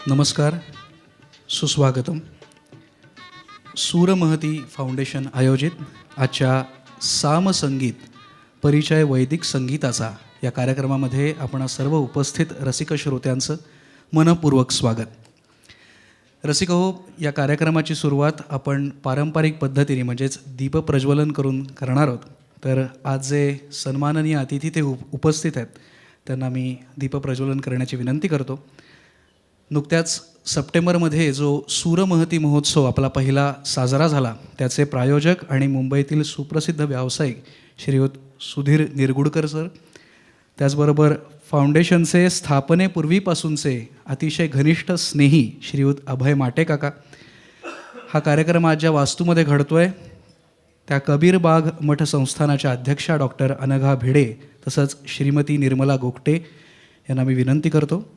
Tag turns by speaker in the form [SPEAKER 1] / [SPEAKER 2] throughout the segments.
[SPEAKER 1] नमस्कार, सुस्वागतम. सूरमहती फाउंडेशन आयोजित आजच्या सामसंगीत परिचय वैदिक संगीताचा या कार्यक्रमामध्ये आपण सर्व उपस्थित रसिक श्रोत्यांचं मनपूर्वक स्वागत. रसिक हो, या कार्यक्रमाची सुरुवात आपण पारंपरिक पद्धतीने म्हणजेच दीपप्रज्वलन करून करणार आहोत. तर आज जे सन्माननीय अतिथी ते उपस्थित आहेत त्यांना मी दीपप्रज्वलन करण्याची विनंती करतो. नुकत्याच सप्टेंबरमध्ये जो सूरमहती महोत्सव आपला पहिला साजरा झाला त्याचे प्रायोजक आणि मुंबईतील सुप्रसिद्ध व्यावसायिक श्रीयुत सुधीर निरगुडकर सर, त्याचबरोबर फाउंडेशनचे स्थापनेपूर्वीपासूनचे अतिशय घनिष्ठ स्नेही श्रीयुत अभय माटे काका. हा कार्यक्रम आज ज्या वास्तूमध्ये घडतो आहे त्या कबीरबाग मठ संस्थानाच्या अध्यक्षा डॉक्टर अनघा भिडे तसंच श्रीमती निर्मला गोगटे यांना मी विनंती करतो.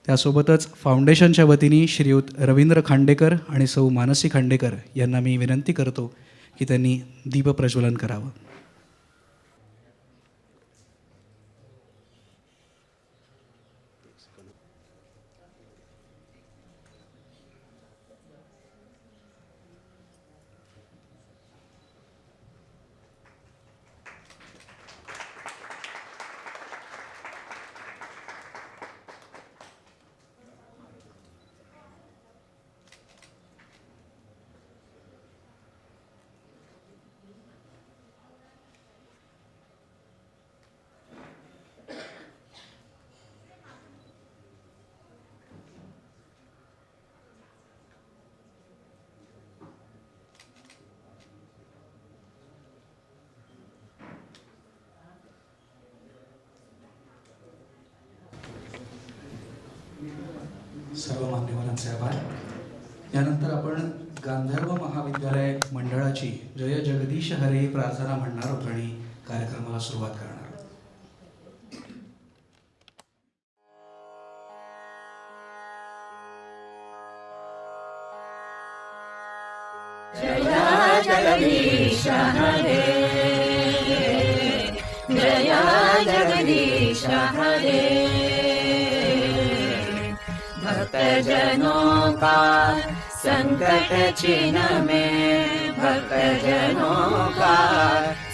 [SPEAKER 1] त्यासोबतच फाउंडेशनच्या वतीने श्रीयुत रवींद्र खांडेकर आणि सौ मानसी खांडेकर यांना मी विनंती करतो की त्यांनी दीपप्रज्वलन करावं. सर्व मान्यवरांचे आभार. यानंतर आपण गांधर्व महाविद्यालय मंडळाची जय जगदीश हरे प्रार्थना म्हणणार आहोत आणि कार्यक्रमाला सुरुवात करणार आहोत.
[SPEAKER 2] जय जगदीश हरे, जय जगदीश हरे. भक्तजनों का संकट छिन्न में, भक्तजनों का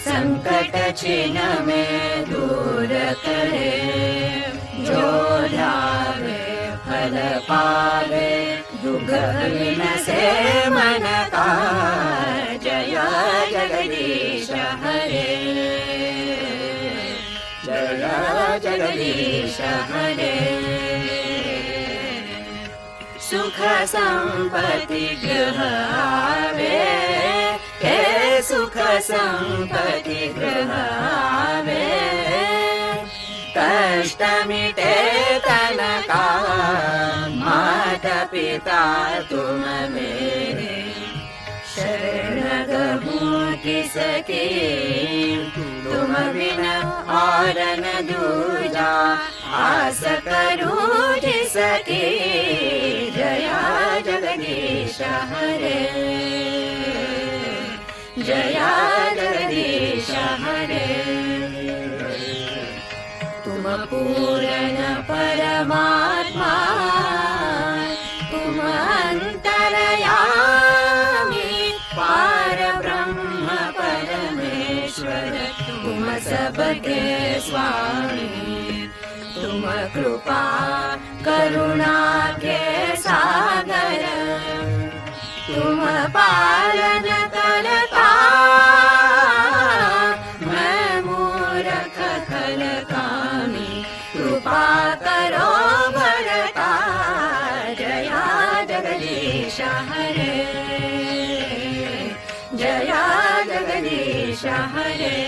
[SPEAKER 2] संकट छिन्न में दूर करे. जो ध्यावे फल पावे, दुख विन से मन का. जय जगदीश हरे, जय जगदीश हरे. सुख संपत्ति गृह आवे, हे सुख संपत्ति गृह आवे. कष्ट मिटे तन का, माता पिता तुम मेरे. शरण गहूँ किसकी, तुम बिना और न दूजा. आस करूँ जिसकी, जय जगदीश हरे, जय जगदीश हरे. तुम पूर्ण परमात्मा, तुम अंतरयामी, पार ब्रह्म परमेश्वर. तुम सबके स्वामी, तुम कृपा करुणा के सागर. तुम पालन करता, मैं मूर्ख खल कामी. कृपा करो भरता, जय जगदीश हरे, जय जगदीश हरे.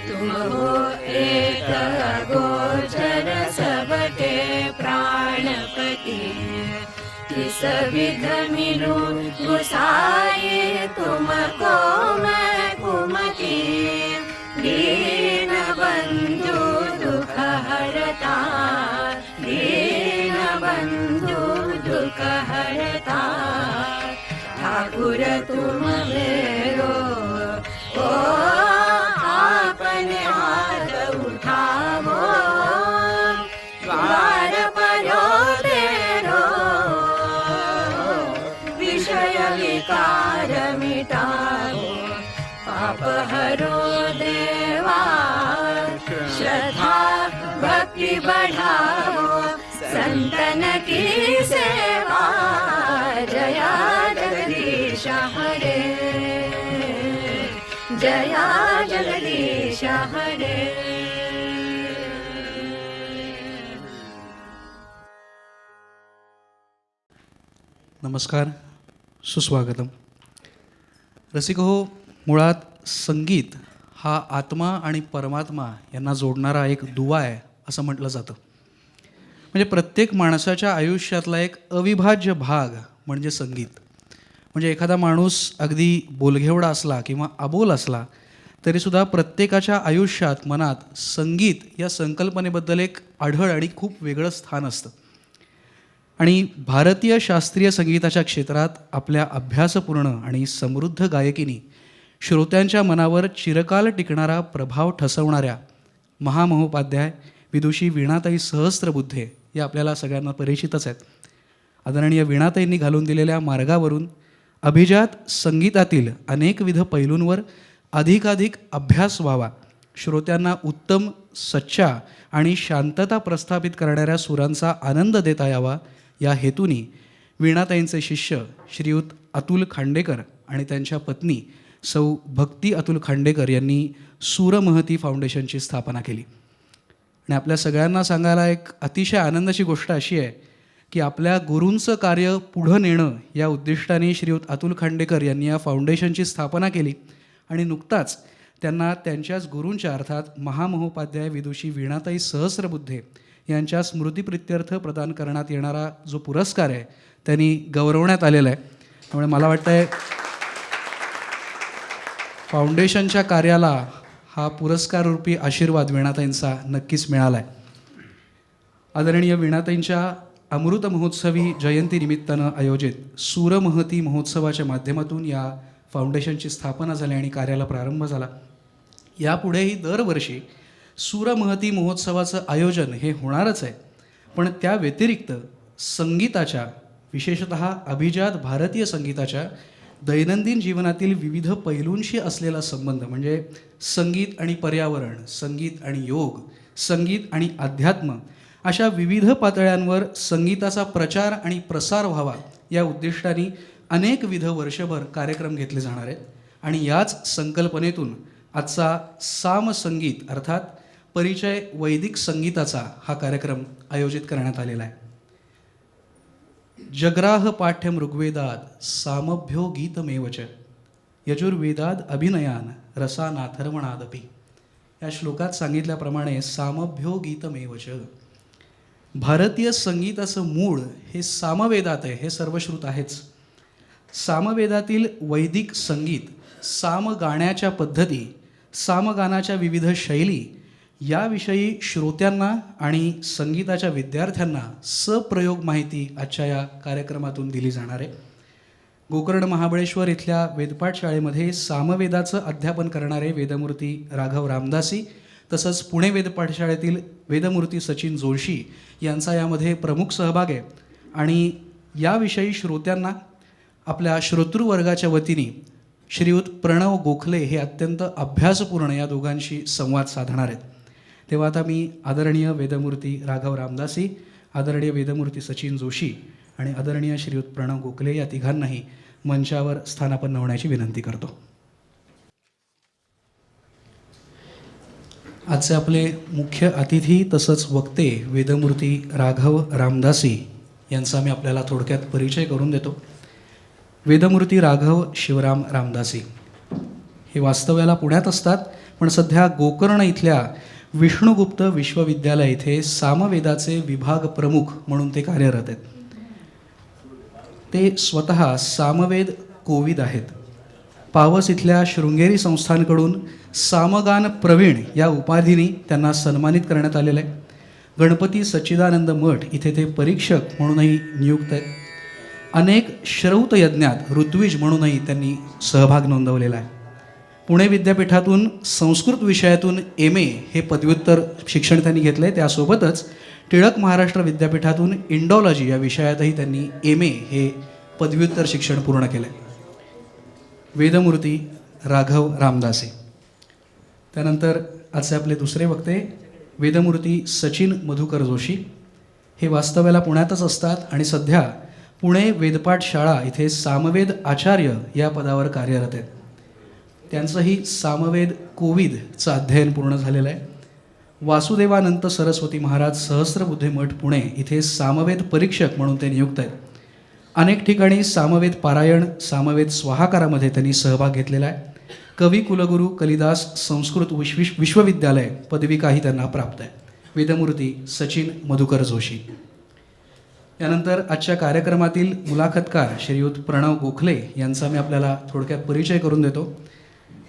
[SPEAKER 2] तुम हो एक गोचर सबके प्राणपति. किस विध मिलूं गुसाई, तुमको मैं कुमति. दीन बंधु दुख हरता, दीन बंधु दुख हरता. ठाकुर तुम मेरो, ओ आपने हाथ उठावो. द्वार परो विकार मिटाओ, पाप हरो देवा, श्रद्धा भक्ति बढ़ाओ, संतन की सेवा, जया जगदीश हरे, जया जगदीश हरे.
[SPEAKER 1] नमस्कार, सुस्वागतम. रसिक हो, मुळात संगीत हा आत्मा आणि परमात्मा यांना जोडणारा एक दुवा आहे असं म्हटलं जातं. म्हणजे प्रत्येक माणसाच्या आयुष्यातला एक अविभाज्य भाग म्हणजे संगीत. म्हणजे एखादा माणूस अगदी बोलघेवडा असला किंवा अबोल असला तरीसुद्धा प्रत्येकाच्या आयुष्यात मनात संगीत या संकल्पनेबद्दल एक आढळ आणि खूप वेगळं स्थान असतं. आणि भारतीय शास्त्रीय संगीताच्या क्षेत्रात आपल्या अभ्यासपूर्ण आणि समृद्ध गायकीने श्रोत्यांच्या मनावर चिरकाल टिकणारा प्रभाव ठसवणाऱ्या महामहोपाध्याय विदुषी वीणाताई सहस्त्रबुद्धे या आपल्याला सगळ्यांना परिचितच आहेत. आदरणीय वीणाताईंनी घालून दिलेल्या मार्गावरून अभिजात संगीतातील अनेकविध पैलूंवर अधिकाधिक अभ्यास व्हावा, श्रोत्यांना उत्तम, सच्चा आणि शांतता प्रस्थापित करणाऱ्या सुरांचा आनंद देता यावा या हेतूने वीणाताईंचे शिष्य श्रीयुत अतुल खांडेकर आणि त्यांच्या पत्नी सौ भक्ती अतुल खांडेकर यांनी सूरमहती फाउंडेशनची स्थापना केली. आणि आपल्या सगळ्यांना सांगायला एक अतिशय आनंदाची गोष्ट अशी आहे की आपल्या गुरूंचं कार्य पुढं नेणं या उद्दिष्टाने श्रीयुत अतुल खांडेकर यांनी या फाउंडेशनची स्थापना केली. आणि नुकताच त्यांना त्यांच्याच गुरूंच्या अर्थात महामहोपाध्याय विदुषी वीणाताई सहस्त्रबुद्धे यांच्या स्मृतिप्रित्यर्थ प्रदान करण्यात येणारा जो पुरस्कार आहे त्यांनी गौरवण्यात आलेला आहे. त्यामुळे मला वाटतं आहे फाउंडेशनच्या कार्याला हा पुरस्काररूपी आशीर्वाद वीणाताईंचा नक्कीच मिळाला आहे. आदरणीय वीणाताईंच्या अमृत महोत्सवी जयंतीनिमित्तानं आयोजित सूरमहती महोत्सवाच्या माध्यमातून या फाउंडेशनची स्थापना झाली आणि कार्याला प्रारंभ झाला. यापुढेही दरवर्षी सूरमहती महोत्सवाचं आयोजन हे होणारच आहे. पण त्या व्यतिरिक्त संगीताच्या, विशेषतः अभिजात भारतीय संगीताच्या दैनंदिन जीवनातील विविध पैलूंशी असलेला संबंध म्हणजे संगीत आणि पर्यावरण, संगीत आणि योग, संगीत आणि अध्यात्म अशा विविध पातळ्यांवर संगीताचा प्रचार आणि प्रसार व्हावा या उद्दिष्टाने अनेकविध वर्षभर कार्यक्रम घेतले जाणार आहेत. आणि याच संकल्पनेतून आजचा सामसंगीत अर्थात परिचय वैदिक संगीताचा हा कार्यक्रम आयोजित करण्यात आलेला आहे. जग्राह पाठ्यम ऋग्वेदात सामभ्यो गीतमेवच यजुर्वेदात अभिनयान रसानाथर्वणादपि. या श्लोकात सांगितल्याप्रमाणे सामभ्यो गीतमेवच. भारतीय संगीताचं मूळ हे सामवेदात आहे, हे सर्वश्रुत आहेच. सामवेदातील वैदिक संगीत, सामगाण्याच्या पद्धती, सामगानाच्या विविध शैली याविषयी श्रोत्यांना आणि संगीताच्या विद्यार्थ्यांना सप्रयोग माहिती आजच्या या कार्यक्रमातून दिली जाणार आहे. गोकर्ण महाबळेश्वर इथल्या वेदपाठ शाळेमध्ये सामवेदाचं अध्यापन करणारे वेदमूर्ती राघव रामदासी तसंच पुणे वेदपाठ शाळेतील वेदमूर्ती सचिन जोशी यांचा यामध्ये प्रमुख सहभाग आहे. आणि याविषयी श्रोत्यांना आपल्या श्रोतृवर्गाच्या वतीने श्रीयुत प्रणव गोखले हे अत्यंत अभ्यासपूर्ण या दोघांशी संवाद साधणार आहेत. तेव्हा आता मी आदरणीय वेदमूर्ती राघव रामदासी, आदरणीय वेदमूर्ती सचिन जोशी आणि आदरणीय श्रीयुत प्रणव गोखले या तिघांनाही मंचावर स्थानापन्न होण्याची विनंती करतो. आजचे आपले मुख्य अतिथी तसंच वक्ते वेदमूर्ती राघव रामदासी यांचा मी आपल्याला थोडक्यात परिचय करून देतो. वेदमूर्ती राघव शिवराम रामदासी हे वास्तव्याला पुण्यात असतात, पण सध्या गोकर्ण इथल्या विष्णुगुप्त विश्वविद्यालय इथे सामवेदाचे विभाग प्रमुख म्हणून ते कार्यरत आहेत. ते स्वतः सामवेद कोविद आहेत. पावस इथल्या शृंगेरी संस्थांकडून सामगान प्रवीण या उपाधीने त्यांना सन्मानित करण्यात आलेलं आहे. गणपती सच्चिदानंद मठ इथे ते परीक्षक म्हणूनही नियुक्त आहेत. अनेक श्रौत यज्ञात ऋत्विज म्हणूनही त्यांनी सहभाग नोंदवलेला आहे. पुणे विद्यापीठातून संस्कृत विषयातून MA हे पदव्युत्तर शिक्षण त्यांनी घेतलं आहे. त्यासोबतच टिळक महाराष्ट्र विद्यापीठातून इंडॉलॉजी या विषयातही त्यांनी MA हे पदव्युत्तर शिक्षण पूर्ण केलं आहे. वेदमूर्ती राघव रामदासे. त्यानंतर आजचे आपले दुसरे वक्ते वेदमूर्ती सचिन मधुकर जोशी. हे वास्तव्याला पुण्यातच असतात आणि सध्या पुणे वेदपाठ शाळा इथे सामवेद आचार्य या पदावर कार्यरत आहेत. त्यांचंही सामवेद कोविदचं अध्ययन पूर्ण झालेलं आहे. वासुदेवानंत सरस्वती महाराज सहस्त्रबुद्धे मठ पुणे इथे सामवेद परीक्षक म्हणून ते नियुक्त आहेत. अनेक ठिकाणी सामवेद पारायण, सामवेद स्वाहाकारामध्ये त्यांनी सहभाग घेतलेला आहे. कवी कुलगुरू कलिदास संस्कृत विश्वविद्यालय पदविकाही त्यांना प्राप्त आहे. वेदमूर्ती सचिन मधुकर जोशी. यानंतर आजच्या कार्यक्रमातील मुलाखतकार श्रीयुत प्रणव गोखले यांचा मी आपल्याला थोडक्यात परिचय करून देतो.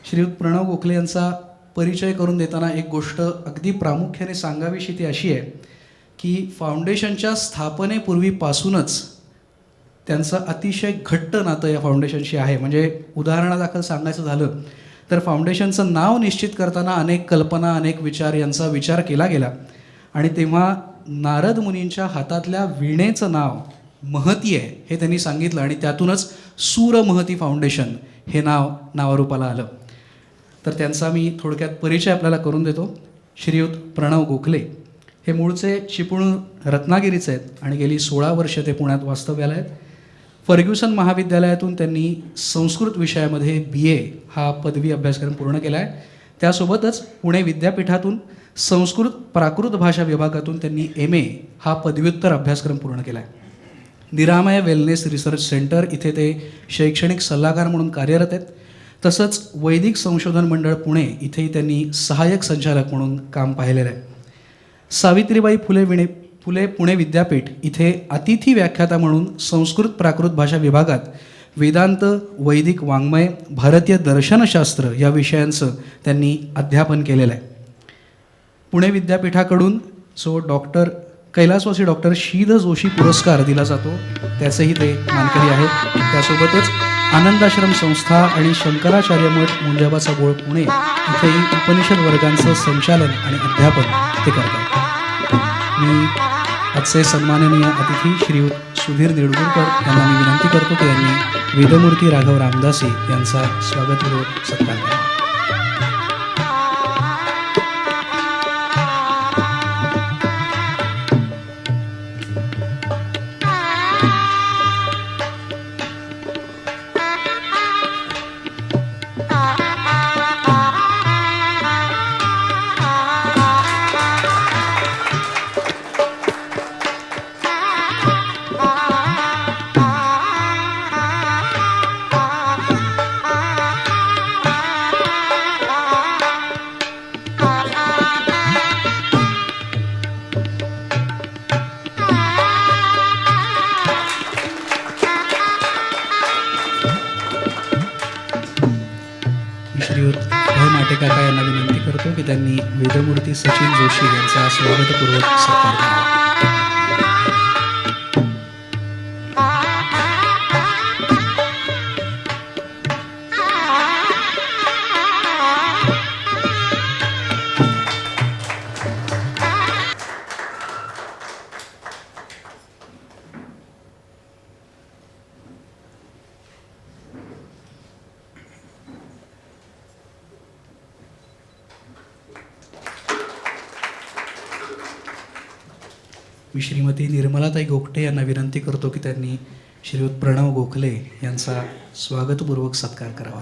[SPEAKER 1] श्रीयुत प्रणव गोखले यांचा परिचय करून देताना एक गोष्ट अगदी प्रामुख्याने सांगावीशी ती अशी आहे की फाउंडेशनच्या स्थापनेपूर्वीपासूनच त्यांचं अतिशय घट्ट नातं या फाउंडेशनशी आहे. म्हणजे उदाहरणादाखल सांगायचं झालं तर फाउंडेशनचं नाव निश्चित करताना अनेक कल्पना, अनेक विचार यांचा विचार केला गेला आणि तेव्हा नारद मुनींच्या हातातल्या वीणेचं नाव महती आहे हे त्यांनी सांगितलं आणि त्यातूनच सूर महती फाउंडेशन हे नाव नावारूपाला आलं. तर त्यांचा मी थोडक्यात परिचय आपल्याला करून देतो. श्रीयुत प्रणव गोखले हे मूळचे चिपळूण रत्नागिरीचे आहेत आणि गेली 16 वर्ष ते पुण्यात वास्तव्याला आहेत. फर्ग्युसन महाविद्यालयातून त्यांनी संस्कृत विषयामध्ये BA हा पदवी अभ्यासक्रम पूर्ण केला आहे. त्यासोबतच पुणे विद्यापीठातून संस्कृत प्राकृत भाषा विभागातून त्यांनी MA हा पदव्युत्तर अभ्यासक्रम पूर्ण केला आहे. निरामय वेलनेस रिसर्च सेंटर इथे ते शैक्षणिक सल्लागार म्हणून कार्यरत आहेत. तसंच वैदिक संशोधन मंडळ पुणे इथेही त्यांनी सहाय्यक संचालक म्हणून काम पाहिलेलं आहे. सावित्रीबाई फुले पुणे विद्यापीठ इथे अतिथी व्याख्याता म्हणून संस्कृत प्राकृत भाषा विभागात वेदांत, वैदिक वाङ्मय, भारतीय दर्शनशास्त्र या विषयांचं त्यांनी अध्यापन केलेलं आहे. पुणे विद्यापीठाकडून जो कैलासवासी डॉक्टर शीद जोशी पुरस्कार दिला जातो त्याचेही ते मानकरी आहेत. त्यासोबतच आनंदाश्रम संस्था आणि शंकराचार्य मठ मुंजाबाचा बोळ पुणे इथेही उपनिषद वर्गांचं संचालन आणि अध्यापन ते करतात. मी आजचे सन्माननीय अतिथी श्रीयुत सुधीर निडगुरकर यांना मी विनंती करतो की यांनी वेदमूर्ती राघव रामदासे यांचा स्वागतपूर्वक सत्कार करावा. काका यांना विनंती करतो की त्यांनी वेदमूर्ती सचिन जोशी यांचा स्वागतपूर्वक सत्कार करावा. मी श्रीमती निर्मलाताई गोगटे यांना विनंती करतो की त्यांनी श्रीयुत प्रणव गोखले यांचा स्वागतपूर्वक सत्कार करावा.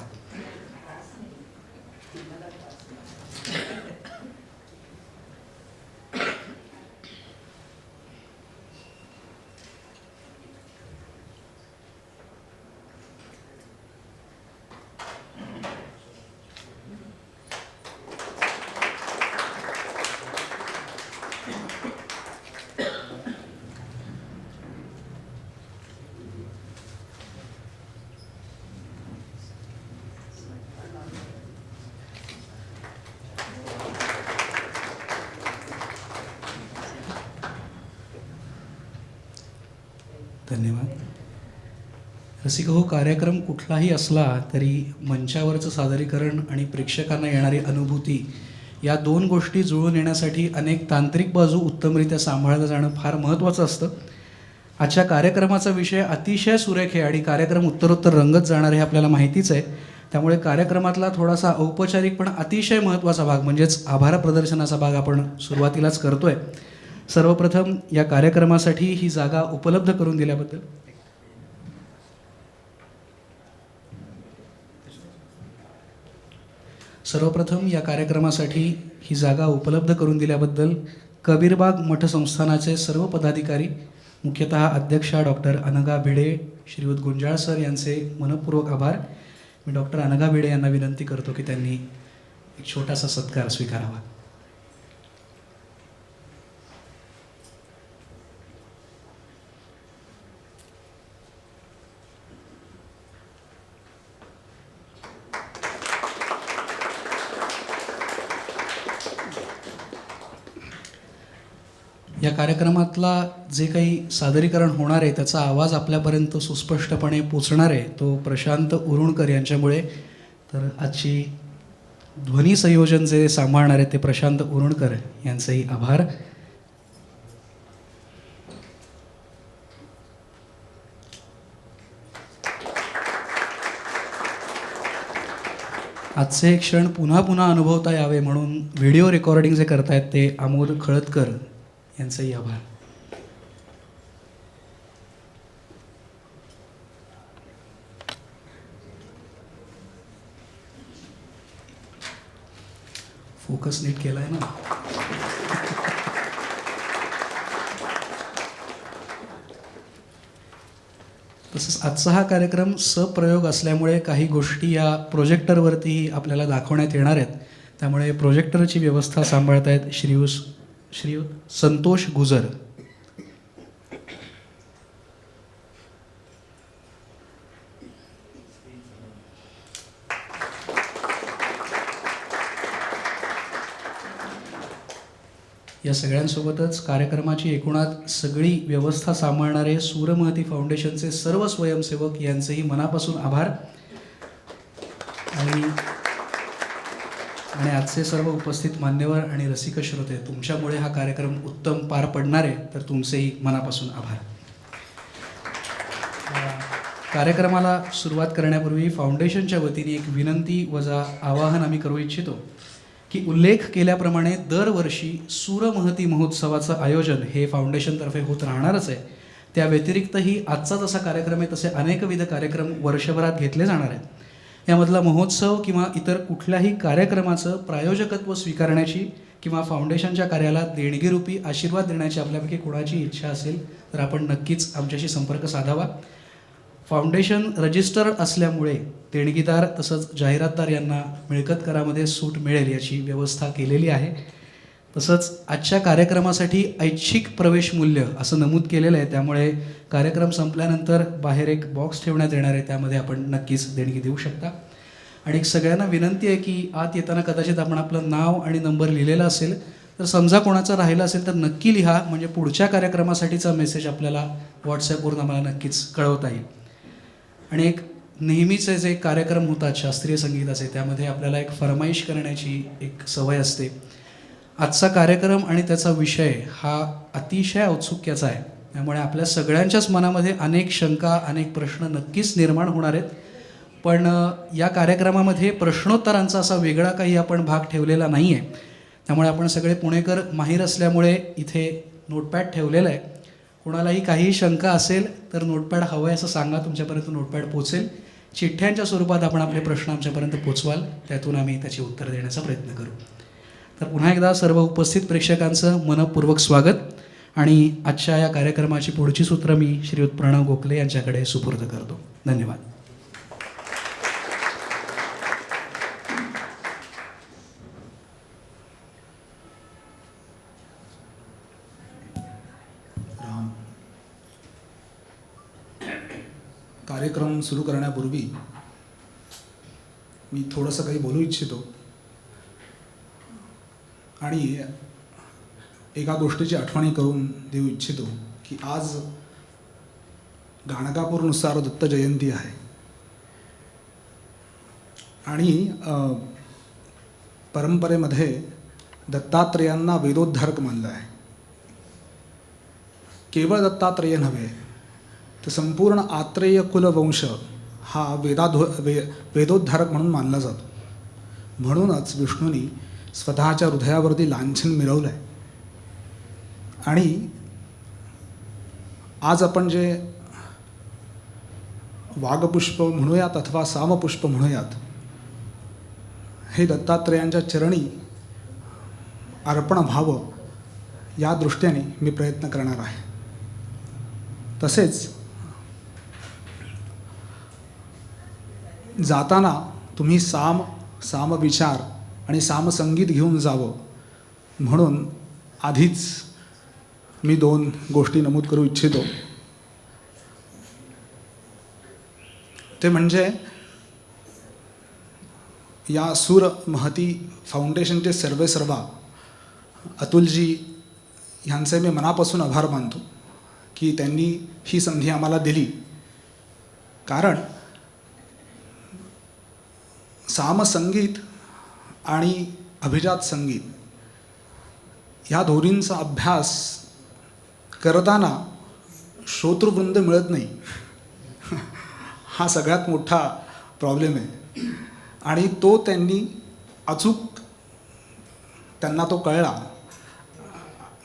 [SPEAKER 1] धन्यवाद. रसिक कार्यक्रम कुठलाही असला तरी मंचावरचं सादरीकरण आणि प्रेक्षकांना येणारी अनुभूती या दोन गोष्टी जुळून येण्यासाठी अनेक तांत्रिक बाजू उत्तमरित्या सांभाळलं जाणं फार महत्त्वाचं असतं. आजच्या कार्यक्रमाचा विषय अतिशय सुरेख आहे आणि कार्यक्रम उत्तरोत्तर रंगत जाणार हे आपल्याला माहितीच आहे. त्यामुळे कार्यक्रमातला थोडासा औपचारिक पण अतिशय महत्त्वाचा भाग म्हणजेच आभार प्रदर्शनाचा भाग आपण सुरुवातीलाच करतोय. सर्वप्रथम या कार्यक्रमासाठी ही जागा उपलब्ध करून दिल्याबद्दल ही जागा उपलब्ध करून दिल्याबद्दल कबीरबाग मठ संस्थानाचे सर्व पदाधिकारी, मुख्यतः अध्यक्षा डॉक्टर अनघा भिडे, श्रीयुत गुंजाळ सर यांचे मनपूर्वक आभार. मी डॉक्टर अनघा भिडे यांना विनंती करतो की त्यांनी एक छोटासा सत्कार स्वीकारावा. या कार्यक्रमातला जे काही सादरीकरण होणार आहे त्याचा आवाज आपल्यापर्यंत सुस्पष्टपणे पोचणार आहे तो प्रशांत उरुणकर यांच्यामुळे. तर आजची ध्वनी संयोजन जे सांभाळणार आहे ते प्रशांत उरुणकर यांचेही आभार. आजचे क्षण पुन्हा पुन्हा अनुभवता यावे म्हणून व्हिडिओ रेकॉर्डिंग जे करतायत ते आमोद खळदकर यांचेही आभार. फोकस नीट केलाय ना. तसंच आजचा हा कार्यक्रम सप्रयोग असल्यामुळे काही गोष्टी या प्रोजेक्टरवरती आपल्याला दाखवण्यात येणार आहेत. त्यामुळे प्रोजेक्टरची व्यवस्था सांभाळतायत श्री संतोष गुजर. या सगळ्यांसोबतच कार्यक्रमाची एकूणात सगळी व्यवस्था सांभाळणारे सूरमहती फाउंडेशनचे सर्व स्वयंसेवक यांचेही मनापासून आभार. आणि आजचे सर्व उपस्थित मान्यवर आणि रसिक श्रोते, तुमच्यामुळे हा कार्यक्रम उत्तम पार पडणार आहे, तर तुमचेही मनापासून आभार. कार्यक्रमाला सुरुवात करण्यापूर्वी फाउंडेशनच्या वतीने एक विनंती वजा आवाहन आम्ही करू इच्छितो की उल्लेख केल्याप्रमाणे दरवर्षी सूरमहती महोत्सवाचं आयोजन हे फाउंडेशनतर्फे होत राहणारच आहे. त्या व्यतिरिक्तही आजचा जसा कार्यक्रम आहे तसे अनेकविध कार्यक्रम वर्षभरात घेतले जाणार आहेत. यामधला महोत्सव किंवा इतर कुठल्याही कार्यक्रमाचं प्रायोजकत्व स्वीकारण्याची किंवा फाउंडेशनच्या कार्याला देणगीरूपी आशीर्वाद देण्याची आपल्यापैकी कोणाची इच्छा असेल तर आपण नक्कीच आमच्याशी संपर्क साधावा. फाउंडेशन रजिस्टर असल्यामुळे देणगीदार तसंच जाहिरातदार यांना मिळकत करामध्ये सूट मिळेल याची व्यवस्था केलेली आहे. तसंच आजच्या कार्यक्रमासाठी ऐच्छिक प्रवेश मूल्य असं नमूद केलेलं आहे. त्यामुळे कार्यक्रम संपल्यानंतर बाहेर एक बॉक्स ठेवण्यात येणार आहे, त्यामध्ये आपण नक्कीच देणगी देऊ शकता. आणि एक सगळ्यांना विनंती आहे की आत येताना कदाचित आपण आपलं नाव आणि नंबर लिहिलेला असेल तर समजा कोणाचं राहिलं असेल तर नक्की लिहा, म्हणजे पुढच्या कार्यक्रमासाठीचा मेसेज आपल्याला व्हॉट्सॲपवरून आम्हाला नक्कीच कळवता येईल. आणि एक नेहमीचे जे कार्यक्रम होतात शास्त्रीय संगीताचे त्यामध्ये आपल्याला एक फरमाईश करण्याची एक सवय असते. आजचा कार्यक्रम आणि त्याचा विषय हा अतिशय औत्सुक्याचा आहे. त्यामुळे आपल्या सगळ्यांच्याच मनामध्ये अनेक शंका अनेक प्रश्न नक्कीच निर्माण होणार आहेत. पण या कार्यक्रमामध्ये प्रश्नोत्तरांचा असा वेगळा काही आपण भाग ठेवलेला नाही आहे. त्यामुळे आपण सगळे पुणेकर माहीर असल्यामुळे इथे नोटपॅड ठेवलेला आहे. कोणालाही काही शंका असेल तर नोटपॅड हवं आहे असं सांगा, तुमच्यापर्यंत नोटपॅड पोचेल. चिठ्ठ्यांच्या स्वरूपात आपण आपले प्रश्न आमच्यापर्यंत पोचवाल, त्यातून आम्ही त्याची उत्तर देण्याचा प्रयत्न करू. तर पुन्हा एकदा सर्व उपस्थित प्रेक्षकांचं मनपूर्वक स्वागत. आणि आजच्या या कार्यक्रमाची पुढची सूत्र मी श्रीयुत प्रणव गोखले यांच्याकडे सुपूर्द करतो. धन्यवाद.
[SPEAKER 3] कार्यक्रम सुरू करण्यापूर्वी मी थोडंसं काही बोलू इच्छितो आणि एका गोष्टीची आठवणी करून देऊ इच्छितो की आज गाणगापूरनुसार दत्त जयंती आहे आणि परंपरेमध्ये दत्तात्रेयांना वेदोद्धारक मानलं आहे. केवळ दत्तात्रेय नव्हे तर संपूर्ण आत्रेय कुलवंश हा वेदोद्धारक म्हणून मानला जातो. म्हणूनच विष्णूंनी स्वतःच्या हृदयावरती लांछन मिरवलं आहे. आणि आज आपण जे वाघपुष्प म्हणूयात अथवा सामपुष्प म्हणूयात, हे दत्तात्रेयांच्या चरणी अर्पण व्हावं या दृष्टीने मी प्रयत्न करणार आहे. तसेच जाताना तुम्ही सामविचार आणि सामसंगीत घेऊन जावं म्हणून आधीच मी 2 गोष्टी नमूद करू इच्छितो. ते म्हणजे या सूर महती फाउंडेशनचे सर्वेसर्वा अतुलजी ह्यांचे मी मनापासून आभार मानतो की त्यांनी ही संधी आम्हाला दिली. कारण सामसंगीत आणि अभिजात संगीत ह्या दोन्हींचा अभ्यास करताना श्रोतृवृंद मिळत नाही. हा सगळ्यात मोठा प्रॉब्लेम आहे. आणि तो त्यांनी अचूक त्यांना तो कळला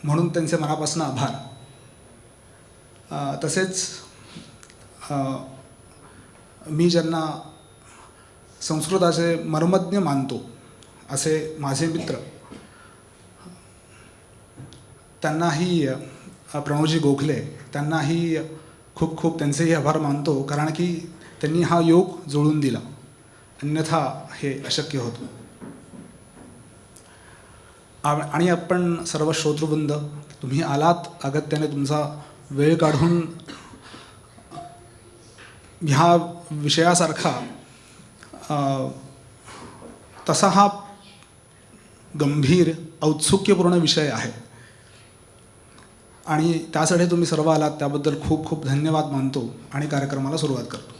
[SPEAKER 3] म्हणून त्यांचे मनापासून आभार. तसेच मी ज्यांना संस्कृताचे मर्मज्ञ मानतो असे माझे मित्र, त्यांनाही प्रणवजी गोखले, त्यांनाही खूप खूप त्यांचेही आभार मानतो. कारण की त्यांनी हा योग जुळून दिला, अन्यथा हे अशक्य होतं. आणि आपण सर्व श्रोतृवृंद, तुम्ही आलात अगत्याने, तुमचा वेळ काढून ह्या विषयासारखा तसा हा गंभीर औत्सुक्यपूर्ण विषय आहे आणि त्यासाठी तुम्ही सर्व आलात त्याबद्दल खूप खूप धन्यवाद मानतो आणि कार्यक्रमाला सुरुवात करतो.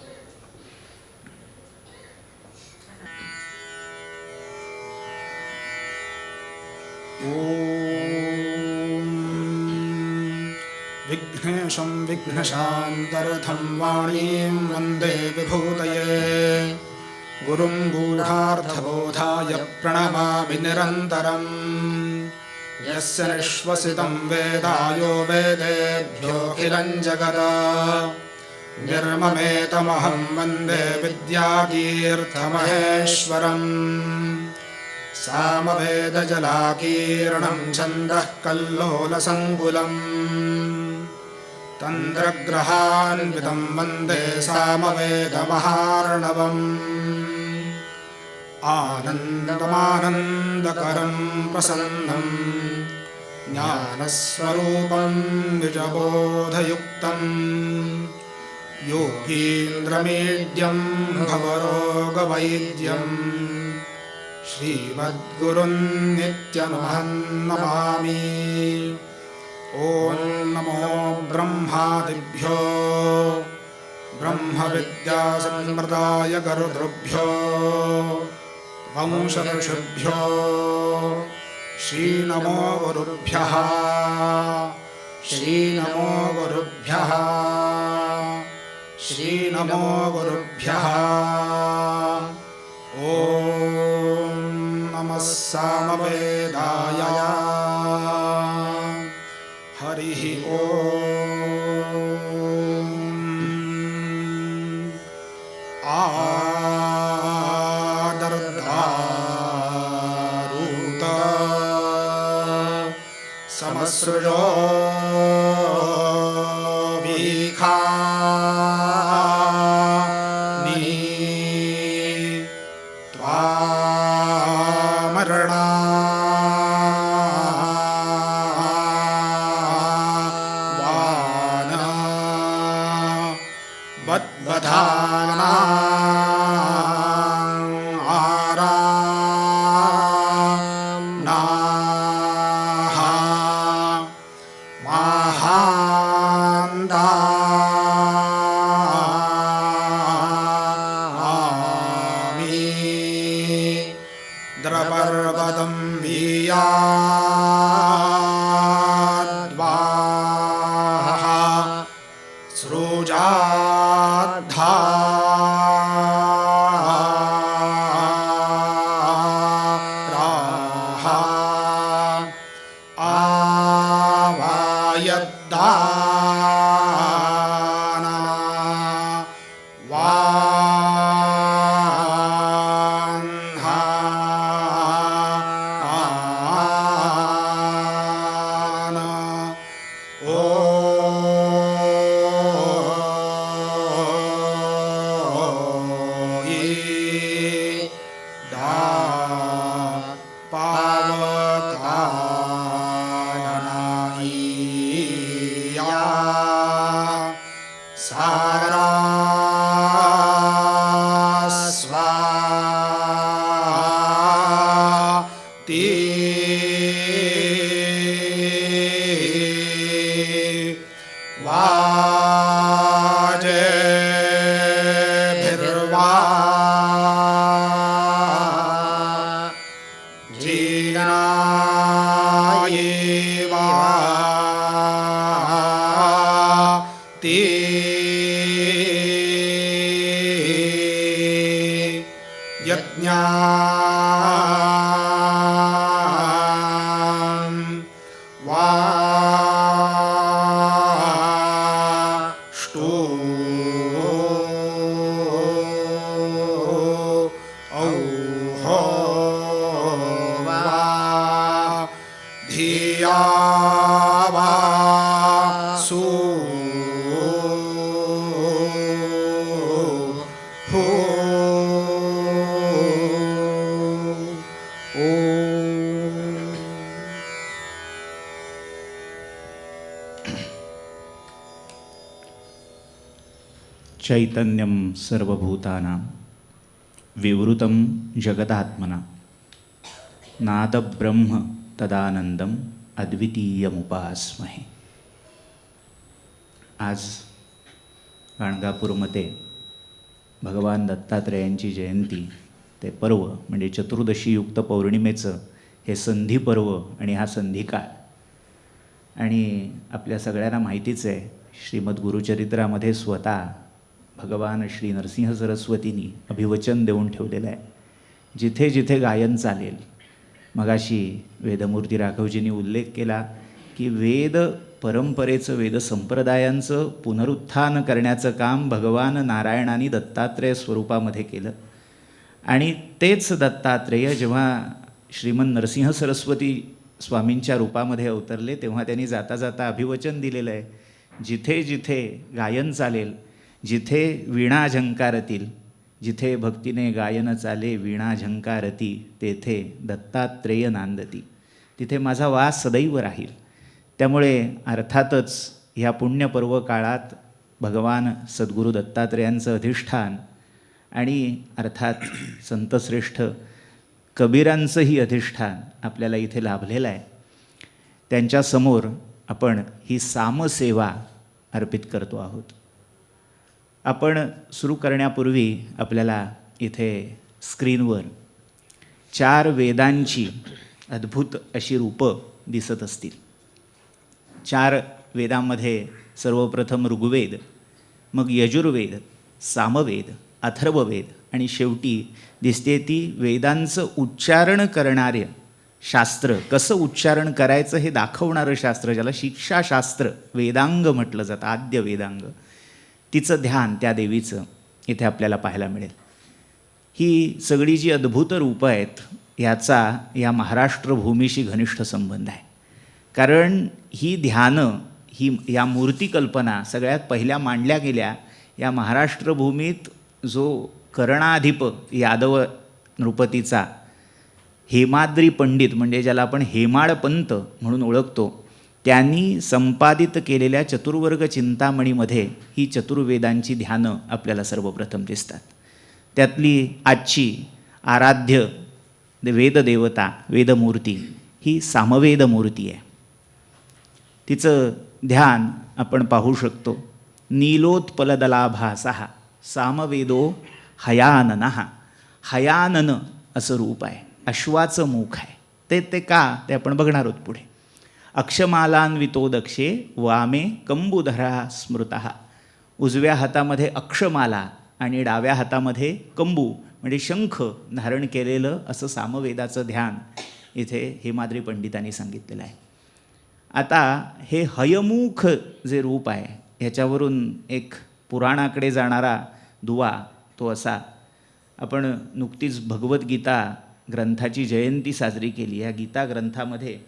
[SPEAKER 3] विघ्नेशं विघ्नशान्तरथं वाणीं वन्दे विभूतये. गुरुं गूढार्थबोधाय प्रणमामि निरन्तरम्. यस्य निश्वसितं वेदायो वेदेभ्योऽखिलं जगत्. निर्ममेतमहं वन्दे विद्यातीर्थमहेश्वरम्. सामवेदजलाकीर्णं छन्दः कल्लोलसङ्कुलम्. तन्द्रग्रहान्वितं वन्दे सामवेदमहार्णवम्. आनन्दमानन्दकरं प्रसन्नं ज्ञानस्वरूपं निजबोधयुक्तं. योगीन्द्रमीड्यं भवरोगवैद्यं. श्रीमद्गुरुन् नित्यमहं नमामि. ॐ नमो ब्रह्मादिभ्यो ब्रह्मविद्यासम्प्रदाय गुरुभ्यो वंशऋषिभ्यो श्रीनमो गुरुभ्यः. श्रीनमो गुरुभ्यः. श्रीनमो गुरुभ्यः. ॐ नमः सामवेदाय. हरिः ॐ. आदर्दारूत समसृजो वीखानि त्वामरणा वाना वद्वधाना द्रपर्वतं वीयाद्वाः सृजा
[SPEAKER 4] ज्ञान वाष्टो औहो वा धिया वा सु हो
[SPEAKER 5] चैतन्यं सर्वभूतानां विवृतं जगदात्मना नादब्रह्म तदानंदम अद्वितीयमुपास्महे. आज गाणगापूरमध्ये भगवान दत्तात्रेयांची जयंती ते पर्व म्हणजे चतुर्दशीयुक्त पौर्णिमेचं हे संधी पर्व आणि हा संधिकाळ. आणि आपल्या सगळ्यांना माहितीच आहे, श्रीमद गुरुचरित्रामध्ये स्वतः भगवान श्री नरसिंह सरस्वतींनी अभिवचन देऊन ठेवलेलं आहे, जिथे जिथे गायन चालेल. मगाशी वेदमूर्ती राघवजींनी उल्लेख केला की वेद परंपरेचं, वेद संप्रदायांचं पुनरुत्थान करण्याचं काम भगवान नारायणाने दत्तात्रेय स्वरूपामध्ये केलं. आणि तेच दत्तात्रेय जेव्हा श्रीमन नरसिंह सरस्वती स्वामींच्या रूपामध्ये अवतरले तेव्हा त्यांनी जाता जाता अभिवचन दिलेलं आहे, जिथे जिथे गायन चालेल, जिथे वीणा झंकारतील, जिथे भक्तीने गायन चाले वीणा झंकारती, तेथे दत्तात्रेय नांदती, तिथे माझा वास सदैव राहील. त्यामुळे अर्थातच ह्या पुण्यपर्व काळात भगवान सद्गुरू दत्तात्रेयांचं अधिष्ठान आणि अर्थात संतश्रेष्ठ कबीरांचंही अधिष्ठान आपल्याला इथे लाभलेलं आहे. त्यांच्यासमोर आपण ही सामसेवा अर्पित करतो आहोत. आपण सुरू करण्यापूर्वी आपल्याला इथे स्क्रीनवर 4 वेदांची अद्भुत अशी रूपं दिसत असतील. 4 वेदांमध्ये सर्वप्रथम ऋग्वेद, मग यजुर्वेद, सामवेद, अथर्ववेद आणि शेवटी दिसते ती वेदांचं उच्चारण करणारे शास्त्र, कसं उच्चारण करायचं हे दाखवणारं शास्त्र, ज्याला शिक्षाशास्त्र वेदांग म्हटलं जातं, आद्य वेदांग, तिचं ध्यान त्या देवीचं इथे आपल्याला पाहायला मिळेल. ही सगळी जी अद्भुत रूपं आहेत याचा या महाराष्ट्र भूमीशी घनिष्ठ संबंध आहे. कारण ही ध्यानं, ही या मूर्तिकल्पना सगळ्यात पहिल्या मांडल्या गेल्या या महाराष्ट्र भूमीत जो करणाधिप यादव नृपतीचा हेमाद्री पंडित, म्हणजे ज्याला आपण हेमाडपंत म्हणून ओळखतो, त्यांनी संपादित केलेल्या चतुर्वर्ग चिंतामणीमध्ये ही चतुर्वेदांची ध्यानं आपल्याला सर्वप्रथम दिसतात. त्यातली आजची आराध्य वेददेवता, वेदमूर्ती ही सामवेद मूर्ती आहे. तिचं ध्यान आपण पाहू शकतो. नीलोत्पलदलाभासः सामवेदो हयाननः. हयानन असं रूप आहे, अश्वाचं मुख आहे. ते का ते आपण बघणार आहोत पुढे. अक्षमालान्वितो दक्षे वामे कंबुधरा स्मृतः. उजव्या हातामध्ये अक्षमाला आणि डाव्या हातामध्ये कंबू म्हणजे शंख धारण केलेलं असं सामवेदाचं ध्यान इथे हेमाद्री पंडितांनी सांगितलेलं आहे. आता हे हयमुख जे रूप आहे ह्याच्यावरून एक पुराणाकडे जाणारा दुवा तो असा. आपण नुकतीच भगवद्गीता ग्रंथाची जयंती साजरी केली. या गीता ग्रंथामध्ये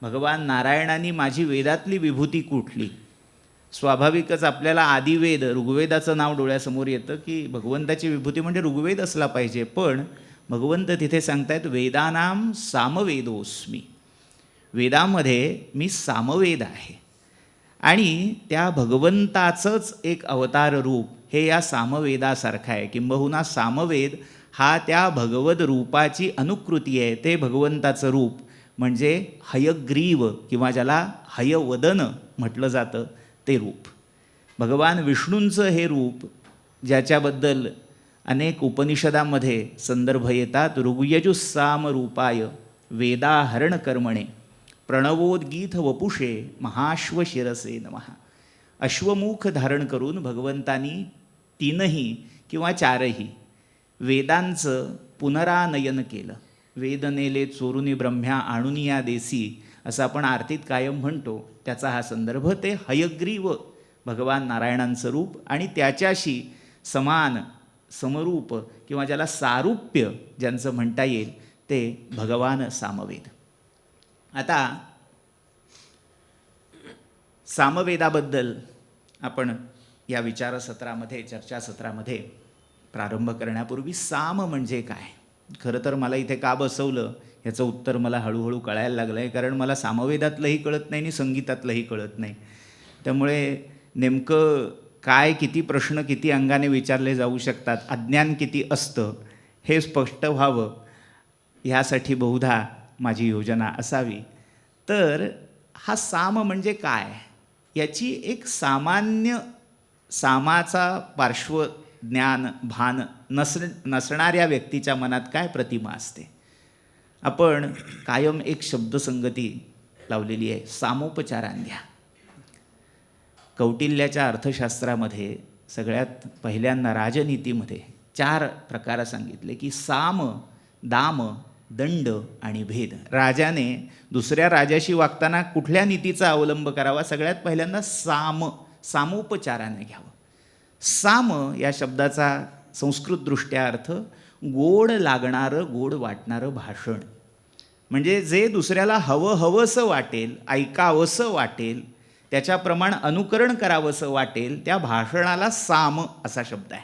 [SPEAKER 5] भगवान नारायणांनी माझी वेदातली विभूती कुठली. स्वाभाविकच आपल्याला आदिवेद ऋग्वेदाचं नाव डोळ्यासमोर येतं की भगवंताची विभूती म्हणजे ऋग्वेद असला पाहिजे. पण भगवंत तिथे सांगतायत वेदानाम सामवेदोस्मी. वेदामध्ये मी सामवेद आहे. आणि त्या भगवंताचंच एक अवतार रूप हे या सामवेदासारखं आहे. किंबहुना सामवेद हा त्या भगवद रूपाची अनुकृती आहे. ते भगवंताचं रूप म्हणजे हयग्रीव किंवा ज्याला हयवदन म्हटलं जातं ते रूप. भगवान विष्णूंचं हे रूप ज्याच्याबद्दल अनेक उपनिषदामध्ये संदर्भ येतात. ऋग्यजुस्साम रूपाय वेदाहरण कर्मणे प्रणवोद्गीत वपुषे महाश्वशिरसे नमः. अश्वमुख धारण करून भगवंतांनी 3ही किंवा 4ही वेदांचं पुनरानयन केलं. वेदनेले चोरुनी ब्रह्म्या आणुनी या देसी असं आपण आरतीत कायम म्हणतो. त्याचा हा संदर्भ ते हयग्रीव भगवान नारायणांचं रूप आणि त्याच्याशी समान समरूप किंवा ज्याला सारूप्य ज्यांचं म्हणता येईल ते भगवान सामवेद. आता सामवेदाबद्दल आपण या विचारसत्रामध्ये चर्चासत्रामध्ये प्रारंभ करण्यापूर्वी साम म्हणजे काय, खरं तर मला इथे का बसवलं याचं उत्तर मला हळूहळू कळायला लागलं आहे. कारण मला सामवेदातलंही कळत नाही आणि संगीतातलंही कळत नाही. त्यामुळे नेमकं काय, किती प्रश्न किती अंगाने विचारले जाऊ शकतात, अज्ञान किती असतं हे स्पष्ट व्हावं ह्यासाठी बहुधा माझी योजना असावी. तर हा साम म्हणजे काय याची एक सामान्य सामाचा पार्श्वज्ञान भान नसणाऱ्या व्यक्तीच्या मनात काय प्रतिमा असते. आपण कायम एक शब्दसंगती लावलेली आहे, सामोपचारांध्या. कौटिल्याच्या अर्थशास्त्रामध्ये सगळ्यात पहिल्यांदा राजनीतीमध्ये 4 प्रकार सांगितले की साम, दाम, दंड आणि भेद. राजाने दुसऱ्या राजाशी वागताना कुठल्या नीतीचा अवलंब करावा, सगळ्यात पहिल्यांदा सामोपचाराने घ्यावं. साम या शब्दाचा संस्कृतदृष्ट्या अर्थ गोड लागणारं, गोड वाटणारं भाषण. म्हणजे जे दुसऱ्याला हवंसं वाटेल, ऐकावंसं वाटेल, त्याच्याप्रमाणे अनुकरण करावंसं वाटेल त्या भाषणाला साम असा शब्द आहे.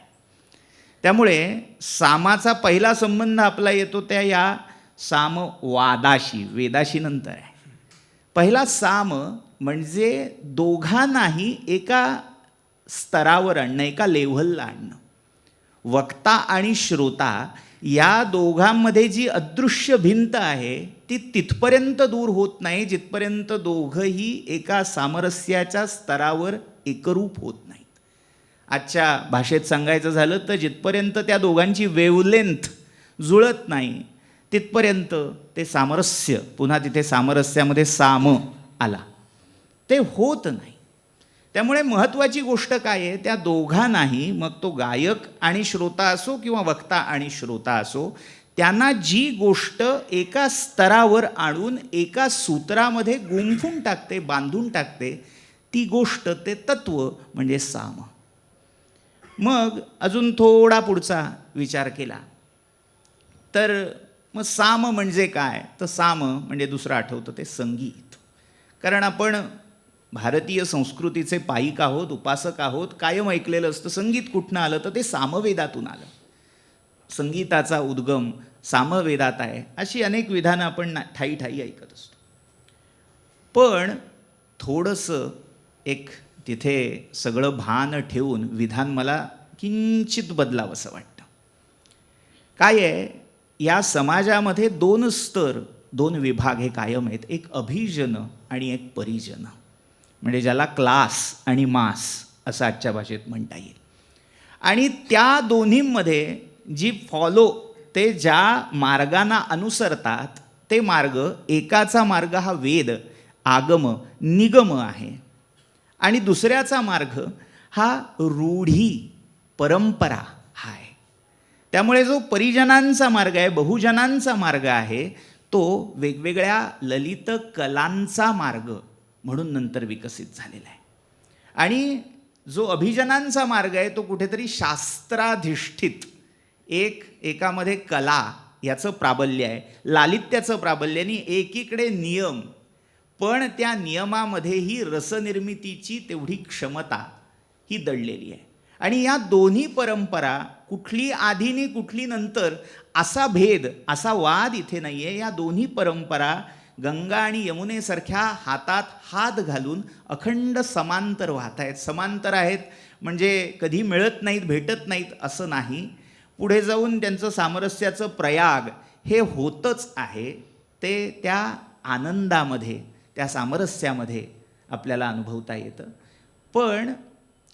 [SPEAKER 5] त्यामुळे सामाचा पहिला संबंध आपला येतो त्या या सामवादाशी, वेदाशी नंतर आहे. पहिला साम म्हणजे दोघांनाही एका स्तरावर आणणं, एका लेव्हलला आणणं. वक्ता आणि श्रोता या दोघांमध्ये जी अदृश्य भिंत आहे ती तिथपर्यंत दूर होत नाही जिथपर्यंत दोघंही एका सामरस्याच्या स्तरावर एकरूप होत नाहीत. आजच्या भाषेत सांगायचं झालं तर जिथपर्यंत त्या दोघांची वेवलेंथ जुळत नाही तिथपर्यंत ते सामरस्य, पुन्हा तिथे सामरस्यामध्ये साम आला, ते होत नाही. त्यामुळे महत्त्वाची गोष्ट काय आहे, त्या दोघांनाही, मग तो गायक आणि श्रोता असो किंवा वक्ता आणि श्रोता असो, त्यांना जी गोष्ट एका स्तरावर आणून एका सूत्रामध्ये गुंफून टाकते, बांधून टाकते, ती गोष्ट, ते तत्व म्हणजे साम. मग अजून थोडा पुढचा विचार केला तर मग साम म्हणजे काय, तर साम म्हणजे दुसरं आठवतं ते संगीत. कारण आपण भारतीय संस्कृतीचे पाईक आहोत, उपासक आहोत. कायम ऐकलेलं असतं संगीत कुठनं आलं तर ते सामवेदातून आलं. संगीताचा उद्गम सामवेदात आहे अशी अनेक विधानं आपण ठाई ठाई ऐकत असतो. पण थोडंसं एक तिथे सगळं भान ठेवून विधान मला किंचित बदलावंसं वाटतं. काय आहे, या समाजामध्ये 2 स्तर, 2 विभाग हे कायम आहेत. एक अभिजन आणि एक परिजन, म्हणजे ज्याला क्लास आणि मास असं आजच्या भाषेत म्हणता येईल. आणि त्या दोन्हीमध्ये जी फॉलो, ते ज्या मार्गांना अनुसरतात ते मार्ग, एकाचा मार्ग हा वेद, आगम, निगम आहे आणि दुसऱ्याचा मार्ग हा रूढी, परंपरा हा आहे. त्यामुळे जो परिजनांचा मार्ग आहे, बहुजनांचा मार्ग आहे, तो वेगवेगळ्या ललित कलांचा मार्ग म्हणून नंतर विकसित झालेला आहे. आणि जो अभिजनांचा मार्ग आहे तो कुठेतरी शास्त्राधिष्ठित, एकामध्ये कला याचं प्राबल्य आहे, लालित्याचं प्राबल्य, आणि एकीकडे नियम, पण त्या नियमामध्येही रसनिर्मितीची तेवढी क्षमता ही दडलेली आहे. आणि या दोन्ही परंपरा, कुठली आधी आणि कुठली नंतर असा भेद, असा वाद इथे नाही आहे. या दोन्ही परंपरा गंगा आणि यमुनेसारख्या हातात हात घालून अखंड समांतर वाहत आहेत. समांतर आहेत म्हणजे कधी मिळत नाहीत, भेटत नाहीत असं नाही. पुढे जाऊन त्यांचं सामरस्याचं प्रयाग हे होतच आहे. ते त्या आनंदामध्ये, त्या सामरस्यामध्ये आपल्याला अनुभवता येतं. पण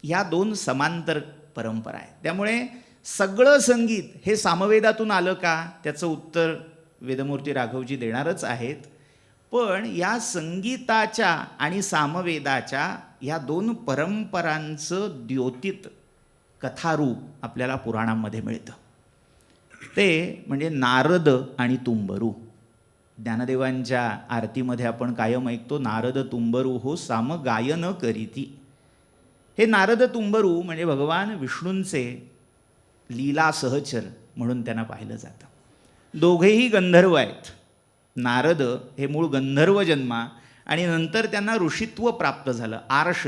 [SPEAKER 5] ह्या 2 समांतर परंपरा आहेत. त्यामुळे सगळं संगीत हे सामवेदातून आलं का, त्याचं उत्तर वेदमूर्ती राघवजी देणारच आहेत. पण या संगीताच्या आणि सामवेदाच्या या 2 परंपरांचं द्योतित कथारूप आपल्याला पुराणांमध्ये मिळतं. ते म्हणजे नारद आणि तुंबरू. ज्ञानदेवांच्या आरतीमध्ये आपण कायम ऐकतो, नारद तुंबरू हो साम गायन करीती. हे नारद तुंबरू म्हणजे भगवान विष्णूंचे लीला सहचर म्हणून त्यांना पाहिलं जातं. दोघेही गंधर्व आहेत. नारद हे मूळ गंधर्व जन्मा आणि नंतर त्यांना ऋषित्व प्राप्त झालं, आर्ष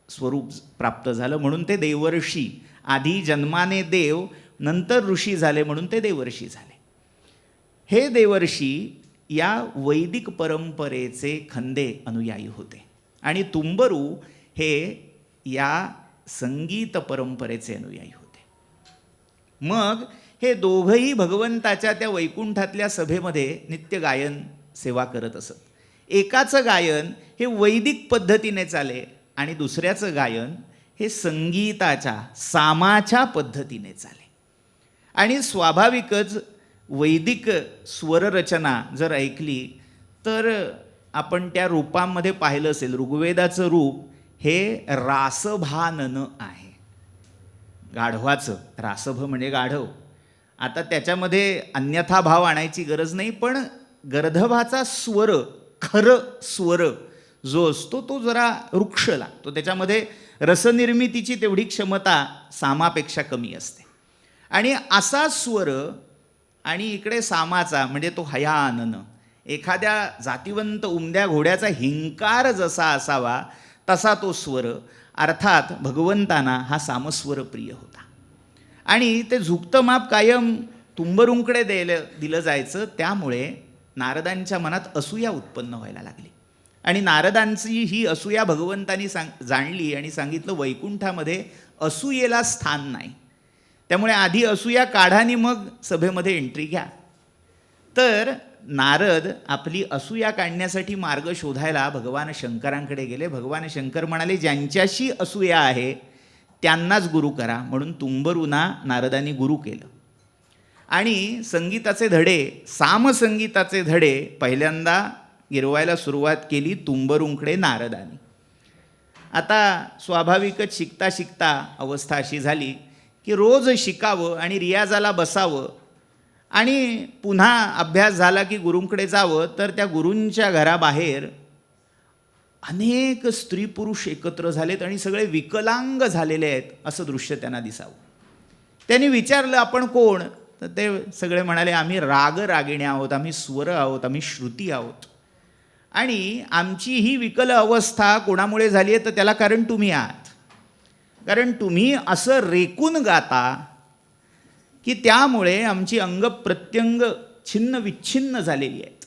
[SPEAKER 5] स्वरूप प्राप्त झालं म्हणून ते देवर्षी. आधी जन्माने देव, नंतर ऋषी झाले म्हणून ते देवर्षी झाले. हे देवर्षी या वैदिक परंपरेचे खंदे अनुयायी होते आणि तुंबरू हे या संगीत परंपरेचे अनुयायी होते. मग हे दोघंही भगवंताच्या त्या वैकुंठातल्या सभेमध्ये नित्य गायन सेवा करत असत. एकाचं गायन हे वैदिक पद्धतीने चाले आणि दुसऱ्याचं गायन हे संगीताच्या सामाच्या पद्धतीने चाले. आणि स्वाभाविकच वैदिक स्वररचना जर ऐकली तर आपण त्या रूपांमध्ये पाहिलं असेल, ऋग्वेदाचं रूप हे रासभानन आहे. गाढवाचं, रासभ म्हणजे गाढव. आता त्याच्यामध्ये अन्यथा भाव आणायची गरज नाही, पण गर्धभाचा स्वर, खरं स्वर जो असतो तो जरा वृक्ष लागतो. त्याच्यामध्ये रसनिर्मितीची तेवढी क्षमता सामापेक्षा कमी असते. आणि असा स्वर आणि इकडे सामाचा म्हणजे तो हयानन, एखाद्या जातिवंत उमद्या घोड्याचा हिंकार जसा असावा तसा तो स्वर. अर्थात भगवंतांना हा सामस्वर प्रिय होता आणि ते झुकतं माप कायम तुंबरूंकडे दिलं जायचं. त्यामुळे नारदांच्या मनात असूया उत्पन्न व्हायला लागली आणि नारदांची ही असूया भगवंतांनी जाणली आणि सांगितलं, वैकुंठामध्ये असूयेला स्थान नाही, त्यामुळे आधी असूया काढा आणि मग सभेमध्ये एंट्री घ्या. तर नारद आपली असूया काढण्यासाठी मार्ग शोधायला भगवान शंकरांकडे गेले. भगवान शंकर म्हणाले, ज्यांच्याशी असूया आहे त्यांनाच गुरु करा. म्हणून तुंबरूंना नारदांनी गुरु केलं आणि संगीताचे धडे, सामसंगीताचे धडे पहिल्यांदा गिरवायला सुरुवात केली तुंबरूंकडे नारदांनी. आता स्वाभाविकच शिकता शिकता अवस्था अशी झाली की रोज शिकावं आणि रियाजाला बसावं आणि पुन्हा अभ्यास झाला की गुरूंकडे जावं. तर त्या गुरूंच्या घराबाहेर अनेक स्त्री पुरुष एकत्र झालेत आणि सगळे विकलांग झालेले आहेत असं दृश्य त्यांना दिसावं. त्यांनी विचारलं, आपण कोण? तर ते सगळे म्हणाले, आम्ही राग रागिण्या आहोत, आम्ही स्वर आहोत, आम्ही श्रुती आहोत. आणि आमची ही विकल अवस्था कोणामुळे झाली आहे? तर त्याला कारण तुम्ही आहात. कारण तुम्ही असं रेकून गाता की त्यामुळे आमची अंग प्रत्यंग छिन्न विच्छिन्न झालेली आहेत.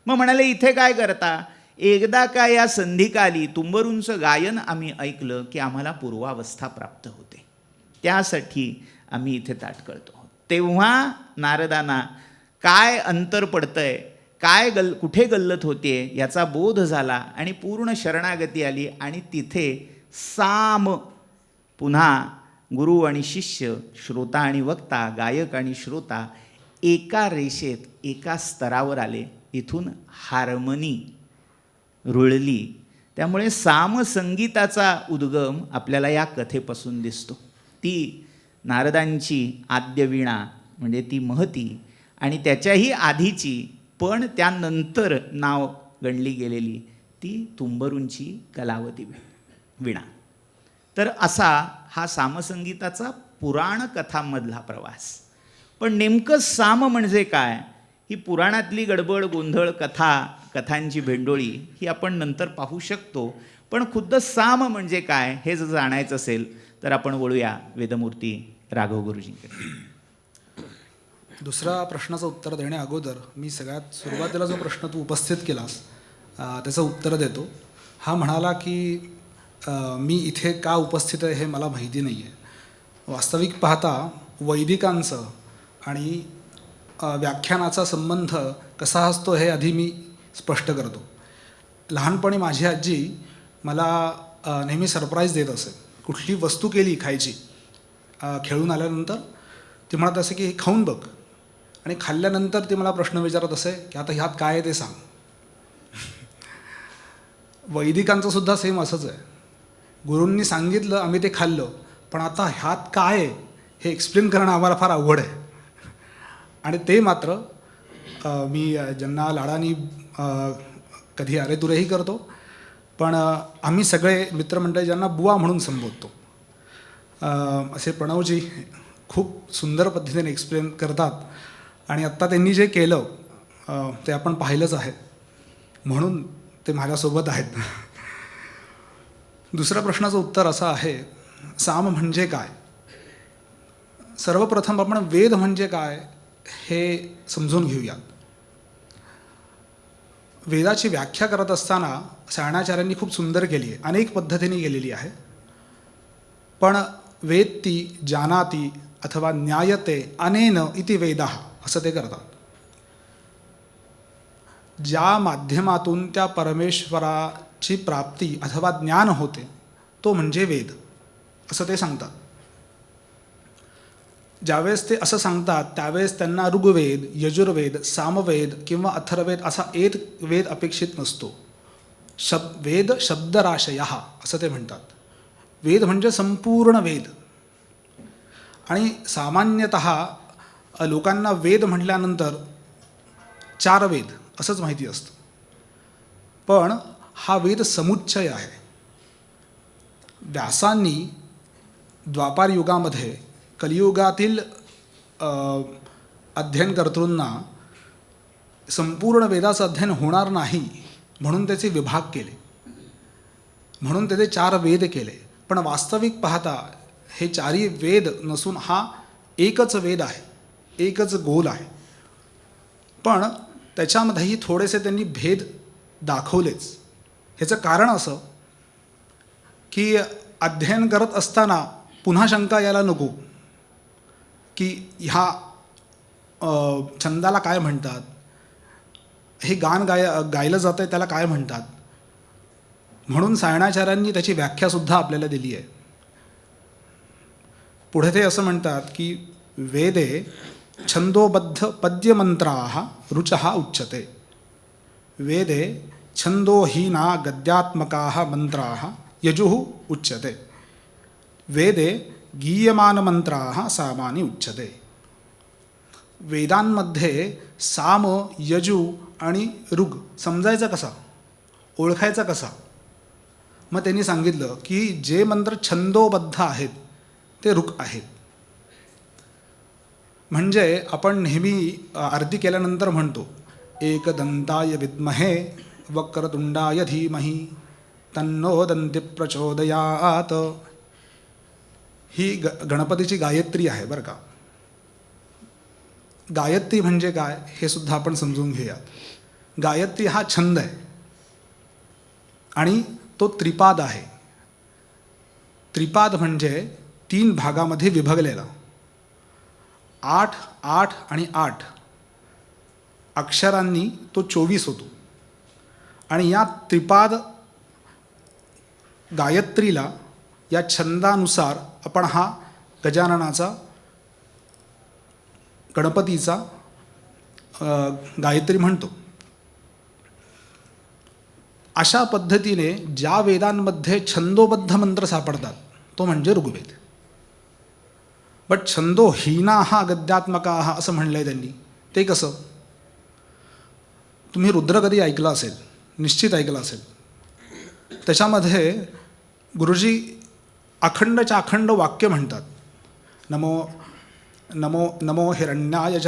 [SPEAKER 5] मग म्हणाले, इथे काय करता? एकदा का या संधिकाली तुंबरूंचं गायन आम्ही ऐकलं की आम्हाला पूर्वावस्था प्राप्त होते, त्यासाठी आम्ही इथे ताटकळतो. तेव्हा नारदांना काय अंतर पडतंय, काय कुठे गल्लत होते याचा बोध झाला आणि पूर्ण शरणागती आली. आणि तिथे साम, पुन्हा गुरु आणि शिष्य, श्रोता आणि वक्ता, गायक आणि श्रोता एका रेषेत एका स्तरावर आले. इथून हार्मनी रुळली. त्यामुळे सामसंगीताचा उद्गम आपल्याला या कथेपासून दिसतो. ती नारदांची आद्यवीणा म्हणजे ती महती आणि त्याच्याही आधीची पण त्यानंतर नाव गणली गेलेली ती तुंबरूंची कलावती वीणा. तर असा हा सामसंगीताचा पुराण कथांमधला प्रवास. पण नेमकं साम म्हणजे काय? ही पुराणातली गडबड गोंधळ कथांची भेंडोळी ही आपण नंतर पाहू शकतो. पण खुद्द साम म्हणजे काय हे जर जाणायचं असेल तर आपण वळूया वेदमूर्ती राघव गुरुजींकडे.
[SPEAKER 3] दुसऱ्या प्रश्नाचं उत्तर देण्या अगोदर मी सगळ्यात सुरुवातीला जो प्रश्न तू उपस्थित केलास त्याचं उत्तर देतो. हा म्हणाला की मी इथे का उपस्थित आहे हे मला माहिती नाही आहे. वास्तविक पाहता वैदिकांचं आणि व्याख्यानाचा संबंध कसा असतो हे आधी मी स्पष्ट करतो. लहानपणी माझी आजी मला नेहमी सरप्राईज देत असे. कुठली वस्तू केली खायची, खेळून आल्यानंतर ती म्हणत असे की हे खाऊन बघ, आणि खाल्ल्यानंतर ती मला प्रश्न विचारत असे की आता ह्यात काय आहे ते सांग. वैदिकांचं सुद्धा सेम असंच आहे. गुरूंनी सांगितलं, आम्ही ते खाल्लं, पण आता ह्यात काय आहे हे एक्सप्लेन करणं आम्हाला फार अवघड आहे. आणि ते मात्र मी ज्यांना लाडानी कधी अरेतुरेही करतो, पण आम्ही सगळे मित्रमंडळी ज्यांना बुवा म्हणून संबोधतो. असे प्रणवजी खूप सुंदर पद्धतीने एक्सप्लेन करतात आणि आत्ता त्यांनी जे केलं ते आपण पाहिलंच आहे, म्हणून ते माझ्यासोबत आहेत. दुसऱ्या प्रश्नाचं उत्तर असं आहे, साम म्हणजे काय. सर्वप्रथम आपण वेद म्हणजे काय हे समजून घेऊयात. वेदाची व्याख्या करत असताना सायणाचार्यांनी खूप सुंदर केली आहे, अनेक पद्धतीने केलेली आहे. पण वेत्ती जानाति अथवा ज्ञायते अनेन इति वेदाः असं ते करतात. ज्या माध्यमातून त्या परमेश्वराची प्राप्ती अथवा ज्ञान होते तो म्हणजे वेद असं ते सांगतात. ज्यावेळेस ते असं सांगतात त्यावेळेस त्यांना ऋग्वेद, यजुर्वेद, सामवेद किंवा अथर्ववेद असा एक वेद अपेक्षित नसतो. वेद शब्दराशयः असं ते म्हणतात. वेद म्हणजे संपूर्ण वेद. आणि सामान्यतः लोकांना वेद म्हटल्यानंतर 4 वेद असंच माहिती असतं, पण हा वेद समुच्चय आहे. व्यासांनी द्वापार युगामध्ये कलियुगातील अध्ययनकर्तॄंना संपूर्ण वेदाचं अध्ययन होणार नाही म्हणून त्याचे विभाग केले, म्हणून त्याचे 4 वेद केले. पण वास्तविक पाहता हे 4ही वेद नसून हा एकच वेद आहे, एकच गोल आहे. पण त्याच्यामध्येही थोडेसे त्यांनी भेद दाखवलेच. ह्याचं कारण असं की अध्ययन करत असताना पुन्हा शंका यायला नको की ह्या छंदाला काय म्हणतात, हे गाणं गायलं जातं आहे त्याला काय म्हणतात. म्हणून सायणाचार्यांनी त्याची व्याख्यासुद्धा आपल्याला दिली आहे. पुढे ते असं म्हणतात की वेदे छंदोबद्ध पद्यमंत्राः रुचः उच्यते. वेदे छंदोहीना गद्यात्मकाः मंत्राः यजुः उच्यते. वेदे गीयमानमंत्राः सामानि उच्यते. वेदांमध्ये साम, यजु आणि ऋग समजायचा कसा, ओळखायचा कसा. मग त्यांनी सांगितलं की जे मंत्र छंदोबद्ध आहेत ते ऋग आहेत. म्हणजे आपण नेहमी आरती केल्यानंतर म्हणतो एकदंताय विद्महे वक्रतुंडाय धीमहि तन्नो दंती प्रचोदयात. ही गणपतीची गायत्री आहे बरं का. गायत्री म्हणजे काय हे सुद्धा आपण समजून घेऊयात. गायत्री हा छंद आहे आणि तो त्रिपाद आहे. त्रिपाद म्हणजे 3 भागामध्ये विभागलेला. 8, 8 आणि 8 अक्षरांनी तो 24 होतो. आणि या त्रिपाद गायत्रीला या छंदानुसार आपण हा गजाननाचा, गणपतीचा गायत्री म्हणतो. अशा पद्धतीने ज्या वेदांमध्ये छंदोबद्ध मंत्र सापडतात तो म्हणजे ऋग्वेद. बट छंदोहीनाः गद्यात्मकाः असं म्हणलं आहे त्यांनी. ते कसं, तुम्ही रुद्र कधी ऐकलं असेल, निश्चित ऐकलं असेल. त्याच्यामध्ये गुरुजी अखंडच्या अखंड वाक्य म्हणतात. नमो नमो नमो हिरण्याय च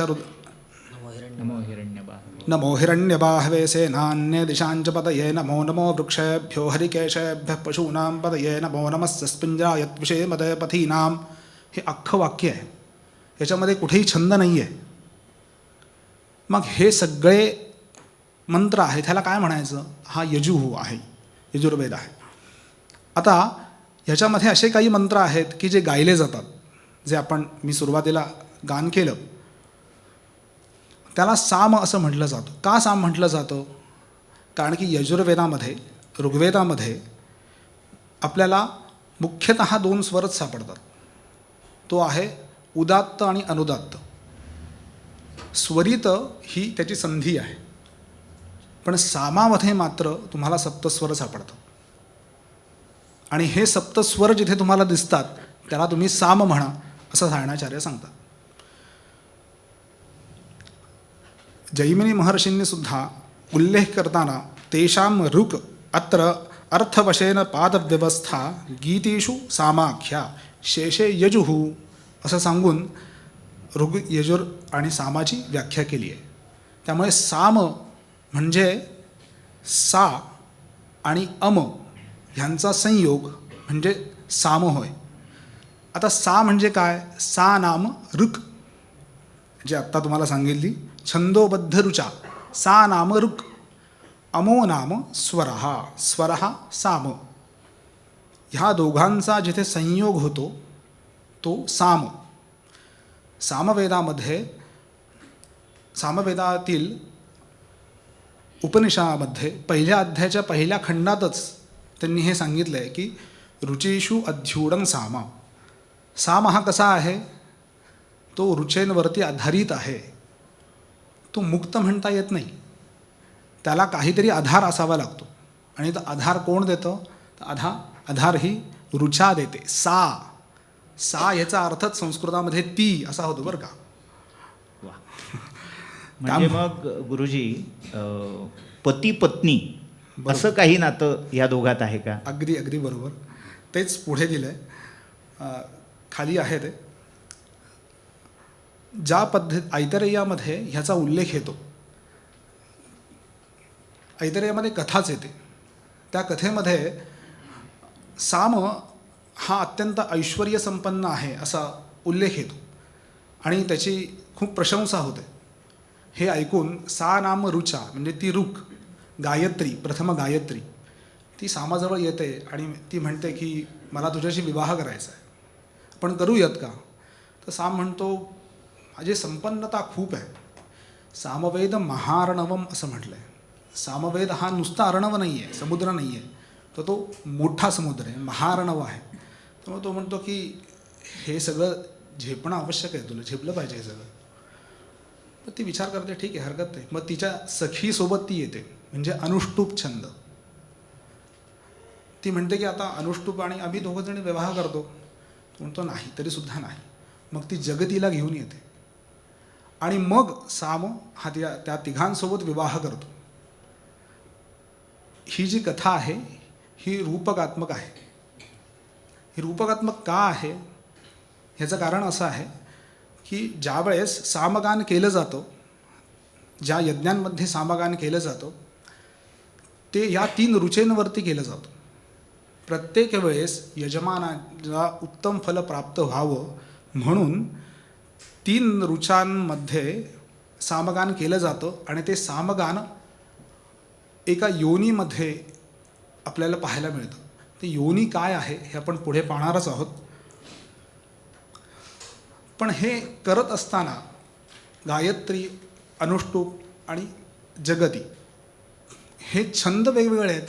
[SPEAKER 3] नमो हिरण्यबाहवे सेनान्य दिशांच पतये नमो नमो वृक्षेभ्यो हरिकेशेभ्यः पशूनां पतये नमो नमः स्पिंजराय त्विषे मदे पथीनां. हे अख्खं वाक्य आहे, याच्यामध्ये कुठेही छंद नाही आहे. मग हे सगळे मंत्र आहेत, ह्याला काय म्हणायचं, हा यजुः आहे, यजुर्वेद आहे. आता ह्याच्यामध्ये असे काही मंत्र आहेत की जे गायले जातात, जे मी सुरुवातीला गान केलं त्याला साम असं म्हटलं जातं. का साम म्हटलं जातं, कारण की यजुर्वेदामध्ये, ऋग्वेदामध्ये आपल्याला मुख्यतः 2 स्वरच सापडतात. तो आहे उदात्त आणि अनुदात्त. स्वरित ही त्याची संधी आहे, पण सामामध्ये मात्र तुम्हाला सप्तस्वर सापडतं. आणि हे सप्तस्वर जिथे तुम्हाला दिसतात त्याला तुम्ही साम म्हणा असं सायणाचार्य सांगतात. जैमिनी महर्षींनी सुद्धा उल्लेख करताना तेषां ऋक् अत्र अर्थवशेन पादव्यवस्था गीतेषु सामाख्या शेषे यजुः असं सांगून ऋग यजुर आणि सामाची व्याख्या केली आहे. त्यामुळे साम म्हणजे सा आणि अम ह्यांचा संयोग म्हणजे साम होय. आता सा म्हणजे काय? सा नाम ऋक्, जे आत्ता तुम्हाला सांगितली छंदोबद्ध रुचा, सा नाम ऋक्. अमो नाम स्वरः, स्वरः साम. ह्या दोघांचा जिथे संयोग होतो तो साम. सामवेदामध्ये, सामवेदातील उपनिषदामध्ये पहिल्या अध्यायाच्या पहिल्या खंडातच त्यांनी हे सांगितलं आहे की रुचेषु अध्युडं साम. साम हा कसा आहे? तो रुचेंवरती आधारित आहे. तो मुक्त म्हणता येत नाही, त्याला काहीतरी आधार असावा लागतो. आणि तो आधार कोण देतं? तर आधार ही रुचा देते. सा याचा अर्थच संस्कृतामध्ये ती असा होतो बरं का.
[SPEAKER 5] वा. म्हणजे मग गुरुजी पती पत्नी असं काही नातं या दोघात आहे का?
[SPEAKER 3] अगदी अगदी बरोबर. तेच पुढे दिलं आहे, खाली आहे ते. ज्या पद्धत ऐतरेयामध्ये ह्याचा उल्लेख येतो, ऐतरेयामध्ये कथाच येते. त्या कथेमध्ये साम हा अत्यंत ऐश्वर्यसंपन्न आहे असा उल्लेख येतो आणि त्याची खूप प्रशंसा होते. हे ऐकून सा नाम रुचा म्हणजे ती ऋक् गायत्री, प्रथम गायत्री, ती सामाजवळ येते आणि ती म्हणते की मला तुझ्याशी विवाह करायचा आहे, पण करूयात का? तर साम म्हणतो माझी संपन्नता खूप आहे. सामवेद महार्णवम असं म्हटलं आहे. सामवेद हा नुसता अर्णव नाही आहे, समुद्र नाही आहे, तर तो मोठा समुद्र आहे, महार्णव आहे. त्यामुळे तो म्हणतो की हे सगळं झेपणं आवश्यक आहे, तुला झेपलं पाहिजे हे सगळं. मग ती विचार करते ठीक आहे, हरकत नाही. मग तिच्या सखीसोबत ती येते, म्हणजे अनुष्टुप छंद. ती म्हणते की आता अनुष्टुप आणि आम्ही दोघंजणी विवाह करतो. तो म्हणतो नाही, तरीसुद्धा नाही. मग ती जगतीला घेऊन येते आणि मग साम हा त्या तिघांसोबत विवाह करतो. ही जी कथा आहे ही रूपकात्मक आहे. ही रूपकात्मक का आहे? ह्याचं कारण असं आहे की ज्यावेळेस सामगान केलं जातं, ज्या यज्ञांमध्ये सामगान केलं जातं ते या 3 रुचेंवरती केलं जातं. प्रत्येक वेळेस यजमानाला उत्तम फल प्राप्त व्हावं म्हणून 3 रुचांमध्ये सामगान केलं जातं आणि ते सामगान एका योनीमध्ये आपल्याला पाहायला मिळतं. ते योनी काय आहे हे आपण पुढे पाहणारच आहोत. पण हे करत असताना गायत्री, अनुष्टुप आणि जगती हे छंद वेगवेगळे आहेत.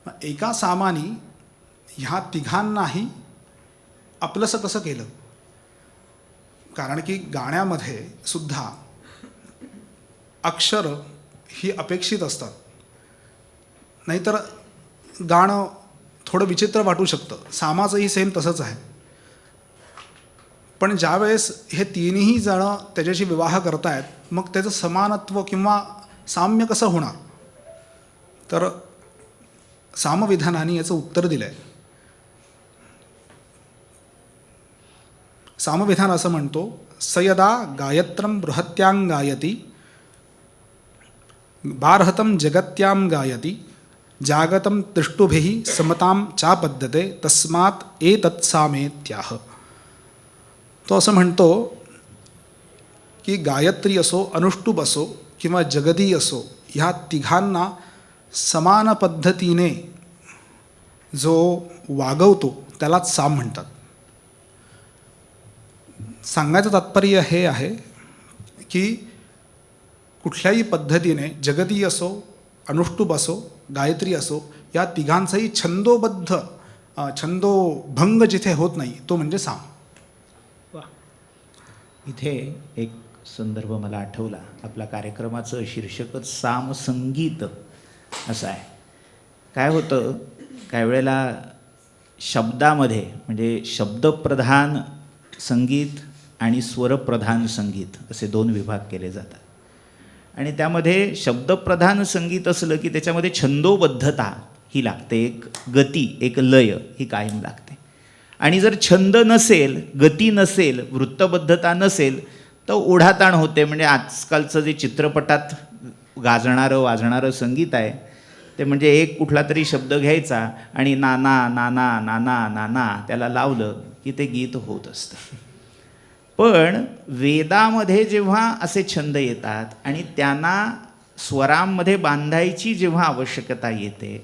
[SPEAKER 3] मग एका सामानी ह्या तिघांनाही आपलंसं कसं केलं? कारण की गाण्यामध्ये सुद्धा अक्षरं ही अपेक्षित असतात, नाहीतर गाणं थोडं विचित्र वाटू शकतं. सामाचंही सेम तसंच आहे. पण ज्यावेळेस हे तिन्ही जणं त्याच्याशी विवाह करतायत, मग त्याचं समानत्व किंवा साम्य कसं होणार? तर सामविधानाने याचं उत्तर दिलं आहे. सामविधान असं म्हणतो, सयदा गायत्रं बृहत्यां गायति बार्हतं जगत्यां गायति जागतं तिष्ठुभिः समतां चापद्यते तस्मात् एतत् सामेत्याह. तो असं म्हणतो की गायत्री असो, अनुष्टुप असो किंवा जगती असो, ह्या तिघांना समान पद्धतीने जो वागवतो त्यालाच साम म्हणतात. सांगायचं तात्पर्य हे आहे की कुठल्याही पद्धतीने जगती असो, अनुष्टुप असो, गायत्री असो, या तिघांचाही छंदोभंग जिथे होत नाही तो म्हणजे साम.
[SPEAKER 5] इथे एक संदर्भ मला आठवला. आपल्या कार्यक्रमाचं शीर्षकच सामसंगीत असं आहे. काय होतं, काही वेळेला शब्दामध्ये म्हणजे शब्दप्रधान संगीत आणि स्वरप्रधान संगीत असे 2 विभाग केले जातात. आणि त्यामध्ये शब्दप्रधान संगीत असलं की त्याच्यामध्ये छंदोबद्धता ही लागते, एक गती, एक लय ही कायम लागते. आणि जर छंद नसेल, गती नसेल, वृत्तबद्धता नसेल तर ओढाताण होते. म्हणजे आजकालचं जे चित्रपटात गाजणारं वाजणारं संगीत आहे ते म्हणजे एक कुठला तरी शब्द घ्यायचा आणि नाना नाना नाना नाना त्याला लावलं की ते गीत होत असतं. पण वेदामध्ये जेव्हा असे छंद येतात आणि त्यांना स्वरांमध्ये बांधायची जेव्हा आवश्यकता येते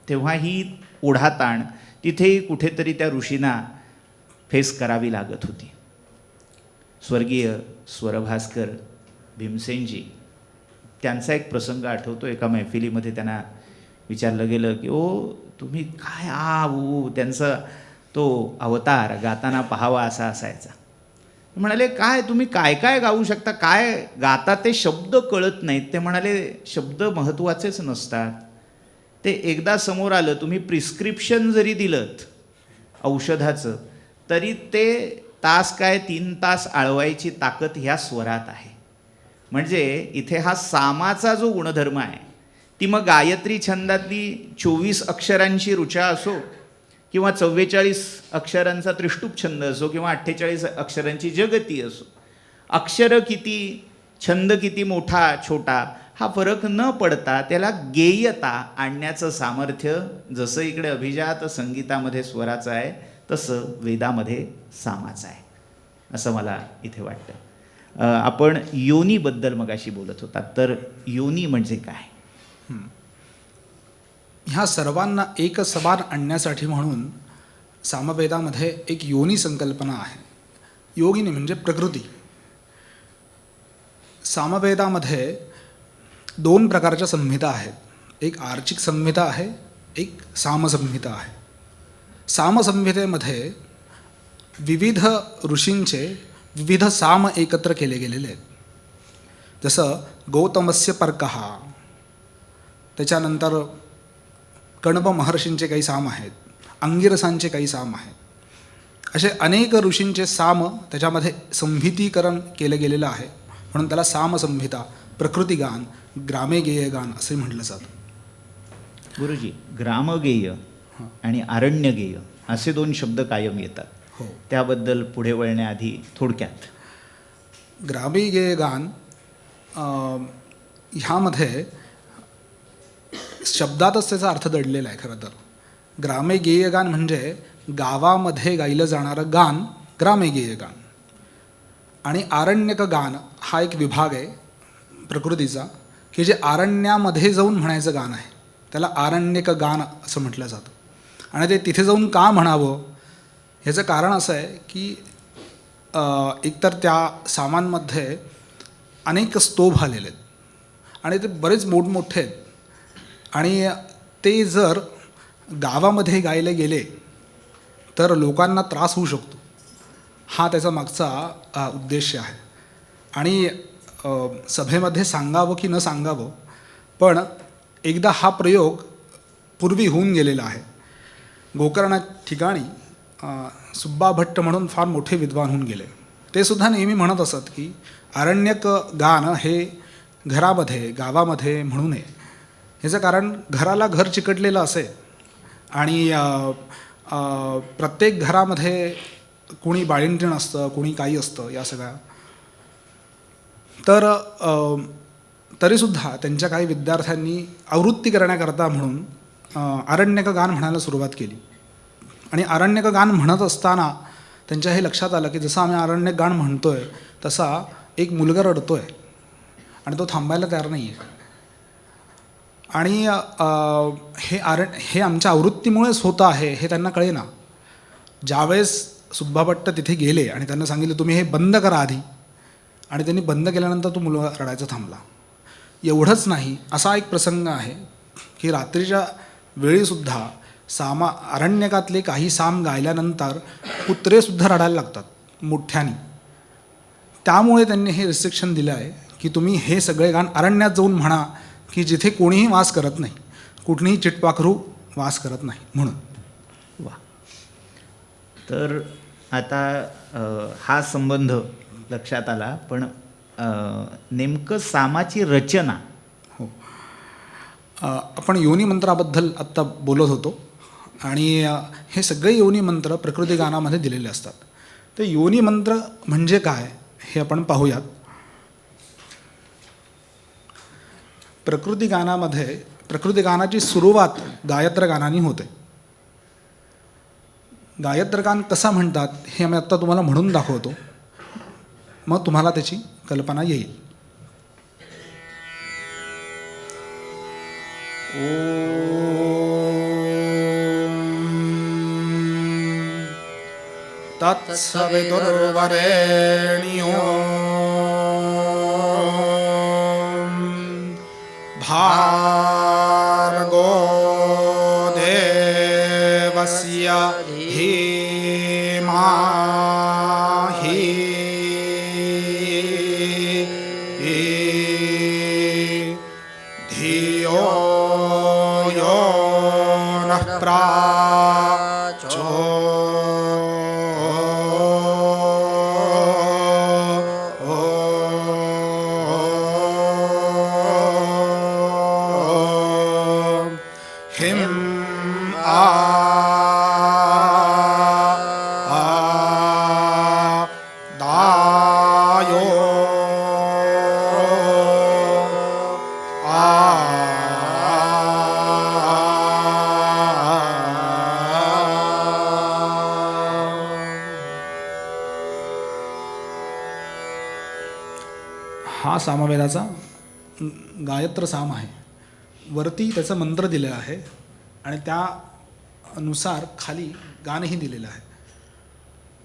[SPEAKER 5] तेव्हा ही ओढाताण तिथेही कुठेतरी त्या ऋषींना फेस करावी लागत होती. स्वर्गीय स्वरभास्कर भीमसेनजी, त्यांचा एक प्रसंग आठवतो. एका मैफिलीमध्ये त्यांना विचारलं गेलं की ओ तुम्ही काय त्यांचा तो अवतार गाताना पाहावा असा असायचा. म्हणाले काय तुम्ही काय काय गाऊ शकता, काय गाता ते शब्द कळत नाहीत. ते म्हणाले शब्द महत्त्वाचेच नसतात, ते एकदा समोर आलं तुम्ही प्रिस्क्रिप्शन जरी दिलंत औषधाचं तरी ते तास काय 3 तास आळवायची ताकद ह्या स्वरात आहे. म्हणजे इथे हा सामाचा जो गुणधर्म आहे ती मग गायत्री छंदातली 24 अक्षरांची ऋचा असो किंवा 44 अक्षरांचा त्रिष्टुप छंद असो किंवा 48 अक्षरांची जगती असो, अक्षर किती, छंद किती मोठा छोटा हा फरक न पडता त्याला गेयता आणण्याचं सामर्थ्य जसं इकडे अभिजात संगीतामध्ये स्वराचं आहे तसं वेदामध्ये सामाचं आहे असं मला इथे वाटतं. आपण योनीबद्दल मगाशी बोलत होता, तर योनी म्हणजे काय?
[SPEAKER 3] ह्या सर्वांना एक समान आणण्यासाठी म्हणून सामवेदामध्ये एक योनी संकल्पना आहे. योगिनी म्हणजे प्रकृती. सामवेदामध्ये 2 प्रकारच्या संहिता आहेत. एक आर्चिक संहिता आहे, एक सामसंहिता आहे. सामसंहितेमध्ये विविध ऋषींचे विविध साम एकत्र केले गेलेले आहेत. जसं गौतमस्य पर्कः, त्याच्यानंतर कण्व महर्षींचे काही साम आहेत, अंगिरसांचे काही साम आहेत. असे अनेक ऋषींचे साम त्याच्यामध्ये संहितीकरण केलं गेलेलं आहे. म्हणून त्याला सामसंहिता, प्रकृतिगान, ग्रामेगेयगान असे म्हटलं जातं.
[SPEAKER 5] गुरुजी, ग्रामगेय आणि अरण्यगेय असे 2 शब्द कायम येतात.
[SPEAKER 3] हो.
[SPEAKER 5] त्याबद्दल पुढे वळण्याआधी थोडक्यात.
[SPEAKER 3] ग्रामेगेयगान ह्यामध्ये शब्दातच त्याचा अर्थ दडलेला आहे. खरं तर ग्रामेगेयगान म्हणजे गावामध्ये गायलं जाणारं गान ग्रामेगेयगान. आणि आरण्यक गान हा एक विभाग आहे प्रकृतीचा की जे आरण्यामध्ये जाऊन म्हणायचं गाण आहे. त्याला आरण्यक गान असं म्हटलं जातं. आणि ते तिथे जाऊन का म्हणावं ह्याचं कारण असं आहे की एकतर त्या सामांमध्ये अनेक स्तोभ आलेले आहेत आणि ते बरेच मोठमोठे आहेत. आणि ते जर गावामध्ये गायले गेले तर लोकांना त्रास होऊ शकतो, हा त्याचा मागचा उद्देश आहे. आणि सभेमध्ये सांगावं की न सांगावं, पण एकदा हा प्रयोग पूर्वी होऊन गेलेला आहे. गोकर्ण ठिकाणी सुब्बा भट्ट म्हणून फार मोठे विद्वान होऊन गेले. ते सुद्धा नेहमी म्हणत असत की आरण्यक गान हे घरामध्ये गावामध्ये म्हणू नये. ह्याचं कारण घराला घर चिकटलेलं असे आणि प्रत्येक घरामध्ये कुणी बाळंतीण असतं, कुणी काही असतं या सगळ्या. तर तरीसुद्धा त्यांच्या काही विद्यार्थ्यांनी आवृत्ती करण्याकरता म्हणून आरण्यक गान म्हणायला सुरुवात केली. आणि आरण्यक गान म्हणत असताना त्यांच्या हे लक्षात आलं की जसं आम्ही आरण्यक गान म्हणतोय तसा एक मुलगा रडतोय आणि तो थांबायला तयार नाही आहे. आणि हे आमच्या आवृत्तीमुळेच होतं आहे हे त्यांना कळेना. ज्यावेळेस सुब्बा भट्ट तिथे गेले आणि त्यांना सांगितलं तुम्ही हे बंद करा आधी, आणि त्यांनी बंद केल्यानंतर तो मुलगा रडायचा थांबला. एवढंच नाही, असा एक प्रसंग आहे की रात्रीच्या वेळीसुद्धा आरण्यकातले काही साम गायल्यानंतर कुत्रेसुद्धा रडायला लागतात मोठ्याने. त्यामुळे त्यांनी हे रिस्ट्रिक्शन दिलं आहे की तुम्ही हे सगळे गाण अरण्यात जाऊन म्हणा की जिथे कोणीही वास करत नाही, कुठलीही चिटपाखरू वास करत नाही म्हणून.
[SPEAKER 5] वा. तर आता हा संबंध लक्षात आला, पण नेमकं सामाची रचना.
[SPEAKER 3] हो. आपण योनी मंत्राबद्दल आत्ता बोलत होतो आणि हे सगळे योनी मंत्र प्रकृती गानामध्ये दिलेले असतात. तर योनी मंत्र म्हणजे काय हे आपण पाहूयात. प्रकृती गानाची सुरुवात गायत्र गानाने होते. गायत्र गान कसा म्हणतात हे आम्ही आत्ता तुम्हाला म्हणून दाखवतो, मग तुम्हाला त्याची कल्पना येईल.
[SPEAKER 4] तत्सवितुर्वरेण्यो भार्गो देवस्य धीमहि धियो यो नः
[SPEAKER 3] हा सामवेदाचा गायत्र साम आहे. वरती त्याचा मंत्र दिलेला आहे आणि त्यानुसार खाली गाणंही दिलेलं आहे.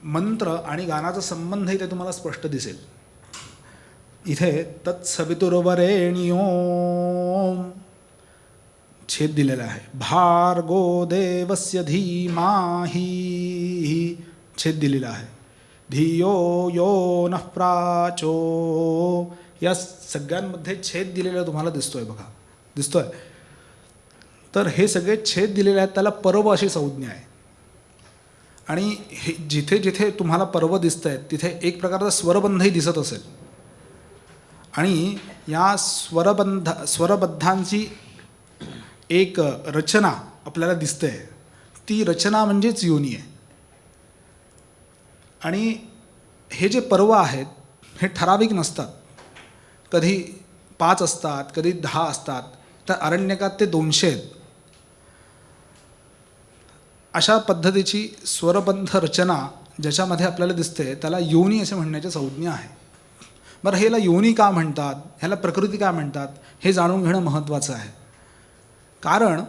[SPEAKER 3] मंत्र आणि गानाचा संबंध इथे तुम्हाला स्पष्ट दिसेल. इथे तत्सवितुर्वरेण्योम छेद दिलेला आहे. भार्गो देवस्य धीमाहि छेद दिलेला आहे. धियो यो नः प्राचो, या सगळ्यांमध्ये छेद दिलेला तुम्हाला दिसतोय बघा, दिसतोय. तर हे सगळे छेद दिलेले आहेत, त्याला पर्व अशी संज्ञा आहे. आणि हे जिथे जिथे तुम्हाला पर्व दिसत आहेत तिथे एक प्रकारचा स्वरबंधही दिसत असेल. आणि या स्वरबद्धांची एक रचना आपल्याला दिसते. ती रचना म्हणजेच योनी आहे. आणि हे जे पर्व आहेत हे ठराविक नसतात. कधी 5 असतात, कधी 10 असतात, तर अरण्यकात ते 200 आहेत. अशा पद्धतीची स्वरबंध रचना ज्याच्यामध्ये आपल्याला दिसते त्याला योनी असे म्हणण्याची संज्ञा आहे. बरं, ह्याला योनी का म्हणतात, ह्याला प्रकृती का म्हणतात हे जाणून घेणं महत्त्वाचं आहे. कारण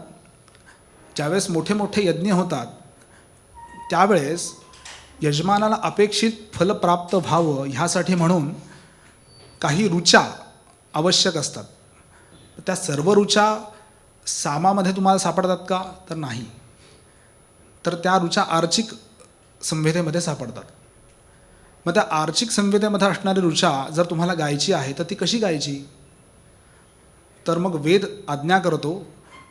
[SPEAKER 3] ज्यावेळेस मोठे मोठे यज्ञ होतात त्यावेळेस यजमानाला अपेक्षित फल प्राप्त व्हावं ह्यासाठी म्हणून काही ऋचा आवश्यक असतात. त्या सर्व ऋचा सामामध्ये तुम्हाला सापडतात का, तर नाही. तर त्या ऋचा आर्चिक संहितेमध्ये सापडतात. मग त्या आर्चिक संहितेमध्ये असणारी ऋचा जर तुम्हाला गायची आहे तर ती कशी गायची, तर मग वेद आज्ञा करतो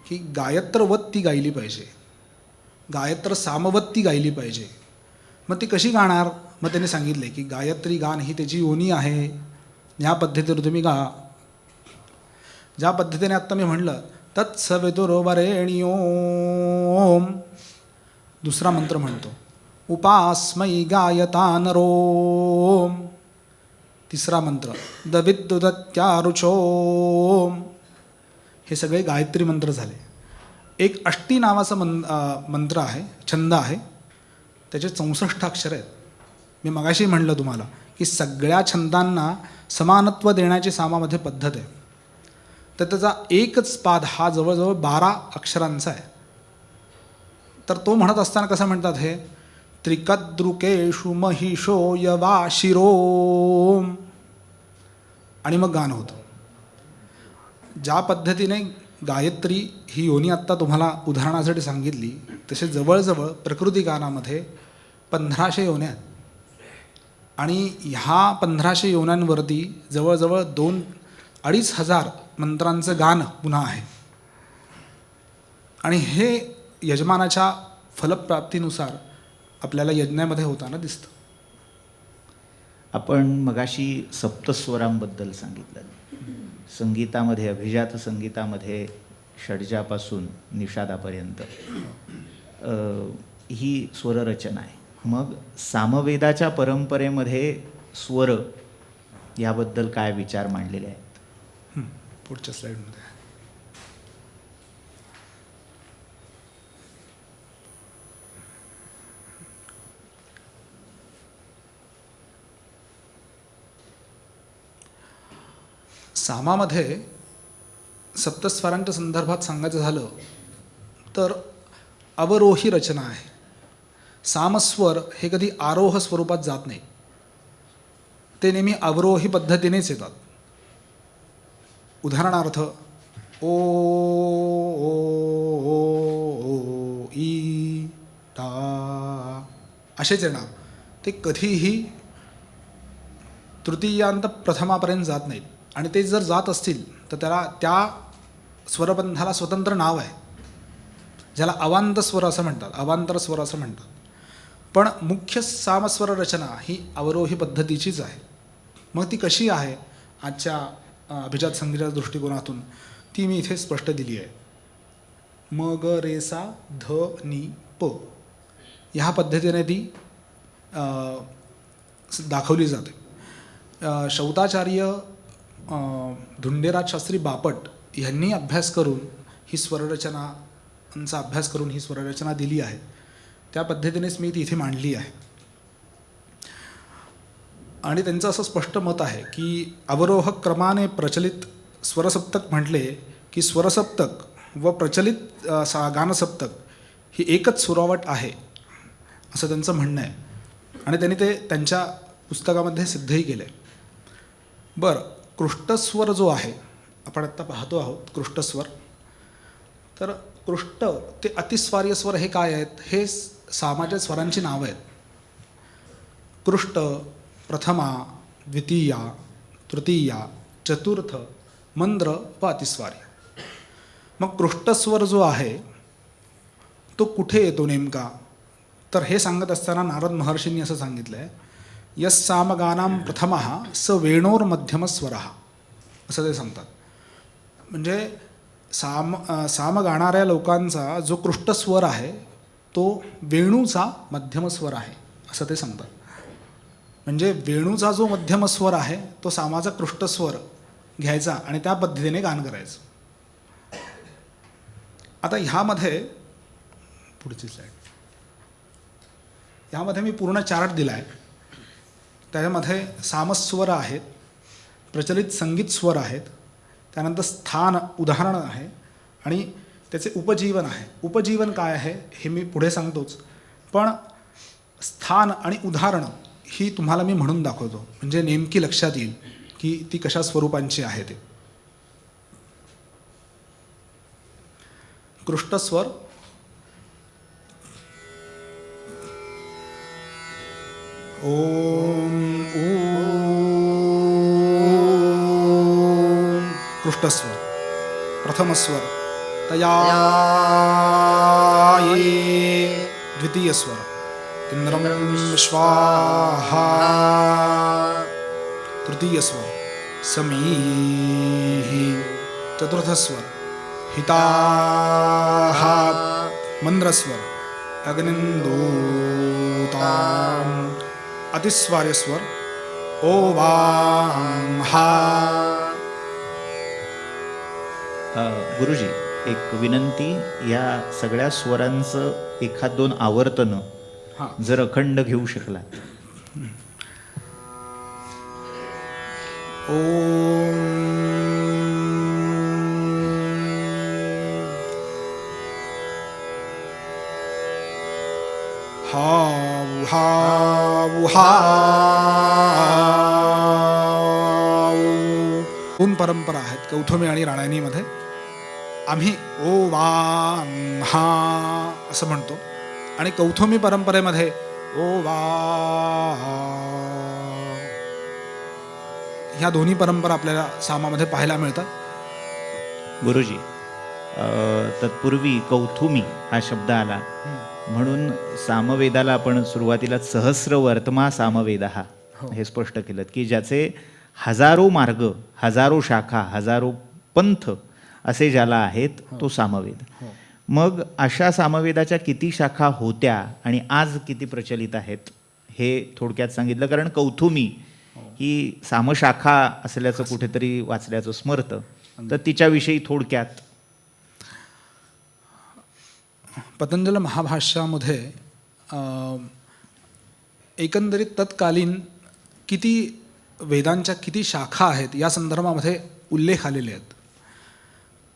[SPEAKER 3] की गायत्रवत ती गायली पाहिजे, गायत्र सामवत ती गायली पाहिजे. मग ती कशी गाणार, मग त्यांनी सांगितले की गायत्री गान ही त्याची योनी आहे. ह्या पद्धतीने तुम्ही गा. ज्या पद्धतीने आत्ता मी म्हणलं तत्सवितुर्वरेण्योम, दुसरा मंत्र म्हणतो उपास्मै गायता नरोम, तिसरा मंत्र दविद्युदत्यारुचोम. हे सगळे गायत्री मंत्र झाले. एक अष्टी नावाचा मंत्र आहे, छंद आहे, त्याचे 64 अक्षर आहेत. मी मगाशी म्हणलं तुम्हाला की सगळ्या छंदांना समानत्व देण्याची सामामध्ये पद्धत आहे. तर त्याचा एकच पाद हा जवळजवळ 12 अक्षरांचा आहे. तर तो म्हणत असताना कसं म्हणतात, हे त्रिकद्रुकेषु महिषो यवाशिरोम, आणि मग गाणं होतं. ज्या पद्धतीने गायत्री ही योनी आत्ता तुम्हाला उदाहरणासाठी सांगितली, तसे जवळजवळ प्रकृती गानामध्ये 1500 योन्या आहेत. आणि ह्या 1500 योन्यांवरती जवळजवळ 2,000-2,500 मंत्रांचं गान पुन्हा आहे. आणि हे यजमानाच्या फलप्राप्तीनुसार आपल्याला यज्ञामध्ये होताना दिसतं.
[SPEAKER 5] आपण मगाशी सप्तस्वरांबद्दल सांगितलं. संगीतामध्ये, अभिजात संगीतामध्ये षड्जापासून निषादापर्यंत ही स्वररचना आहे. मग सामवेदाच्या परंपरेमध्ये स्वर याबद्दल काय विचार मांडलेले आहेत?
[SPEAKER 3] पुढच्या स्लाईडमध्ये. सामामध्ये सप्तस्वरांच्या संदर्भात सांगायचं झालं तर अवरोही रचना आहे. सामस्वर हे कधी आरोह स्वरूपात जात नाही, ते नेहमी अवरोही पद्धतीनेच येतात. उदाहरणार्थ ओ ओ ओ ओ ई टा असेच येणार. ते कधीही तृतीयांत प्रथमापर्यंत जात नाहीत. आणि ते जर जात असतील तर त्या स्वरबंधाला स्वतंत्र नाव आहे, ज्याला अवांत स्वर असं म्हणतात, अवांतर स्वर असं म्हणतात. पण मुख्य सामस्वर रचना ही अवरोही पद्धतीचीच आहे. मग ती कशी आहे आजच्या अभिजात संगीताच्या दृष्टिकोनातून, ती मी इथे स्पष्ट दिली आहे. म ग रे सा ध नि प ह्या पद्धतीने ती दाखवली जाते. शौताचार्य धुंडेराज शास्त्री बापट यांनी अभ्यास करून ही स्वररचनांचा अभ्यास करून ही स्वररचना दिली आहे. त्या पद्धतीनेच मी ती इथे मांडली आहे. आणि त्यांचं असं स्पष्ट मत आहे की अवरोहक क्रमाने प्रचलित स्वरसप्तक म्हटले की स्वरसप्तक व प्रचलित गानसप्तक ही एकच सुरावट आहे असं त्यांचं म्हणणं आहे. आणि त्यांनी ते त्यांच्या पुस्तकामध्ये सिद्धही केलं आहे. बरं, कृष्टस्वर जो आहे आपण आत्ता पाहतो आहोत कृष्टस्वर, तर कृष्ट ते अतिस्वार्य स्वर हे काय आहेत? हे सामाच्या स्वरांची नावं आहेत. कृष्ट, प्रथमा, द्वितीया, तृतीया, चतुर्थ, मंद्र व अतिस्वार्य. मग कृष्टस्वर जो आहे तो कुठे येतो नेमका? तर हे सांगत असताना नारद महर्षींनी असं सांगितलं आहे, यस सामगानाम प्रथमः स वेणोर मध्यमस्वरः असं ते सांगतात. म्हणजे साम गाणाऱ्या लोकांचा जो कृष्टस्वर आहे तो वेणूचा मध्यमस्वर आहे असं ते सांगतात. म्हणजे वेणूचा जो मध्यमस्वर आहे तो सामाचा कृष्टस्वर घ्यायचा आणि त्या पद्धतीने गान करायचं. आता ह्यामध्ये पुढची स्लाईड, ह्यामध्ये मी पूर्ण चार्ट दिला आहे. त्याच्यामध्ये सामस्वर आहेत, प्रचलित संगीत स्वर आहेत, त्यानंतर स्थान उदाहरण आहे आणि त्याचे उपजीवन आहे. उपजीवन काय आहे हे मी पुढे सांगतोच, पण स्थान आणि उदाहरणं ही तुम्हाला मी म्हणून दाखवतो म्हणजे नेमकी लक्षात येईल की ती कशा स्वरूपांची आहे ते. कृष्टस्वर ओम ऊ कृष्टस्वर, प्रथमस्वर तया ये, द्वितीयस्वर इंद्रम स्वाहा, तृतीयस्वर समीहि, चतुर्थस्वर हिताः, मंद्रस्वर अग्निन्दूताम्, अतिस्वार्यस्वर ओवांहा.
[SPEAKER 5] गुरुजी, एक विनंती, या सगळ्या स्वरांचं एखाद दोन आवर्तनं जर अखंड घेऊ शकला.
[SPEAKER 3] ओम हा हा हा. दोन परंपरा आहेत कौथुमी आणि राणायणीमध्ये. आम्ही ओ वां हा असं म्हणतो आणि कौथुमी परंपरेमध्ये ओ वा. ह्या दोन्ही परंपरा आपल्याला सामामध्ये पाहायला मिळतात.
[SPEAKER 5] गुरुजी, तत्पूर्वी कौथुमी हा शब्द आला म्हणून सामवेदाला आपण सुरुवातीला सहस्र वर्तमा सामवेद हा हे स्पष्ट केलं की ज्याचे हजारो मार्ग, हजारो शाखा, हजारो पंथ असे ज्याला आहेत तो सामवेद. मग अशा सामवेदाच्या किती शाखा होत्या आणि आज किती प्रचलित आहेत हे थोडक्यात सांगितलं. कारण कौथुमी ही सामशाखा असल्याचं कुठेतरी वाचल्याचं स्मरतं, तर तिच्याविषयी थोडक्यात.
[SPEAKER 3] पतंजल महाभाष्यामध्ये एकंदरीत तत्कालीन किती वेदांच्या किती शाखा आहेत या संदर्भामध्ये उल्लेख आलेले आहेत.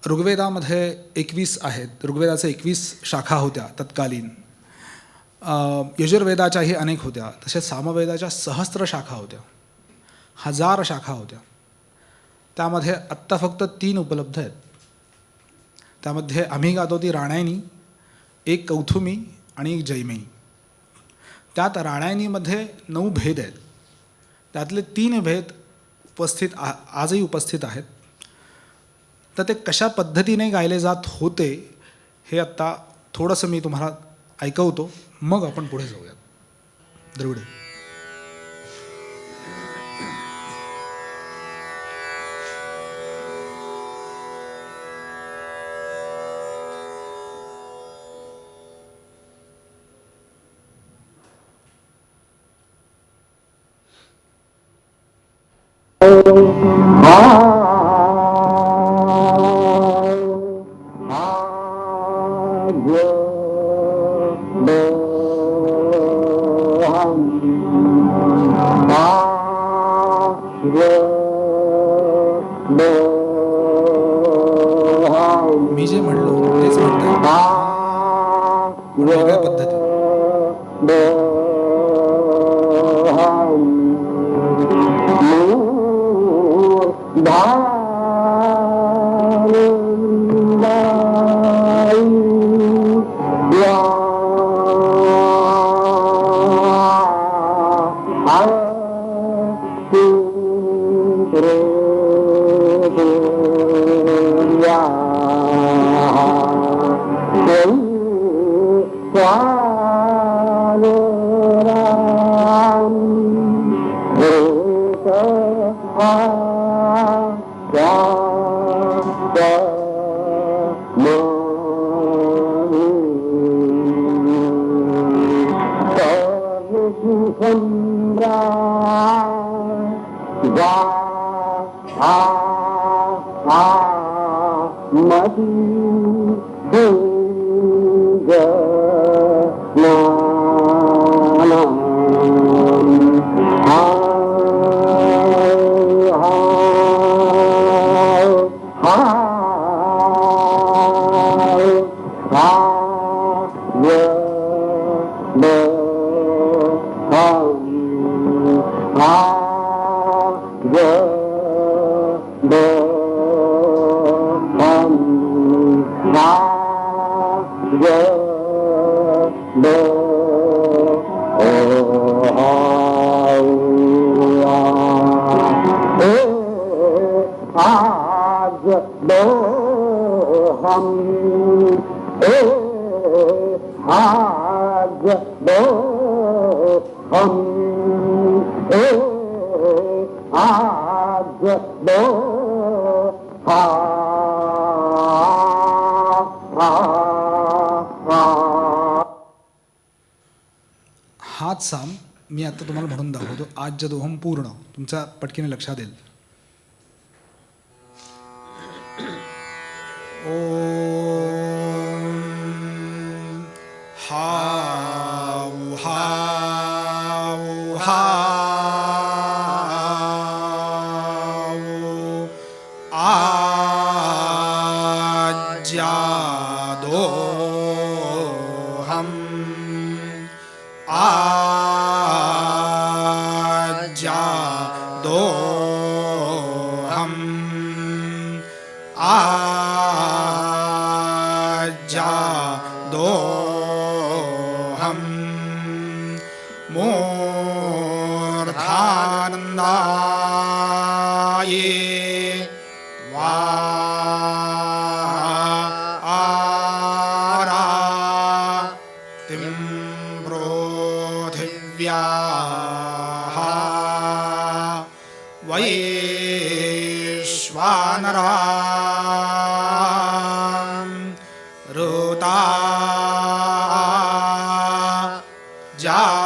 [SPEAKER 3] ऋग्वेदामध्ये 21 आहेत. ऋग्वेदाचे 21 शाखा होत्या तत्कालीन. यजुर्वेदाच्याही अनेक होत्या. तसेच सामवेदाच्या सहस्त्र शाखा होत्या, 1000 शाखा होत्या. त्यामध्ये आत्ता फक्त 3 उपलब्ध आहेत. त्यामध्ये आम्ही गातो ती राणायणी, एक कौथुमी आणि एक जैमिनी. त्यात राणायणीमध्ये 9 भेद आहेत. त्यातले 3 भेद आजही उपस्थित आहेत. तर ते कशा पद्धतीने गायले जात होते हे आत्ता थोडंसं मी तुम्हाला ऐकवतो, मग आपण पुढे जाऊयात. द्रविडे. मी जे म्हणलो तेच म्हणतात वेगळ्या पद्धतीने. हाच साम मी आता तुम्हाला म्हणून दाखवतो. आज दोहम पूर्ण तुमच्या पटकीने लक्षात येईल. ओम हाव हाव हाव आज्यादोहम आज्यादोहम आज्यादोहम मूर्धानन्दाये वारातिं पृथिव्याः
[SPEAKER 4] वैश्वानरां ऋता जातामग्निं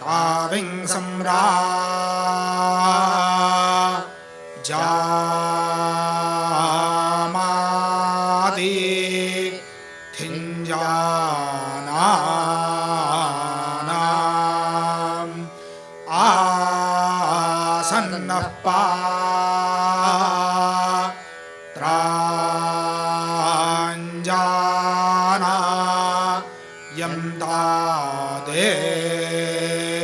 [SPEAKER 4] काविं जामादि थिञ्जानानाम् आसन्नः पात्राञ्जाना यं देवाः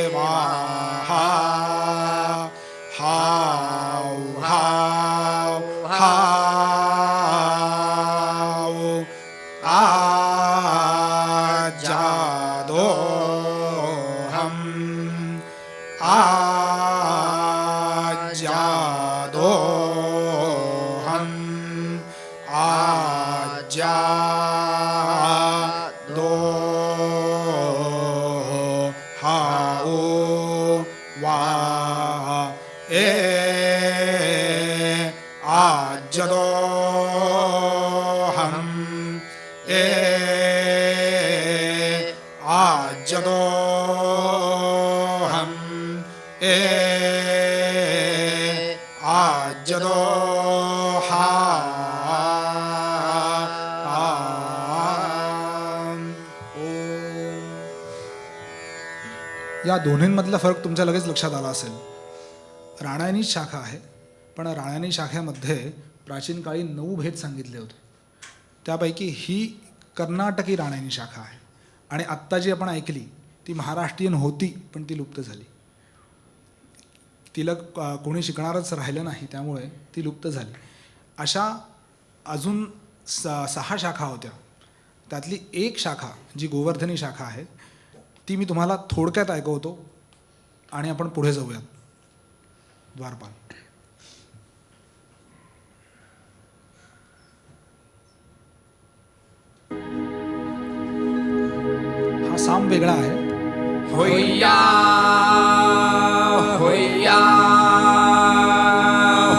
[SPEAKER 4] हाउ हाउ हाउ आजादोऽहम् आजादोऽहम् आजादोहाओ वा आजदोऽहम् आजदोऽहम् आजदोहा
[SPEAKER 3] या दोन्हींमधला फरक तुमच्या लगेच लक्षात आला असेल. राणायनी शाखा आहे, पण राणायनी शाखेमध्ये प्राचीन काळी 9 भेद सांगितले होते. त्यापैकी ही कर्नाटकी राणायनी शाखा आहे आणि आत्ता जी आपण ऐकली ती महाराष्ट्रीयन होती, पण ती लुप्त झाली. तिला कोणी शिकणारच राहिलं नाही, त्यामुळे ती लुप्त झाली. अशा अजून 6 शाखा होत्या. त्यातली एक शाखा जी गोवर्धनी शाखा आहे ती मी तुम्हाला थोडक्यात ऐकवतो आणि आपण पुढे जाऊयात. द्वारपाल. हा साम वेगळा आहे.
[SPEAKER 4] होय्या होय्या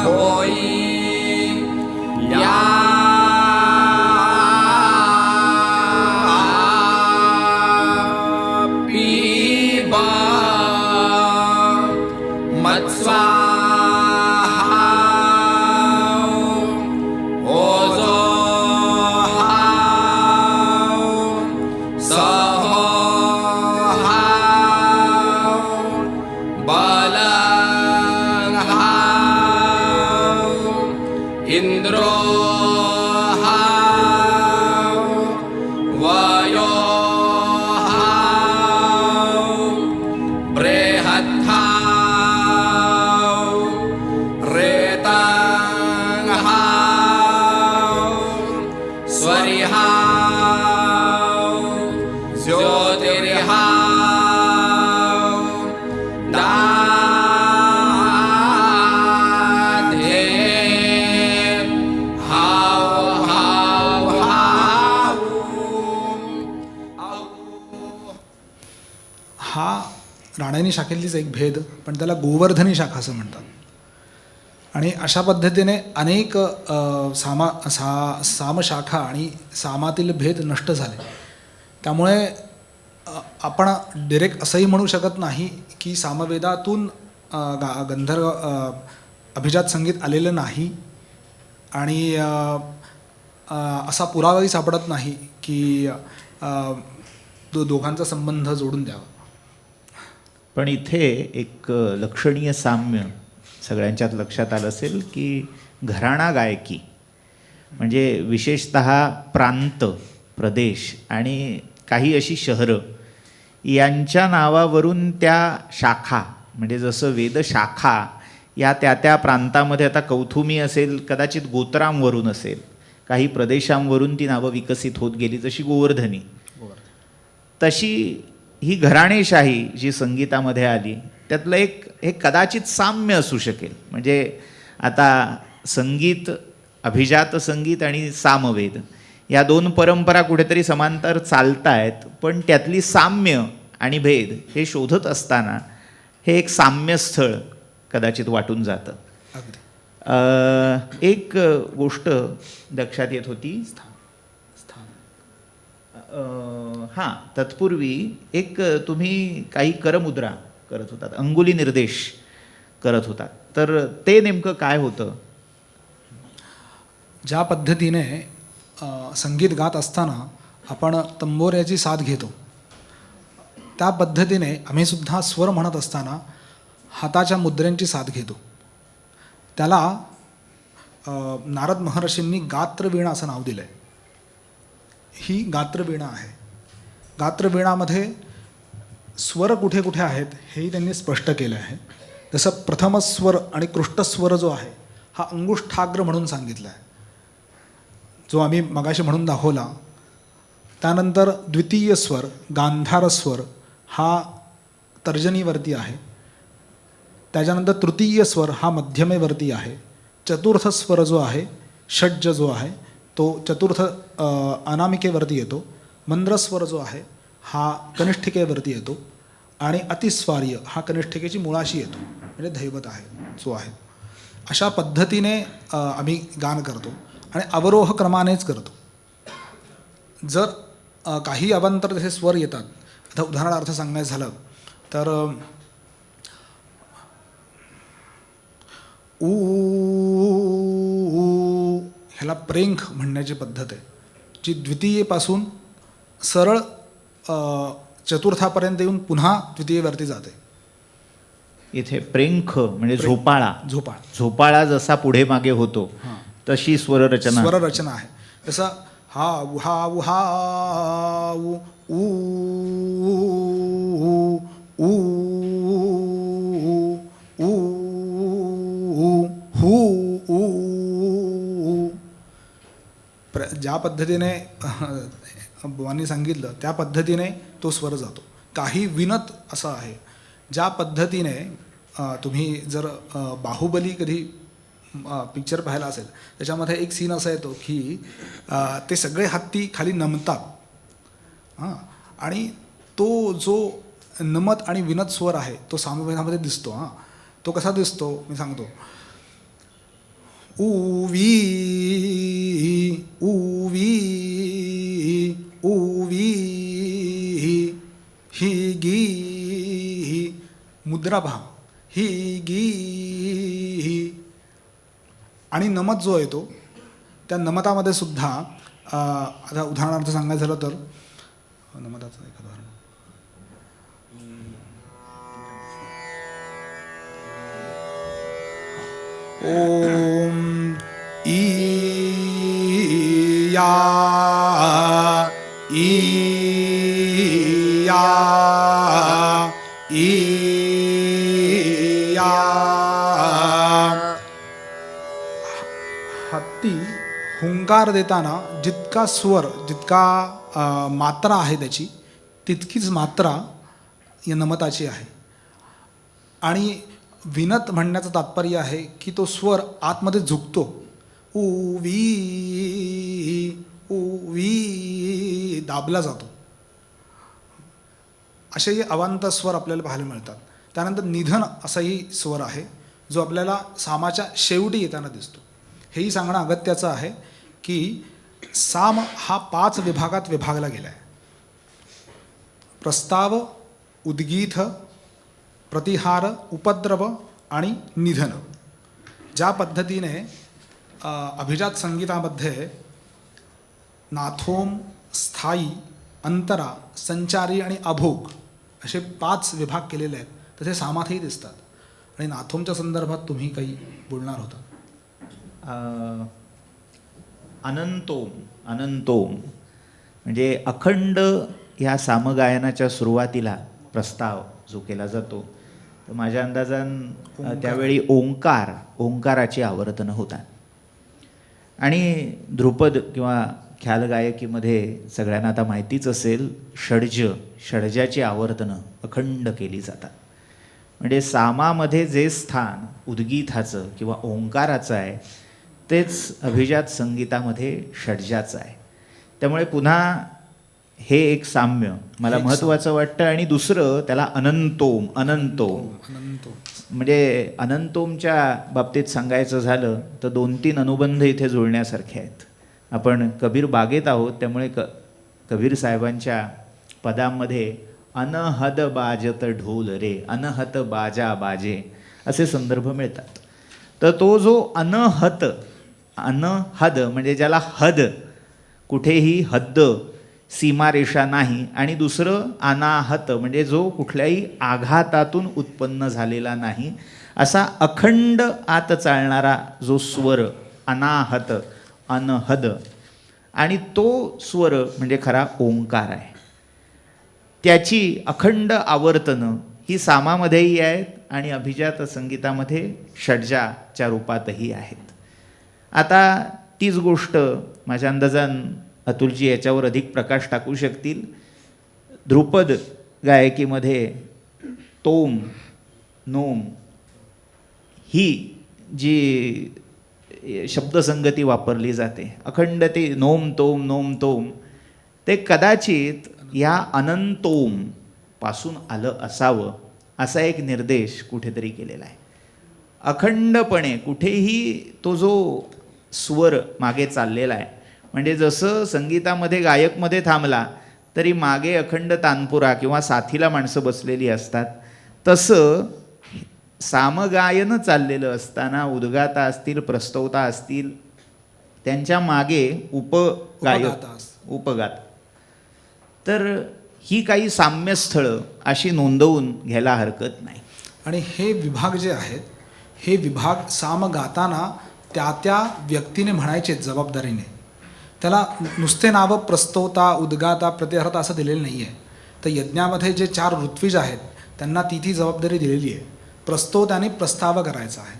[SPEAKER 4] होई या पीबा मत्स्वाहा ओजो सहो इंद्रो वायो बृहत्था रेतं स्वरिहा ज्योतिर्हा
[SPEAKER 3] हा राणायनी शाखेतलीच एक भेद, पण त्याला गोवर्धनी शाखा असं म्हणतात. आणि अशा पद्धतीने अनेक सामशाखा आणि सामातील भेद नष्ट झाले. त्यामुळे आपण डिरेक्ट असंही म्हणू शकत नाही की सामवेदातून गंधर्व अभिजात संगीत आलेलं नाही, आणि असा पुरावाही सापडत नाही की दोघांचा संबंध जोडून द्यावा.
[SPEAKER 5] पण इथे एक लक्षणीय साम्य सगळ्यांच्यात लक्षात आलं असेल की घराणा गायकी म्हणजे विशेषतः प्रांत प्रदेश आणि काही अशी शहरं यांच्या नावावरून त्या शाखा, म्हणजे जसं वेदशाखा या त्या प्रांतामध्ये, आता कौथुमी असेल, कदाचित गोत्रांवरून असेल, काही प्रदेशांवरून ती नावं विकसित होत गेली, जशी गोवर्धनी. तशी ही घराणेशाही जी संगीतामध्ये आली त्यातलं हे कदाचित साम्य असू शकेल. म्हणजे आता संगीत, अभिजात संगीत आणि सामवेद या दोन परंपरा कुठेतरी समांतर चालत आहेत, पण त्यातली साम्य आणि भेद हे शोधत असताना हे एक साम्यस्थळ कदाचित वाटून जातं.
[SPEAKER 3] अगदी.
[SPEAKER 5] एक गोष्ट लक्षात येत होती. हां, तत्पूर्वी एक तुम्ही काही करमुद्रा करत होतात, अंगुली निर्देश करत होतात, तर ते नेमकं काय होतं?
[SPEAKER 3] ज्या पद्धतीने संगीत गात असताना आपण तंबोऱ्याची साथ घेतो, त्या पद्धतीने आम्ही सुद्धा स्वर म्हणत असताना हाताच्या मुद्रेंची साथ घेतो. त्याला नारद महर्षींनी गात्रवीणा असं नाव दिलं आहे. ही गात्रवीणा आहे. गात्रवीणामध्ये स्वर कुठे कुठे आहेत हेही त्यांनी स्पष्ट केलं आहे. जसं प्रथमस्वर आणि कृष्टस्वर जो आहे हा अंगुष्ठाग्र म्हणून सांगितला आहे, जो आम्ही मगाशी म्हणून दाखवला. त्यानंतर द्वितीय स्वर गांधार स्वर हा तर्जनीवरती आहे. त्याच्यानंतर तृतीय स्वर हा मध्यमेवरती आहे. चतुर्थ स्वर जो आहे षड्ज जो आहे तो चतुर्थ अनामिकेवरती येतो. मंद्रस्वर जो आहे हा कनिष्ठिकेवरती येतो आणि अतिस्वार्य हा कनिष्ठिकेची मुळाशी येतो, म्हणजे दैवत आहे जो आहे. अशा पद्धतीने आम्ही गान करतो आणि अवरोह क्रमानेच करतो. जर काही अवांतर जसे स्वर येतात, आता उदाहरणार्थ सांगायचं झालं तर ऊ ह्याला प्रेंख म्हणण्याची पद्धत आहे, जी द्वितीयेपासून सरळ चतुर्थापर्यंत येऊन पुन्हा द्वितीयेवरती जाते.
[SPEAKER 5] इथे प्रेंख म्हणजे झोपाळा.
[SPEAKER 3] झोपाळ.
[SPEAKER 5] झोपाळा जसा पुढे मागे होतो
[SPEAKER 3] हां.
[SPEAKER 5] तशी स्वररचना.
[SPEAKER 3] स्वररचना आहे. जसं हा उ हा उ हा उ ऊ ऊ ऊ हू ऊ. ज्या पद्धतीने बुवांनी सांगितलं त्या पद्धतीने तो स्वर जातो. काही विनत असं आहे. ज्या पद्धतीने तुम्ही जर बाहुबली कधी पिक्चर पाहायला असेल, त्याच्यामध्ये एक सीन असा येतो की ते सगळे हत्ती खाली नमतात. हां, आणि तो जो नमत आणि विनत स्वर आहे तो सामवेदामध्ये दिसतो. हां, तो कसा दिसतो मी सांगतो. उवी उवी उवी ही गी मुद्रा पहा. ही गी आणि नमत जो येतो त्या नमतामध्ये सुद्धा आता उदाहरणार्थ सांगायचं झालं तर नमताचं एक उदाहरण. ओम ई या ई या ई या. हत्ती हुंकार देताना जितका स्वर, जितका मात्रा आहे त्याची, तितकीच मात्रा या नमताची आहे. आणि विनत म्हणण्याचं तात्पर्य आहे की तो स्वर आतमध्ये झुकतो. उवी उवी दाबला जातो. असेही अवांत स्वर आपल्याला पाहायला मिळतात. त्यानंतर निधन असाही स्वर आहे जो आपल्याला सामाच्या शेवटी येताना दिसतो. हेही सांगणं अगत्याचं आहे की साम हा 5 विभागात विभागला गेला आहे. प्रस्ताव, उद्गीथ, प्रतिहार, उपद्रव आणि निधन. ज्या पद्धतीने अभिजात संगीतामध्ये नाथोम, स्थायी, अंतरा, संचारी आणि अभोग असे 5 विभाग केलेले आहेत, तसे सामातही दिसतात. आणि नाथोमच्या संदर्भात तुम्ही काही बोलणार होता.
[SPEAKER 5] अनंतोम. अनंतोम म्हणजे अखंड ह्या सामगायनाच्या सुरुवातीला प्रस्ताव जो केला जातो, तर माझ्या अंदाजान त्यावेळी ओंकाराची आवर्तनं होतात. आणि ध्रुपद किंवा ख्याल गायकीमध्ये सगळ्यांना आता माहितीच असेल, षड्जाची आवर्तनं अखंड केली जातात. म्हणजे सामामध्ये जे स्थान उद्गीताचं किंवा ओंकाराचं आहे तेच अभिजात संगीतामध्ये षड्जाचं आहे. त्यामुळे पुन्हा हे एक साम्य मला महत्त्वाचं वाटतं. आणि दुसरं त्याला अनंतोम अनंतोम म्हणजे अनंतोमच्या बाबतीत सांगायचं झालं तर 2-3 अनुबंध इथे जुळण्यासारखे आहेत. आपण कबीर बागेत आहोत त्यामुळे कबीर साहेबांच्या पदामध्ये अनहद बाजत ढोल रे, अनहत बाजा बाजे असे संदर्भ मिळतात. तर तो जो अनहद म्हणजे ज्याला हद, कुठेही हद्द सीमारेषा नाही, आणि दुसरं अनाहत म्हणजे जो कुठल्याही आघातातून उत्पन्न झालेला नाही, असा अखंड आत चालणारा जो स्वर अनाहत अनहद, आणि तो स्वर म्हणजे खरा ओंकार आहे. त्याची अखंड आवर्तनं ही सामामध्येही आहेत आणि अभिजात संगीतामध्ये षड्जाच्या रूपातही आहेत. आता तीच गोष्ट माझ्या अंदाजान अतुलजी याच्यावर अधिक प्रकाश टाकू शकतील. ध्रुपद गायकीमध्ये तोम नोम ही जी शब्दसंगती वापरली जाते, अखंड ते नोम तोम, ते कदाचित या अनंतोम पासून आलं असावं असा एक निर्देश कुठेतरी केलेला आहे. अखंडपणे कुठेही तो जो स्वर मागे चाललेला आहे, म्हणजे जसं संगीतामध्ये गायकमध्ये थांबला तरी मागे अखंड तानपुरा किंवा साथीला माणसं बसलेली असतात, तसं सामगायन चाललेलं असताना उद्गाता असतील, प्रस्तवता असतील, त्यांच्या मागे उपगात. तर ही काही साम्यस्थळं अशी नोंदवून घ्यायला हरकत नाही.
[SPEAKER 3] आणि हे विभाग जे आहेत, हे विभाग साम गाताना त्या व्यक्तीने म्हणायचे जबाबदारीने. त्याला नुसते नावं प्रस्तवता, उद्गाता, प्रत्यहर्ता असं दिलेलं नाही आहे. तर यज्ञामध्ये जे 4 ऋत्विज आहेत त्यांना ती जबाबदारी दिलेली आहे. प्रस्तोत्याने प्रस्ताव करायचा आहे,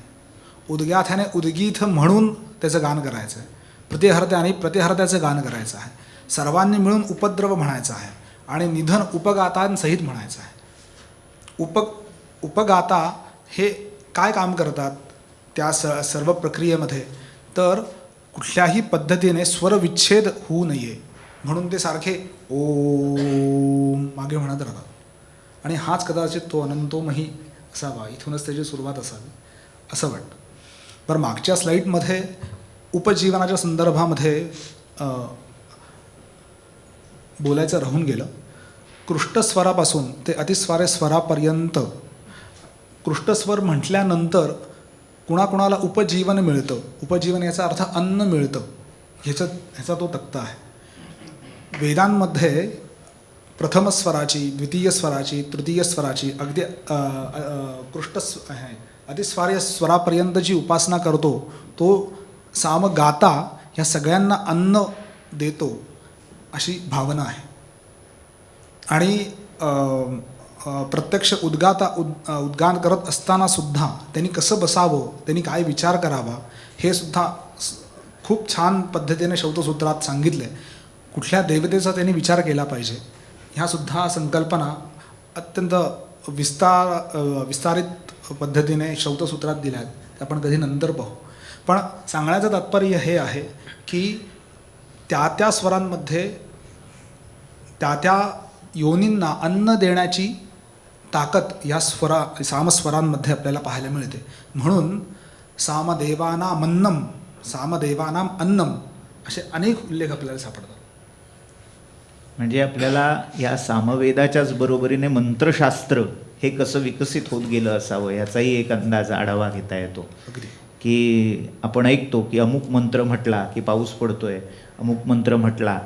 [SPEAKER 3] उद्गाथ्याने उद्गीत म्हणून त्याचं गान करायचं आहे, प्रतिहर्त्याने प्रतिहर्त्याचं गान करायचं आहे, सर्वांनी मिळून उपद्रव म्हणायचं आहे, आणि निधन उपगातांसहित म्हणायचं आहे. उपगाता हे काय काम करतात त्या सर्व प्रक्रियेमध्ये, तर कुठल्याही पद्धतीने स्वरविच्छेद होऊ नये म्हणून ते सारखे ओम मागे म्हणत राहतात. आणि हाच कदाचित तो अनंतोमही असावा, इथूनच त्याची सुरुवात असावी असं वाटतं. बरं, मागच्या स्लाईडमध्ये उपजीवनाच्या संदर्भामध्ये बोलायचं राहून गेलं. कृष्टस्वरापासून ते अतिस्वारे स्वरापर्यंत, कृष्टस्वर म्हटल्यानंतर कुणाकुणाला उपजीवन मिळतं, उपजीवन याचा अर्थ अन्न मिळतं, ह्याचा तो तक्ता आहे. वेदांमध्ये प्रथम स्वराची, द्वितीय स्वराची, तृतीय स्वराची, अगदी अतिस्वार्य स्वरापर्यंत जी उपासना करतो तो सामगाता ह्या सगळ्यांना अन्न देतो अशी भावना आहे. आणि प्रत्यक्ष उद्गान करत असताना सुद्धा त्यांनी कसं बसावं, त्यांनी काय विचार करावा, हे सुद्धा खूप छान पद्धतीने शौतसूत्रात सांगितलं आहे. कुठल्या देवतेचा त्यांनी विचार केला पाहिजे ह्यासुद्धा संकल्पना अत्यंत विस्तारित पद्धतीने शौतसूत्रात दिल्या आहेत. ते आपण कधी नंतर पाहू. पण सांगण्याचं तात्पर्य हे आहे की त्या स्वरांमध्ये त्या योनींना अन्न देण्याची ताकद या सामस्वरांमध्ये आपल्याला पाहायला मिळते. म्हणून सामदेवानामन्नम, सामदेवानाम अन्नम असे अनेक उल्लेख आपल्याला सापडतात.
[SPEAKER 5] म्हणजे आपल्याला या सामवेदाच्याच बरोबरीने मंत्रशास्त्र हे कसं विकसित होत गेलं असावं याचाही एक अंदाज आढावा घेता येतो. की आपण ऐकतो की अमुक मंत्र म्हटला की पाऊस पडतोय, अमुक मंत्र म्हटला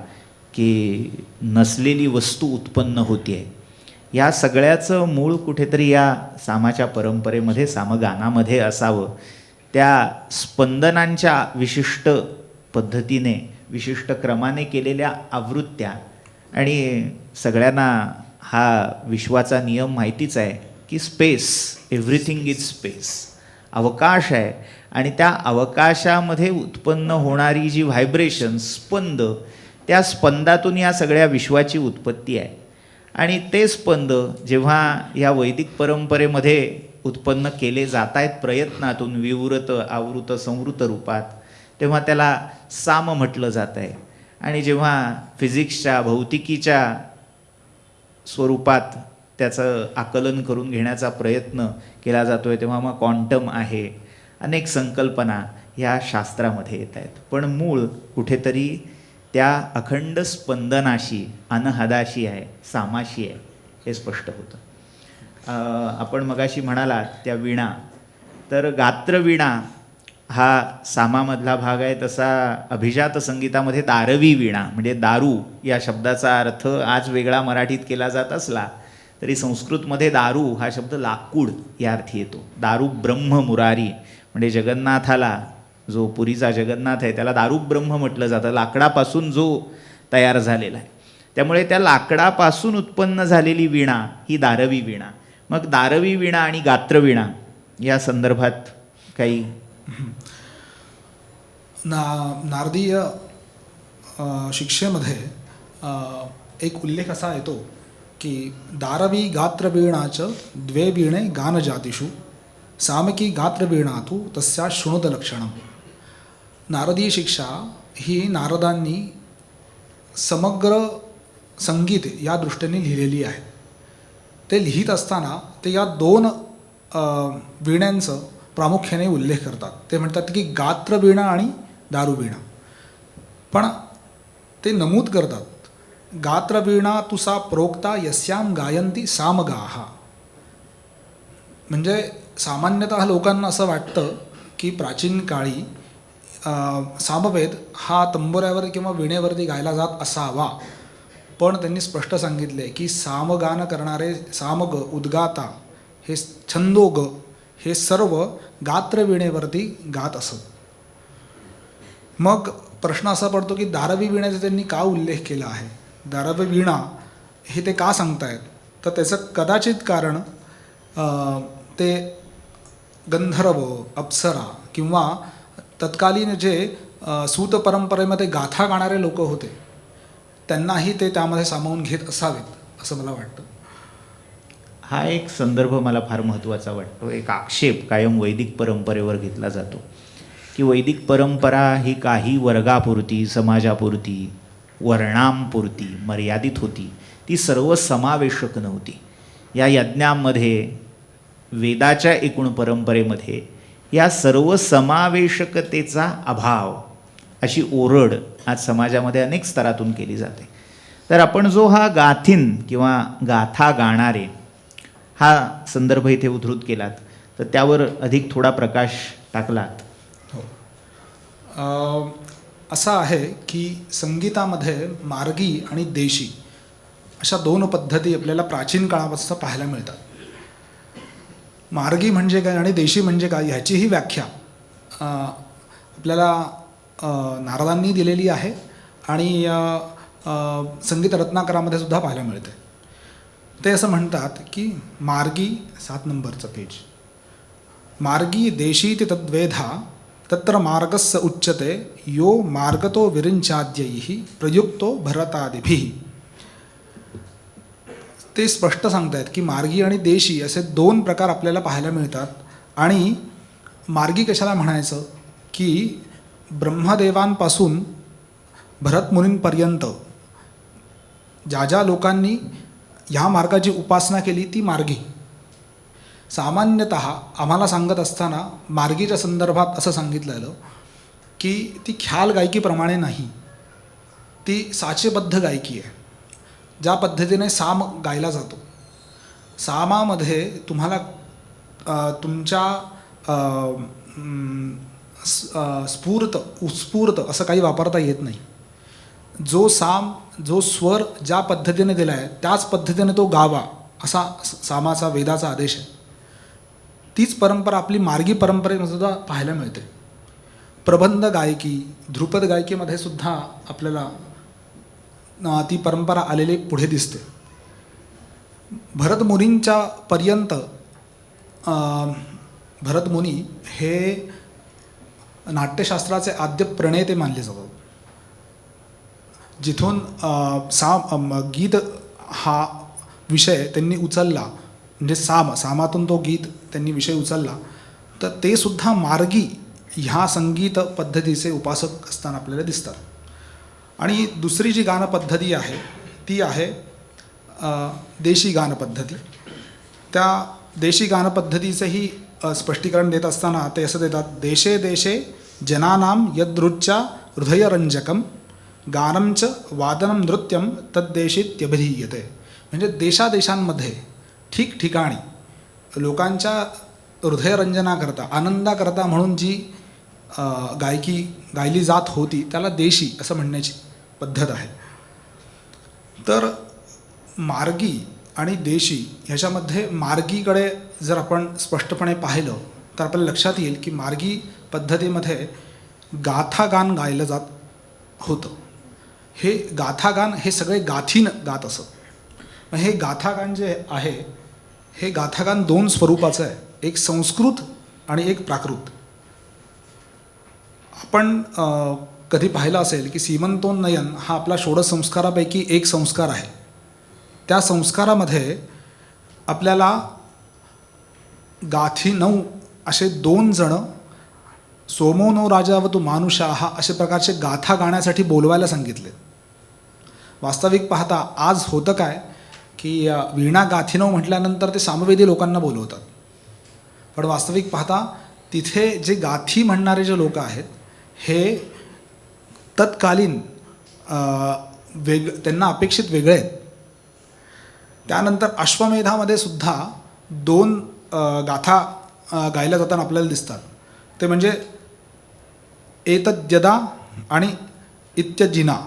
[SPEAKER 5] की नसलेली वस्तू उत्पन्न होतीये. या सगळ्याचं मूळ कुठेतरी या सामाच्या परंपरेमध्ये, सामगानामध्ये असावं. त्या स्पंदनांच्या विशिष्ट पद्धतीने, विशिष्ट क्रमाने केलेल्या आवृत्त्या, आणि सगळ्यांना हा विश्वाचा नियम माहितीच आहे की स्पेस, एव्हरीथिंग इज स्पेस, अवकाश आहे, आणि त्या अवकाशामध्ये उत्पन्न होणारी जी व्हायब्रेशन, स्पंद, त्या स्पंदातून या सगळ्या विश्वाची उत्पत्ती आहे. आणि ते स्पंद जेव्हा या वैदिक परंपरेमध्ये उत्पन्न केले जात आहेत प्रयत्नातून, विवृत, आवृत, संवृत रूपात, तेव्हा त्याला साम म्हटलं जात आहे. आणि जेव्हा फिजिक्सच्या भौतिकीच्या स्वरूपात त्याचं आकलन करून घेण्याचा प्रयत्न केला जातो आहे तेव्हा मग क्वांटम आहे, अनेक संकल्पना ह्या शास्त्रामध्ये येत आहेत. पण मूळ कुठेतरी त्या अखंड स्पंदनाशी, अनहदाशी आहे, सामाशी आहे, हे स्पष्ट होतं. आपण मगाशी म्हणालात त्या वीणा, तर गात्रवीणा हा सामामधला भाग आहे. तसा अभिजात संगीतामध्ये दारवी वीणा म्हणजे दारू या शब्दाचा अर्थ आज वेगळा मराठीत केला जात असला तरी संस्कृतमध्ये दारू हा शब्द लाकूड या अर्थी येतो. दारू ब्रह्म मुरारी म्हणजे जगन्नाथाला, जो पुरीचा जगन्नाथ आहे त्याला दारू ब्रह्म म्हटलं जातं, लाकडापासून जो तयार झालेला आहे. त्यामुळे त्या लाकडापासून उत्पन्न झालेली वीणा ही दारवी वीणा. मग दारवी वीणा आणि गात्रवीणा या संदर्भात काही
[SPEAKER 3] नारदीय शिक्षेमध्ये एक उल्लेख असा येतो की दारवी गात्रवीणाच द्वे वीणे गानजातिषु सामकी गात्रवीणा तु तस्या शृणुत लक्षणम. नारदीय शिक्षा ही नारदांनी समग्र संगीत या दृष्टीने लिहिलेली आहे. ते लिहित असताना ते या दोन वीण्यांचं प्रामुख्याने उल्लेख करतात. ते म्हणतात की गात्रवीणा आणि दारुवीणा. पण ते नमूद करतात गात्रवीणा तुसा प्रोक्ता यस्याम गायंती सामगाः. म्हणजे सामान्यतः लोकांना असं वाटतं की प्राचीन काळी सामवेद हा तंबोऱ्यावर किंवा वीणेवरती गायला जात असावा. पण त्यांनी स्पष्ट सांगितले की सामगान करणारे सामग, उद्गाता, हे छंदोग हे सर्व गात्रवीणेवरती गात असत. मग प्रश्न असा पडतो की दारवी वीणेचा त्यांनी का उल्लेख केला आहे, दारवी वीणा हे ते का सांगतायत. तर त्याचं कदाचित कारण ते गंधर्व, अप्सरा किंवा तत्कालीन जे सूत परंपरेमध्ये गाथा गाणारे लोक होते त्यांनाही ते त्यामध्ये सामावून घेत असावेत असं मला वाटतं.
[SPEAKER 5] हा एक संदर्भ मला फार महत्त्वाचा वाटतो. एक आक्षेप कायम वैदिक परंपरेवर घेतला जातो की वैदिक परंपरा ही काही वर्गापुरती, समाजापुरती, वर्णांपुरती मर्यादित होती, ती सर्वसमावेशक नव्हती. या यज्ञांमध्ये, वेदाच्या एकूण परंपरेमध्ये या सर्वसमावेशकतेचा अभाव, अशी ओरड आज समाजामध्ये अनेक स्तरातून केली जाते. तर आपण जो हा गाथीन किंवा गाथा गाणारे हा संदर्भ इथे उद्धृत केलात तर त्यावर अधिक थोडा प्रकाश टाकलात.
[SPEAKER 3] हो, असं आहे की संगीतामध्ये मार्गी आणि देशी अशा दोन पद्धती आपल्याला प्राचीन काळापासून पाहायला मिळतात. मार्गी म्हणजे काय आणि देशी म्हणजे काय ह्याचीही व्याख्या आपल्याला नारदांनी दिलेली आहे आणि संगीत रत्नाकरामध्ये सुद्धा पाहायला मिळते. ते असं म्हणतात की मार्गी, 7 नंबरचं पेज, मार्गी देशीति तद्वेधा तत्र मार्गस्य उच्यते यो मार्गतो विरिंचाद्यैः प्रयुक्तो भरतादिभिः. ते स्पष्ट सांगतायत की मार्गी आणि देशी असे दोन प्रकार आपल्याला पाहायला मिळतात. आणि मार्गी कशाला म्हणायचं की ब्रह्मदेवांपासून भरतमुनींपर्यंत ज्या ज्या लोकांनी ह्या मार्गाची उपासना केली ती मार्गी. सामान्यतः आम्हाला सांगत असताना मार्गीच्या संदर्भात असं सांगितलेलं की ती ख्याल गायकीप्रमाणे नाही, ती साचेबद्ध गायकी आहे. ज्या पद्धतीने साम गायला जातो, सामामध्ये तुम्हाला तुमच्या स्फूर्त, उत्स्फूर्त असं काही वापरता येत नाही. जो साम, जो स्वर ज्या पद्धतीने दिला आहे त्याच पद्धतीने तो गावा असा सामाचा, वेदाचा आदेश आहे. तीच परंपरा आपली मार्गी परंपरेमध्ये सुद्धा पाहायला मिळते. प्रबंध गायकी, ध्रुपद गायकीमध्ये सुद्धा आपल्याला ती परंपरा आलेली पुढे दिसते. भरतमुनींच्या पर्यंत भरतमुनी हे नाट्यशास्त्राचे आद्य प्रणेते मानले जातात. जिथून गीत हा विषय त्यांनी उचलला, म्हणजे सामातून तो गीत त्यांनी विषय उचलला, तर ते सुद्धा मार्गी ह्या संगीत पद्धतीचे उपासक असताना आपल्याला दिसतात. आणि दुसरी जी गानपद्धती आहे ती आहे देशी गानपद्धती. त्या देशी गानपद्धतीचंही स्पष्टीकरण देत असताना ते असं देतात, देशे देशे जनानाम यदृच्चा हृदयरंजकम गानंच वादनम नृत्यम तद्देशीत्यभिधीयते. म्हणजे देशादेशांमध्ये ठिकठिकाणी लोकांच्या हृदयरंजनाकरता आनंदाकरता म्हणून जी गायकी गायली जात होती त्याला देशी असं म्हणण्याची पद्धत आहे. तर मार्गी आणि देशी ह्याच्यामध्ये मार्गीकडे जर आपण स्पष्टपणे पाहिलं तर आपल्याला लक्षात येईल की मार्गी पद्धतीमध्ये गाथागान गायलं जात होतं. हे गाथागान हे सगळे गाथीनं गात असत. हे गाथागान जे आहे हे गाथागान दोन स्वरूपाचं आहे, एक संस्कृत आणि एक प्राकृत. आपण कधी पाहिलं असेल की सीमंतोन्नयन हा आपला षोडश संस्कारापैकी एक संस्कार आहे. त्या संस्कारामध्ये आपल्याला गाथी 9 असे 2 जण सोमो नो राजावतु मानुषाः अशा प्रकारचे गाथा गाण्यासाठी बोलवायला सांगितले. वास्तविक पाहता आज होतं काय की वीणा गाथिनो म्हटल्यानंतर ते सामवेदी लोकांना बोलवतात, पण वास्तविक पाहता तिथे जे गाथी म्हणणारे जे लोक आहेत हे तत्कालीन त्यांना अपेक्षित वेगळे आहेत. त्यानंतर अश्वमेधामध्ये सुद्धा 2 गाथा गायल्या जाताना आपल्याला दिसतात. ते म्हणजे एतद्यदा आणि इत्यजिना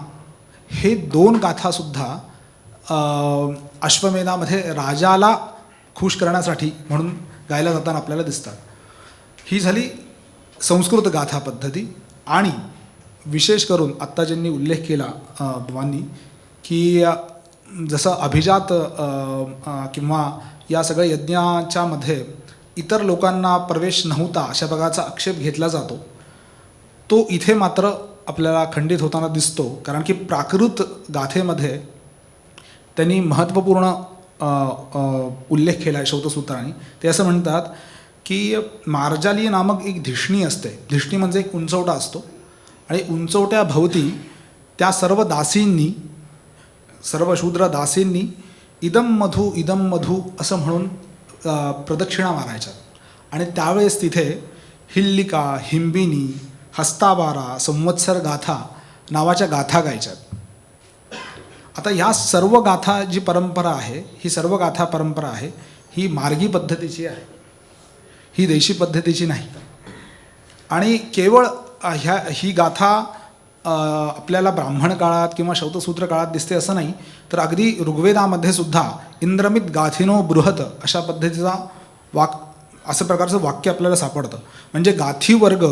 [SPEAKER 3] हे 2 गाथासुद्धा अश्वमेधामध्ये राजाला खुश करण्यासाठी म्हणून गायल्या जाताना आपल्याला दिसतात. ही झाली संस्कृत गाथा पद्धती. आणि विशेष करून आत्ता ज्यांनी उल्लेख केला बुवांनी की जसं अभिजात किंवा या सगळ्या यज्ञाच्या मध्ये इतर लोकांना प्रवेश नव्हता अशा प्रकारचा आक्षेप घेतला जातो, तो इथे मात्र आपल्याला खंडित होताना दिसतो. कारण की प्राकृत गाथेमध्ये त्यांनी महत्त्वपूर्ण उल्लेख केला आहे शौतसूत्रांनी. ते असं म्हणतात की मार्जाली नामक एक धिषणी असते. धिषणी म्हणजे एक उंचवटा असतो आणि उंचवट्याभोवती त्या सर्व दासींनी, सर्व शूद्र दासींनी इदम मधु असं म्हणून प्रदक्षिणा मारायच्या. आणि त्यावेळेस तिथे हिल्लिका, हिंबिनी, हस्ताबारा, संवत्सर गाथा नावाच्या गाथा गायच्यात. आता ह्या सर्व गाथा जी परंपरा आहे, ही सर्व गाथा परंपरा आहे ही मार्गी पद्धतीची आहे, ही देशी पद्धतीची नाही. आणि केवळ ही गाथा आपल्याला ब्राह्मण काळात किंवा शौतसूत्र काळात दिसते असं नाही, तर अगदी ऋग्वेदामध्ये सुद्धा इंद्रमित गाथिनो बृहत अशा पद्धतीचा असं प्रकारचं वाक्य आपल्याला सापडतं. म्हणजे गाथी वर्ग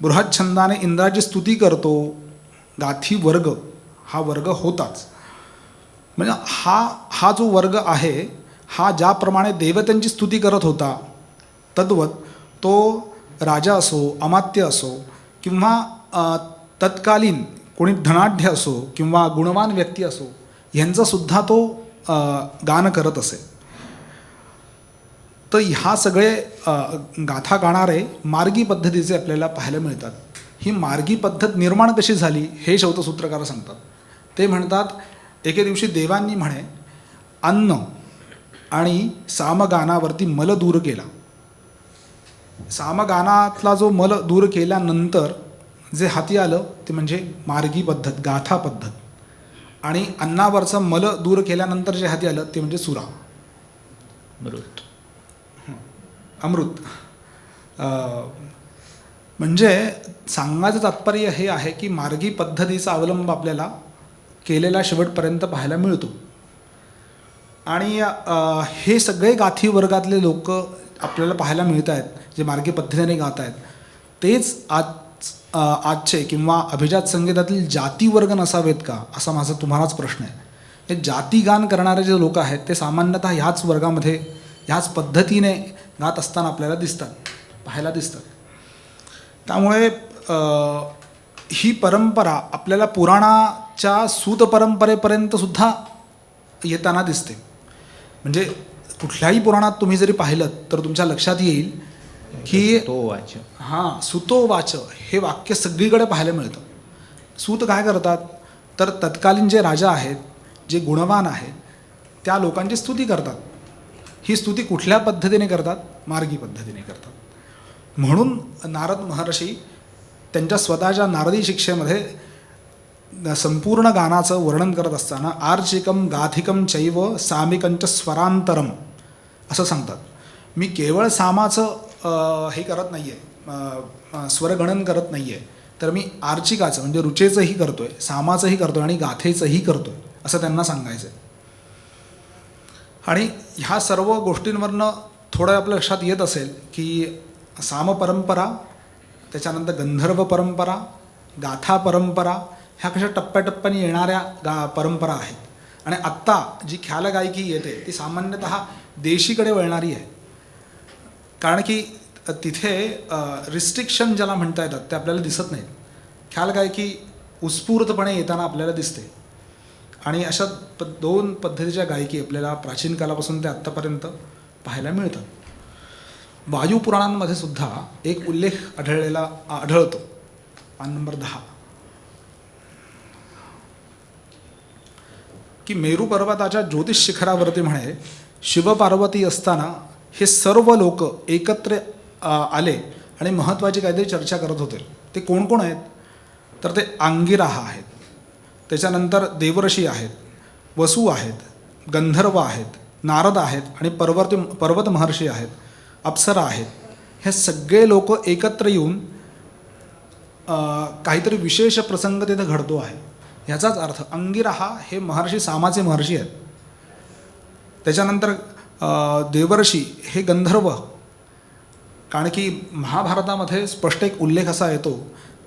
[SPEAKER 3] बृहत छंदाने इंद्राची स्तुती करतो. गाथी वर्ग हा वर्ग होताच. म्हणजे हा जो वर्ग आहे हा ज्याप्रमाणे देवतांची स्तुती करत होता तद्वत तो राजा असो, अमात्य असो किंवा तत्कालीन कोणी धनाढ्य असो किंवा गुणवान व्यक्ती असो यांचासुद्धा तो गान करत असे. तर ह्या सगळे गाथा गाणारे मार्गी पद्धतीचे आपल्याला पाहायला मिळतात. ही मार्गी पद्धत निर्माण कशी झाली हे शौतसूत्रकार सांगतात. ते म्हणतात एके दिवशी देवांनी म्हणे अन्न आणि सामगानावरती मल दूर केला. सामगानातला जो मल दूर केल्यानंतर जे हाती आलं ते म्हणजे मार्गी पद्धत, गाथा पद्धत. आणि अन्नावरचं मल दूर केल्यानंतर जे हाती आलं ते म्हणजे सुरा, अमृत. म्हणजे सांगण्याचं तात्पर्य हे आहे की मार्गी पद्धतीचा अवलंब आपल्याला केलेला शेवटपर्यंत पाहायला मिळतो. आणि हे सगळे गाथी वर्गातले लोक आपल्याला पाहायला मिळत आहेत जे मार्गी पद्धतीने गात आहेत. तेच आजचे किंवा अभिजात संगीतातील जाती वर्ग नसावेत का असा माझा तुम्हालाच प्रश्न आहे. हे जाती गान करणारे जे लोक आहेत ते सामान्यतः ह्याच वर्गामध्ये ह्याच पद्धतीने गात असताना आपल्याला दिसतात, पाहायला दिसतात. त्यामुळे ही परंपरा आपल्याला पुराणाच्या सूत परंपरेपर्यंत सुद्धा येताना दिसते. म्हणजे कुठल्याही पुराणात तुम्ही जरी पाहिलं तर तुमच्या लक्षात येईल की
[SPEAKER 5] तो वाच,
[SPEAKER 3] हां, सुतो वाच हे वाक्य सगळीकडे पाहायला मिळतं. सूत काय करतात तर तत्कालीन जे राजा आहेत, जे गुणवान आहेत, त्या लोकांची स्तुती करतात. ही स्तुती कुठल्या पद्धतीने करतात? मार्गी पद्धतीने करतात. म्हणून नारद महर्षी त्यांच्या स्वतःच्या नारदी शिक्षेमध्ये संपूर्ण गानाचं वर्णन करत असताना आर्चिकम गाथिकम चैव सामिकंच स्वरांतरम असं सांगतात. मी केवळ सामाचं हे करत नाही आहे, स्वरगणन करत नाही आहे, तर मी आर्चिकाचं म्हणजे रुचेचंही करतो आहे, सामाचंही करतो आहे आणि गाथेचंही करतो आहे असं त्यांना सांगायचं आहे. आणि ह्या सर्व गोष्टींवरनं थोडं आपल्या लक्षात येत असेल की साम परंपरा, त्याच्यानंतर गंधर्व परंपरा, गाथा परंपरा ह्या कशा टप्प्याटप्प्याने येणाऱ्या परंपरा आहेत. आणि आत्ता जी ख्याल गायकी येते ती सामान्यतः देशीकडे वळणारी आहे. कारण की तिथे रिस्ट्रिक्शन ज्याला म्हणता येतात ते आपल्याला दिसत नाहीत. ख्याल गायकी उत्स्फूर्तपणे येताना आपल्याला दिसते. आणि अशा दोन पद्धतीच्या गायकी आपल्याला प्राचीन कालापासून ते आत्तापर्यंत पाहायला मिळतात. वायुपुराणांमध्ये सुद्धा एक उल्लेख आढळतो. पान नंबर 10 की मेरू पर्वताच्या ज्योतिष शिखरावरती म्हणे शिवपार्वती असताना हे सर्व लोक एकत्र आले आणि महत्त्वाची काहीतरी चर्चा करत होते. ते कोण कोण आहेत? तर ते अंगिराहा आहेत, त्याच्यानंतर देवर्षी आहेत, वसू आहेत, गंधर्व आहेत, नारद आहेत आणि पर्वत महर्षी आहेत, अप्सरा आहेत. हे सगळे लोक एकत्र येऊन काहीतरी विशेष प्रसंग तिथे घडतो आहे. ह्याचाच अर्थ अंगिराहा हे महर्षी सामाचे महर्षी आहेत. त्याच्यानंतर देवर्षी हे गंधर्व, कारण की महाभारतामध्ये स्पष्ट एक उल्लेख असा येतो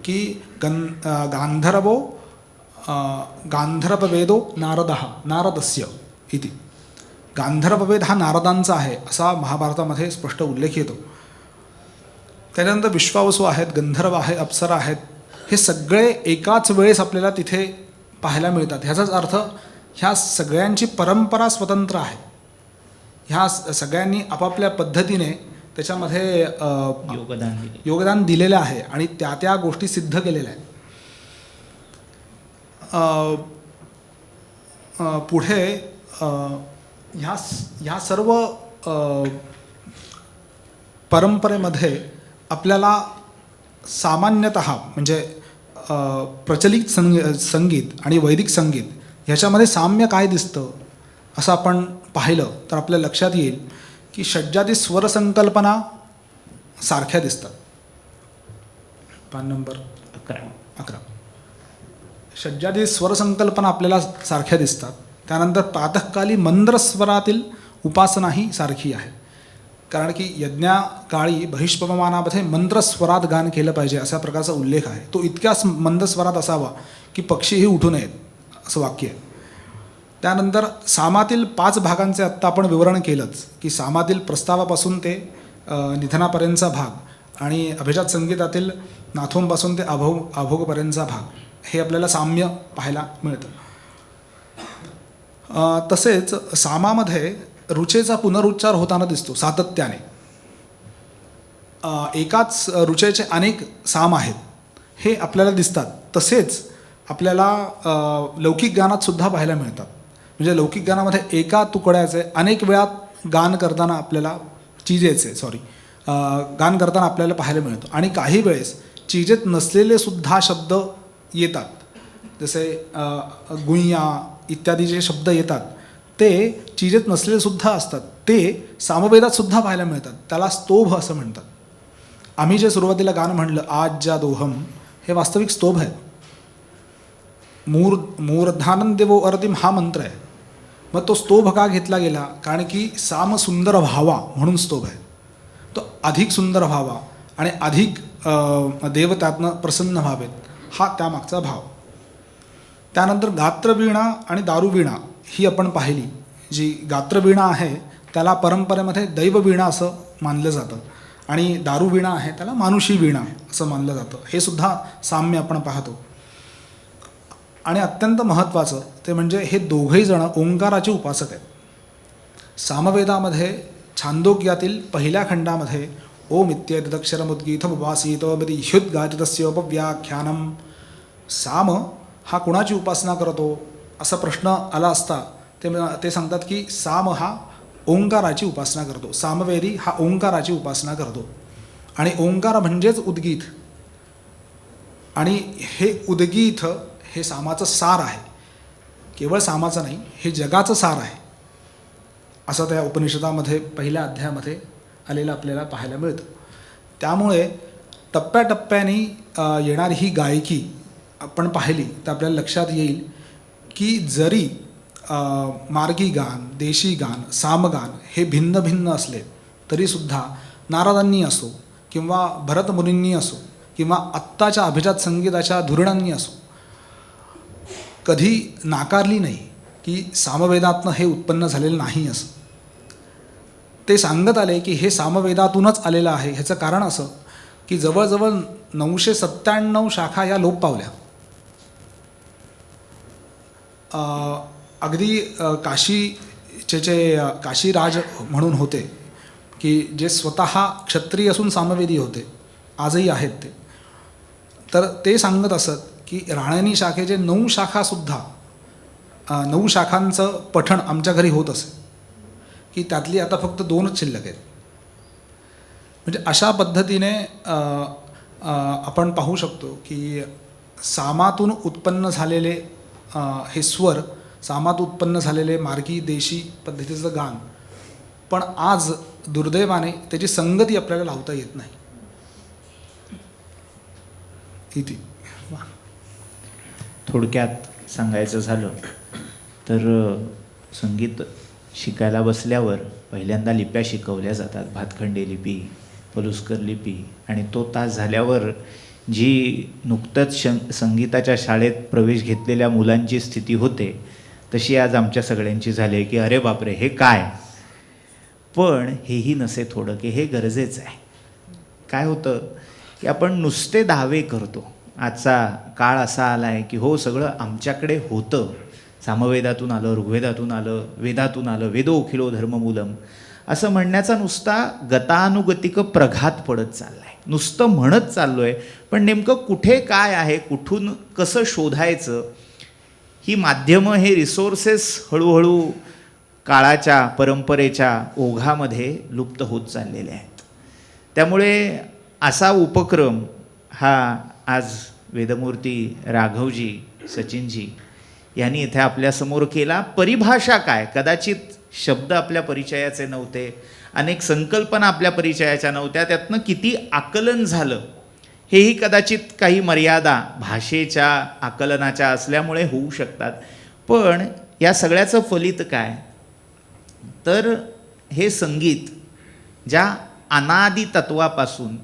[SPEAKER 3] की गांधर्ववेदो नारदस्य इति. गांधर्ववेद हा नारदांचा आहे असा महाभारतामध्ये स्पष्ट उल्लेख येतो. त्यानंतर विश्वावसू आहेत, गंधर्व आहे, अप्सरा आहेत. हे सगळे एकाच वेळेस आपल्याला तिथे पाहायला मिळतात. ह्याचाच अर्थ ह्या सगळ्यांची परंपरा स्वतंत्र आहे. ह्या सगळ्यांनी आपापल्या पद्धतीने त्याच्यामध्ये योगदान दिलेलं आहे आणि त्या त्या गोष्टी सिद्ध केलेल्या आहेत. पुढे ह्या सर्व परंपरेमध्ये आपल्याला सामान्यतः म्हणजे प्रचलित संगीत आणि वैदिक संगीत ह्याच्यामध्ये साम्य काय दिसतं असं आपण पाहिलं तर आपल्या लक्षात येईल की षड्जाती स्वरसंकल्पना सारख्या दिसतात. पान नंबर 11 षड्जाती स्वरसंकल्पना आपल्याला सारख्या दिसतात. त्यानंतर प्रातःकाली मंद्रस्वरातील उपासनाही सारखी आहे. कारण की यज्ञाकाळी बहिष्पवमानामध्ये मंत्रस्वरात गान केलं पाहिजे अशा प्रकारचा उल्लेख आहे. तो इतक्याच मंदस्वरात असावा की पक्षीही उठू नयेत असं वाक्य आहे. त्यानंतर सामातील 5 भागांचे आत्ता आपण विवरण केलंच की सामातील प्रस्तावापासून ते निधनापर्यंतचा भाग आणि अभिजात संगीतातील नाथोंपासून ते अभोगपर्यंतचा भाग हे आपल्याला साम्य पाहायला मिळतं. तसेच सामामध्ये रुचेचा पुनरुच्चार होताना दिसतो सातत्याने. एकाच रुचेचे अनेक साम आहेत हे आपल्याला दिसतात. तसेच आपल्याला लौकिक गानात सुद्धा पाहायला मिळतात. म्हणजे लौकिक गानामध्ये एका तुकड्याचे अनेक वेळा गान करताना आपल्याला गान करताना आपल्याला पाहायला मिळतं. आणि काही वेळेस चिजेत नसलेले सुद्धा शब्द येतात. जसे गुंया इत्यादी जे शब्द येतात ते चिजेत नसलेले सुद्धा असतात. ते सामवेदात सुद्धा पाहायला मिळतात. त्याला स्तोभ असं म्हणतात. आम्ही जे सुरुवातीला गाणं म्हणलं आज ज्या दोहम हे वास्तविक स्तोभ आहे. मूर्धानंद देवो अर्दिम हा मंत्र आहे. मग तो स्तोभ का घेतला गेला? कारण की साम सुंदर व्हावा म्हणून स्तोभ आहे. तो अधिक सुंदर व्हावा आणि अधिक देवतातनं प्रसन्न व्हावेत हा त्यामागचा भाव. त्यानंतर गात्रवीणा आणि दारुवीणा ही आपण पाहिली. जी गात्रवीणा आहे त्याला परंपरेमध्ये दैववीणा असं मानलं जातं आणि दारुवीणा आहे त्याला मानुषी वीणा असं मानलं जातं. हे सुद्धा साम्य आपण पाहतो. आणि अत्यंत महत्त्वाचं ते म्हणजे हे दोघेही जण ओंकाराचे उपासक आहेत. सामवेदामध्ये छांदोग्यातील पहिल्या खंडामध्ये ओम इत्येतदक्षरमुद्गीतमुपासीत ह्युद्गायतस्योपव्याख्यानम. साम हा कुणाची उपासना करतो असा प्रश्न आला असता ते सांगतात की साम हा ओंकाराची उपासना करतो, सामवेदी हा ओंकाराची उपासना करतो. आणि ओंकार म्हणजेच उद्गीत, आणि हे उद्गीत हे सामाचं सार आहे. केवळ सामाचं नाही, हे जगाचं सार आहे असं त्या उपनिषदामध्ये पहिल्या अध्यायामध्ये आलेलं आपल्याला पाहायला मिळतं. त्यामुळे टप्प्याटप्प्याने येणारी ही गायकी आपण पाहिली तर आपल्याला लक्षात येईल की जरी मार्गी गान, देशी गान, सामगान हे भिन्न भिन्न असले तरीसुद्धा नारदांनी असो किंवा भरतमुनींनी असो किंवा आत्ताच्या अभिजात संगीताच्या धुरणांनी असो कधी नाकारली नाही की सामवेदातनं हे उत्पन्न झालेलं नाही असं. ते सांगत आले की हे सामवेदातूनच आलेलं आहे. ह्याचं कारण असं की जवळजवळ 997 शाखा या लोप पावल्या. अगदी काशीचे जे काशीराज म्हणून होते की जे स्वतः क्षत्रिय असून सामवेदी होते, आजही आहेत ते, तर ते सांगत असत की राणेनी शाखेचे 9 शाखासुद्धा 9 शाखांचं पठण आमच्या घरी होत असे की त्यातली आता फक्त 2च शिल्लक आहेत. म्हणजे अशा पद्धतीने आपण पाहू शकतो की सामातून उत्पन्न झालेले हे स्वर, सामात उत्पन्न झालेले मार्गी देशी पद्धतीचं गान, पण आज दुर्दैवाने त्याची संगती आपल्याला लावता येत नाही. इथे
[SPEAKER 5] थोडक्यात सांगायचं झालं तर संगीत शिकायला बसल्यावर पहिल्यांदा लिप्या शिकवल्या जातात. भातखंडे लिपी, पलुस्कर लिपी, आणि तो तास झाल्यावर जी नुकतंच संगीताच्या शाळेत प्रवेश घेतलेल्या मुलांची स्थिती होते तशी आज आमच्या सगळ्यांची झाली आहे की अरे बापरे हे काय. पण हेही नसे थोडं की हे गरजेचं आहे. काय होतं की आपण नुसते दावे करतो. आजचा काळ असा आला आहे की हो सगळं आमच्याकडे होतं, सामवेदातून आलं, ऋग्वेदातून आलं, वेदातून आलं, वेदोखिलो धर्ममूलम असं म्हणण्याचा नुसता गतानुगतिक प्रघात पडत चालला आहे. नुसतं म्हणत चाललो आहे, पण नेमकं कुठे काय आहे, कुठून कसं शोधायचं, ही माध्यमं, हे रिसोर्सेस हळूहळू काळाच्या परंपरेच्या ओघामध्ये लुप्त होत चाललेले आहेत. त्यामुळे असा उपक्रम हा आज वेदमूर्ती राघवजी, सचिनजी यांनी इथे आपल्यासमोर केला. परिभाषा काय, कदाचित शब्द आपल्या परिचयाचे नव्हते, अनेक संकल्पना आपल्या परिचयाच्या नव्हत्या, त्यातनं किती आकलन झालं हेही कदाचित काही मर्यादा भाषेच्या आकलनाच्या असल्यामुळे होऊ शकतात. पण या सगळ्याचं फलित काय, तर हे संगीत ज्या अनादी तत्वापासून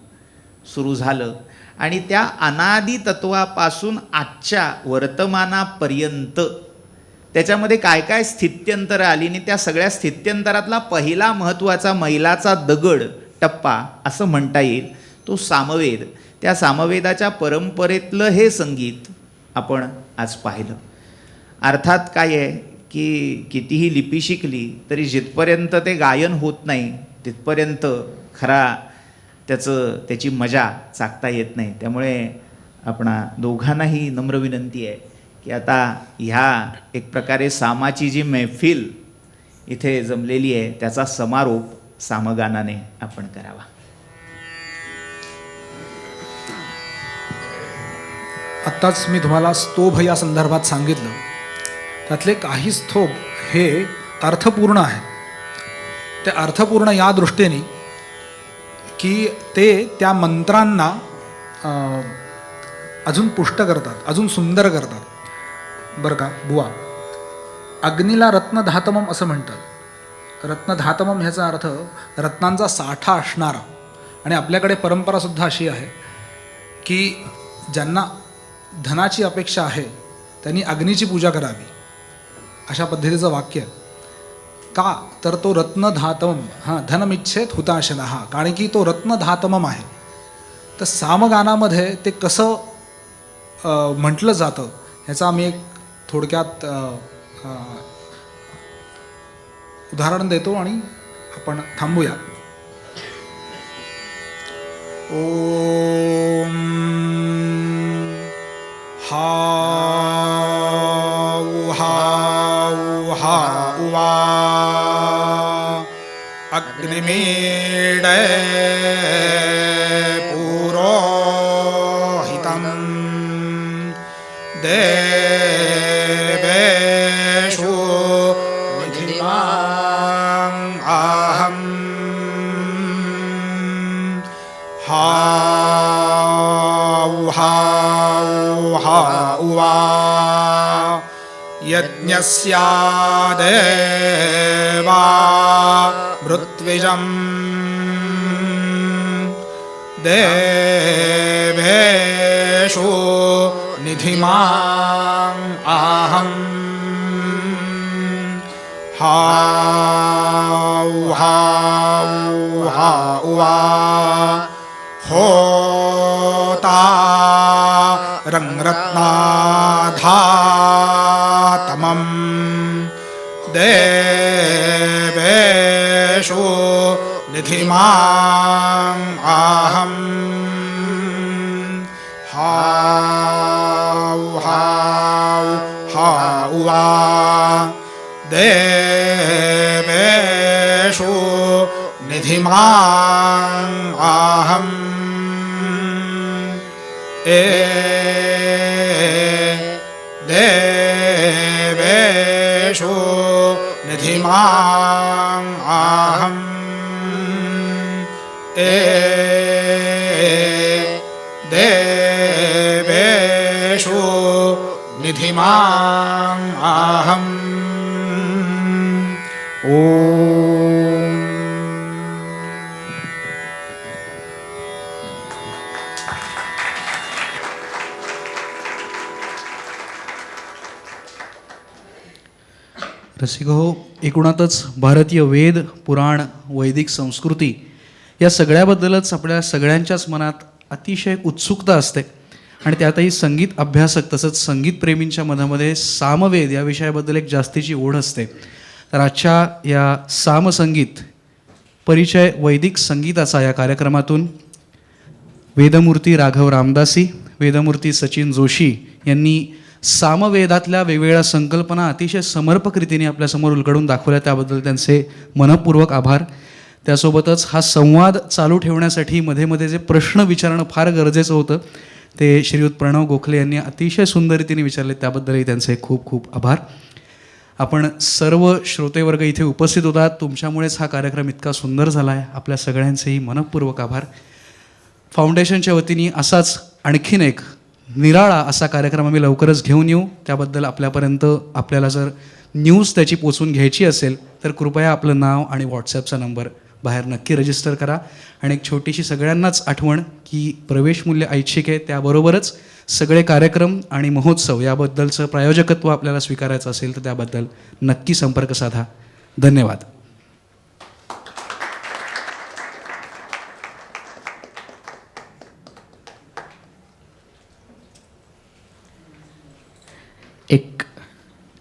[SPEAKER 5] सुरू झालं आणि त्या अनादी तत्वापासून आजच्या वर्तमानापर्यंत त्याच्यामध्ये काय काय स्थित्यंतरं आली आणि त्या सगळ्या स्थित्यंतरातला पहिला महत्त्वाचा मैलाचा दगड टप्पा असं म्हणता येईल तो सामवेद. त्या सामवेदाच्या परंपरेतलं हे संगीत आपण आज पाहिलं. अर्थात काय आहे की कितीही लिपी शिकली तरी जिथपर्यंत ते गायन होत नाही तिथपर्यंत खरा त्याची मजा चाकता येत नाही. त्यामुळे आपणा दोघांनाही नम्र विनंती आहे की आता ह्या एक प्रकारे सामाची जी मैफिल इथे जमलेली आहे त्याचा समारोप सामगानाने आपण करावा.
[SPEAKER 3] आत्ताच मी तुम्हाला स्तोभ या संदर्भात सांगितलं, त्यातले काही स्तोभ हे अर्थपूर्ण आहेत. ते अर्थपूर्ण या दृष्टीने की ते त्या मंत्रांना अजून पुष्ट करतात, अजून सुंदर करतात. बरं का बुवा, अग्नीला रत्नधातमम असं म्हणतात. रत्नधातमम ह्याचा अर्थ रत्नांचा साठा असणारा. आणि आपल्याकडे परंपरासुद्धा अशी आहे की ज्यांना धनाची अपेक्षा आहे त्यांनी अग्नीची पूजा करावी, अशा पद्धतीचं वाक्य. का तर तो रत्नधातमम, धनमिच्छेत हुताशनः, कारण की तो रत्नधातमम आहे. तर सामगानामध्ये ते कसं म्हटलं जातं ह्याचा आम्ही एक थोडक्यात उदाहरण देतो आणि आपण थांबूया. ओम हा पुरोहितं देवेषु विधिमाम् आहम् उवा यज्ञस्यादेवा मृत्विजम् देवेषु निधिमाम् आहम् उवा होता रंगरत्नाधातमं देवेषु निधिमाम् आहम् उवा देवेषु निधिमाम् आहम् देवेषु निधिमाम् आहम् देवेषु निधिमाम् आहम् ॐ
[SPEAKER 1] रसिक हो, एकूणातच भारतीय वेद पुराण वैदिक संस्कृती या सगळ्याबद्दलच आपल्या सगळ्यांच्याच मनात अतिशय उत्सुकता असते आणि त्यातही संगीत अभ्यासक तसंच संगीतप्रेमींच्या मनामध्ये सामवेद या विषयाबद्दल एक जास्तीची ओढ असते. तर आजच्या या सामसंगीत परिचय वैदिक संगीताचा या कार्यक्रमातून वेदमूर्ती राघव रामदासी, वेदमूर्ती सचिन जोशी यांनी सामवेदातल्या वेगवेगळ्या संकल्पना अतिशय समर्पक रीतीने आपल्यासमोर उलगडून दाखवल्या, त्याबद्दल त्यांचे मनःपूर्वक आभार. त्यासोबतच हा संवाद चालू ठेवण्यासाठी मध्ये मध्ये जे प्रश्न विचारणं फार गरजेचं होतं ते श्रीयुत प्रणव गोखले यांनी अतिशय सुंदर रीतीने विचारले, त्याबद्दलही त्यांचे खूप खूप आभार. आपण सर्व श्रोतेवर्ग इथे उपस्थित होतात, तुमच्यामुळेच हा कार्यक्रम इतका सुंदर झाला आहे. आपल्या सगळ्यांचेही मनःपूर्वक आभार. फाउंडेशनच्या वतीने असाच आणखीन एक निराळा असा कार्यक्रम आम्ही लवकरच घेऊन येऊ. त्याबद्दल आपल्यापर्यंत आपल्याला जर न्यूज त्याची पोचवून घ्यायची असेल तर कृपया आपलं नाव आणि व्हॉट्सॲपचा नंबर बाहेर नक्की रजिस्टर करा. आणि एक छोटीशी सगळ्यांनाच आठवण की प्रवेश मूल्य ऐच्छिक आहे, त्याबरोबरच सगळे कार्यक्रम आणि महोत्सव याबद्दलचं प्रायोजकत्व आपल्याला स्वीकारायचं असेल तर त्याबद्दल नक्की संपर्क साधा. धन्यवाद.
[SPEAKER 6] एक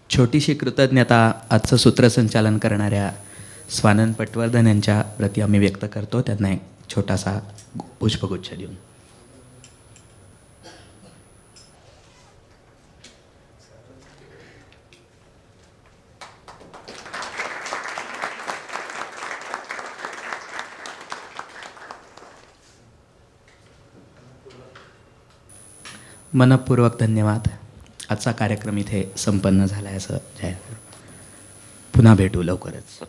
[SPEAKER 6] छोटीशी कृतज्ञता आजचं सूत्रसंचालन करणाऱ्या स्वानंद पटवर्धन यांच्या प्रती आम्ही व्यक्त करतो. त्यांना एक छोटासा पुष्पगुच्छ देऊन. मनःपूर्वक धन्यवाद. आजचा कार्यक्रम इथे संपन्न झाला आहे असं जाहीर. पुन्हा भेटू लवकरच.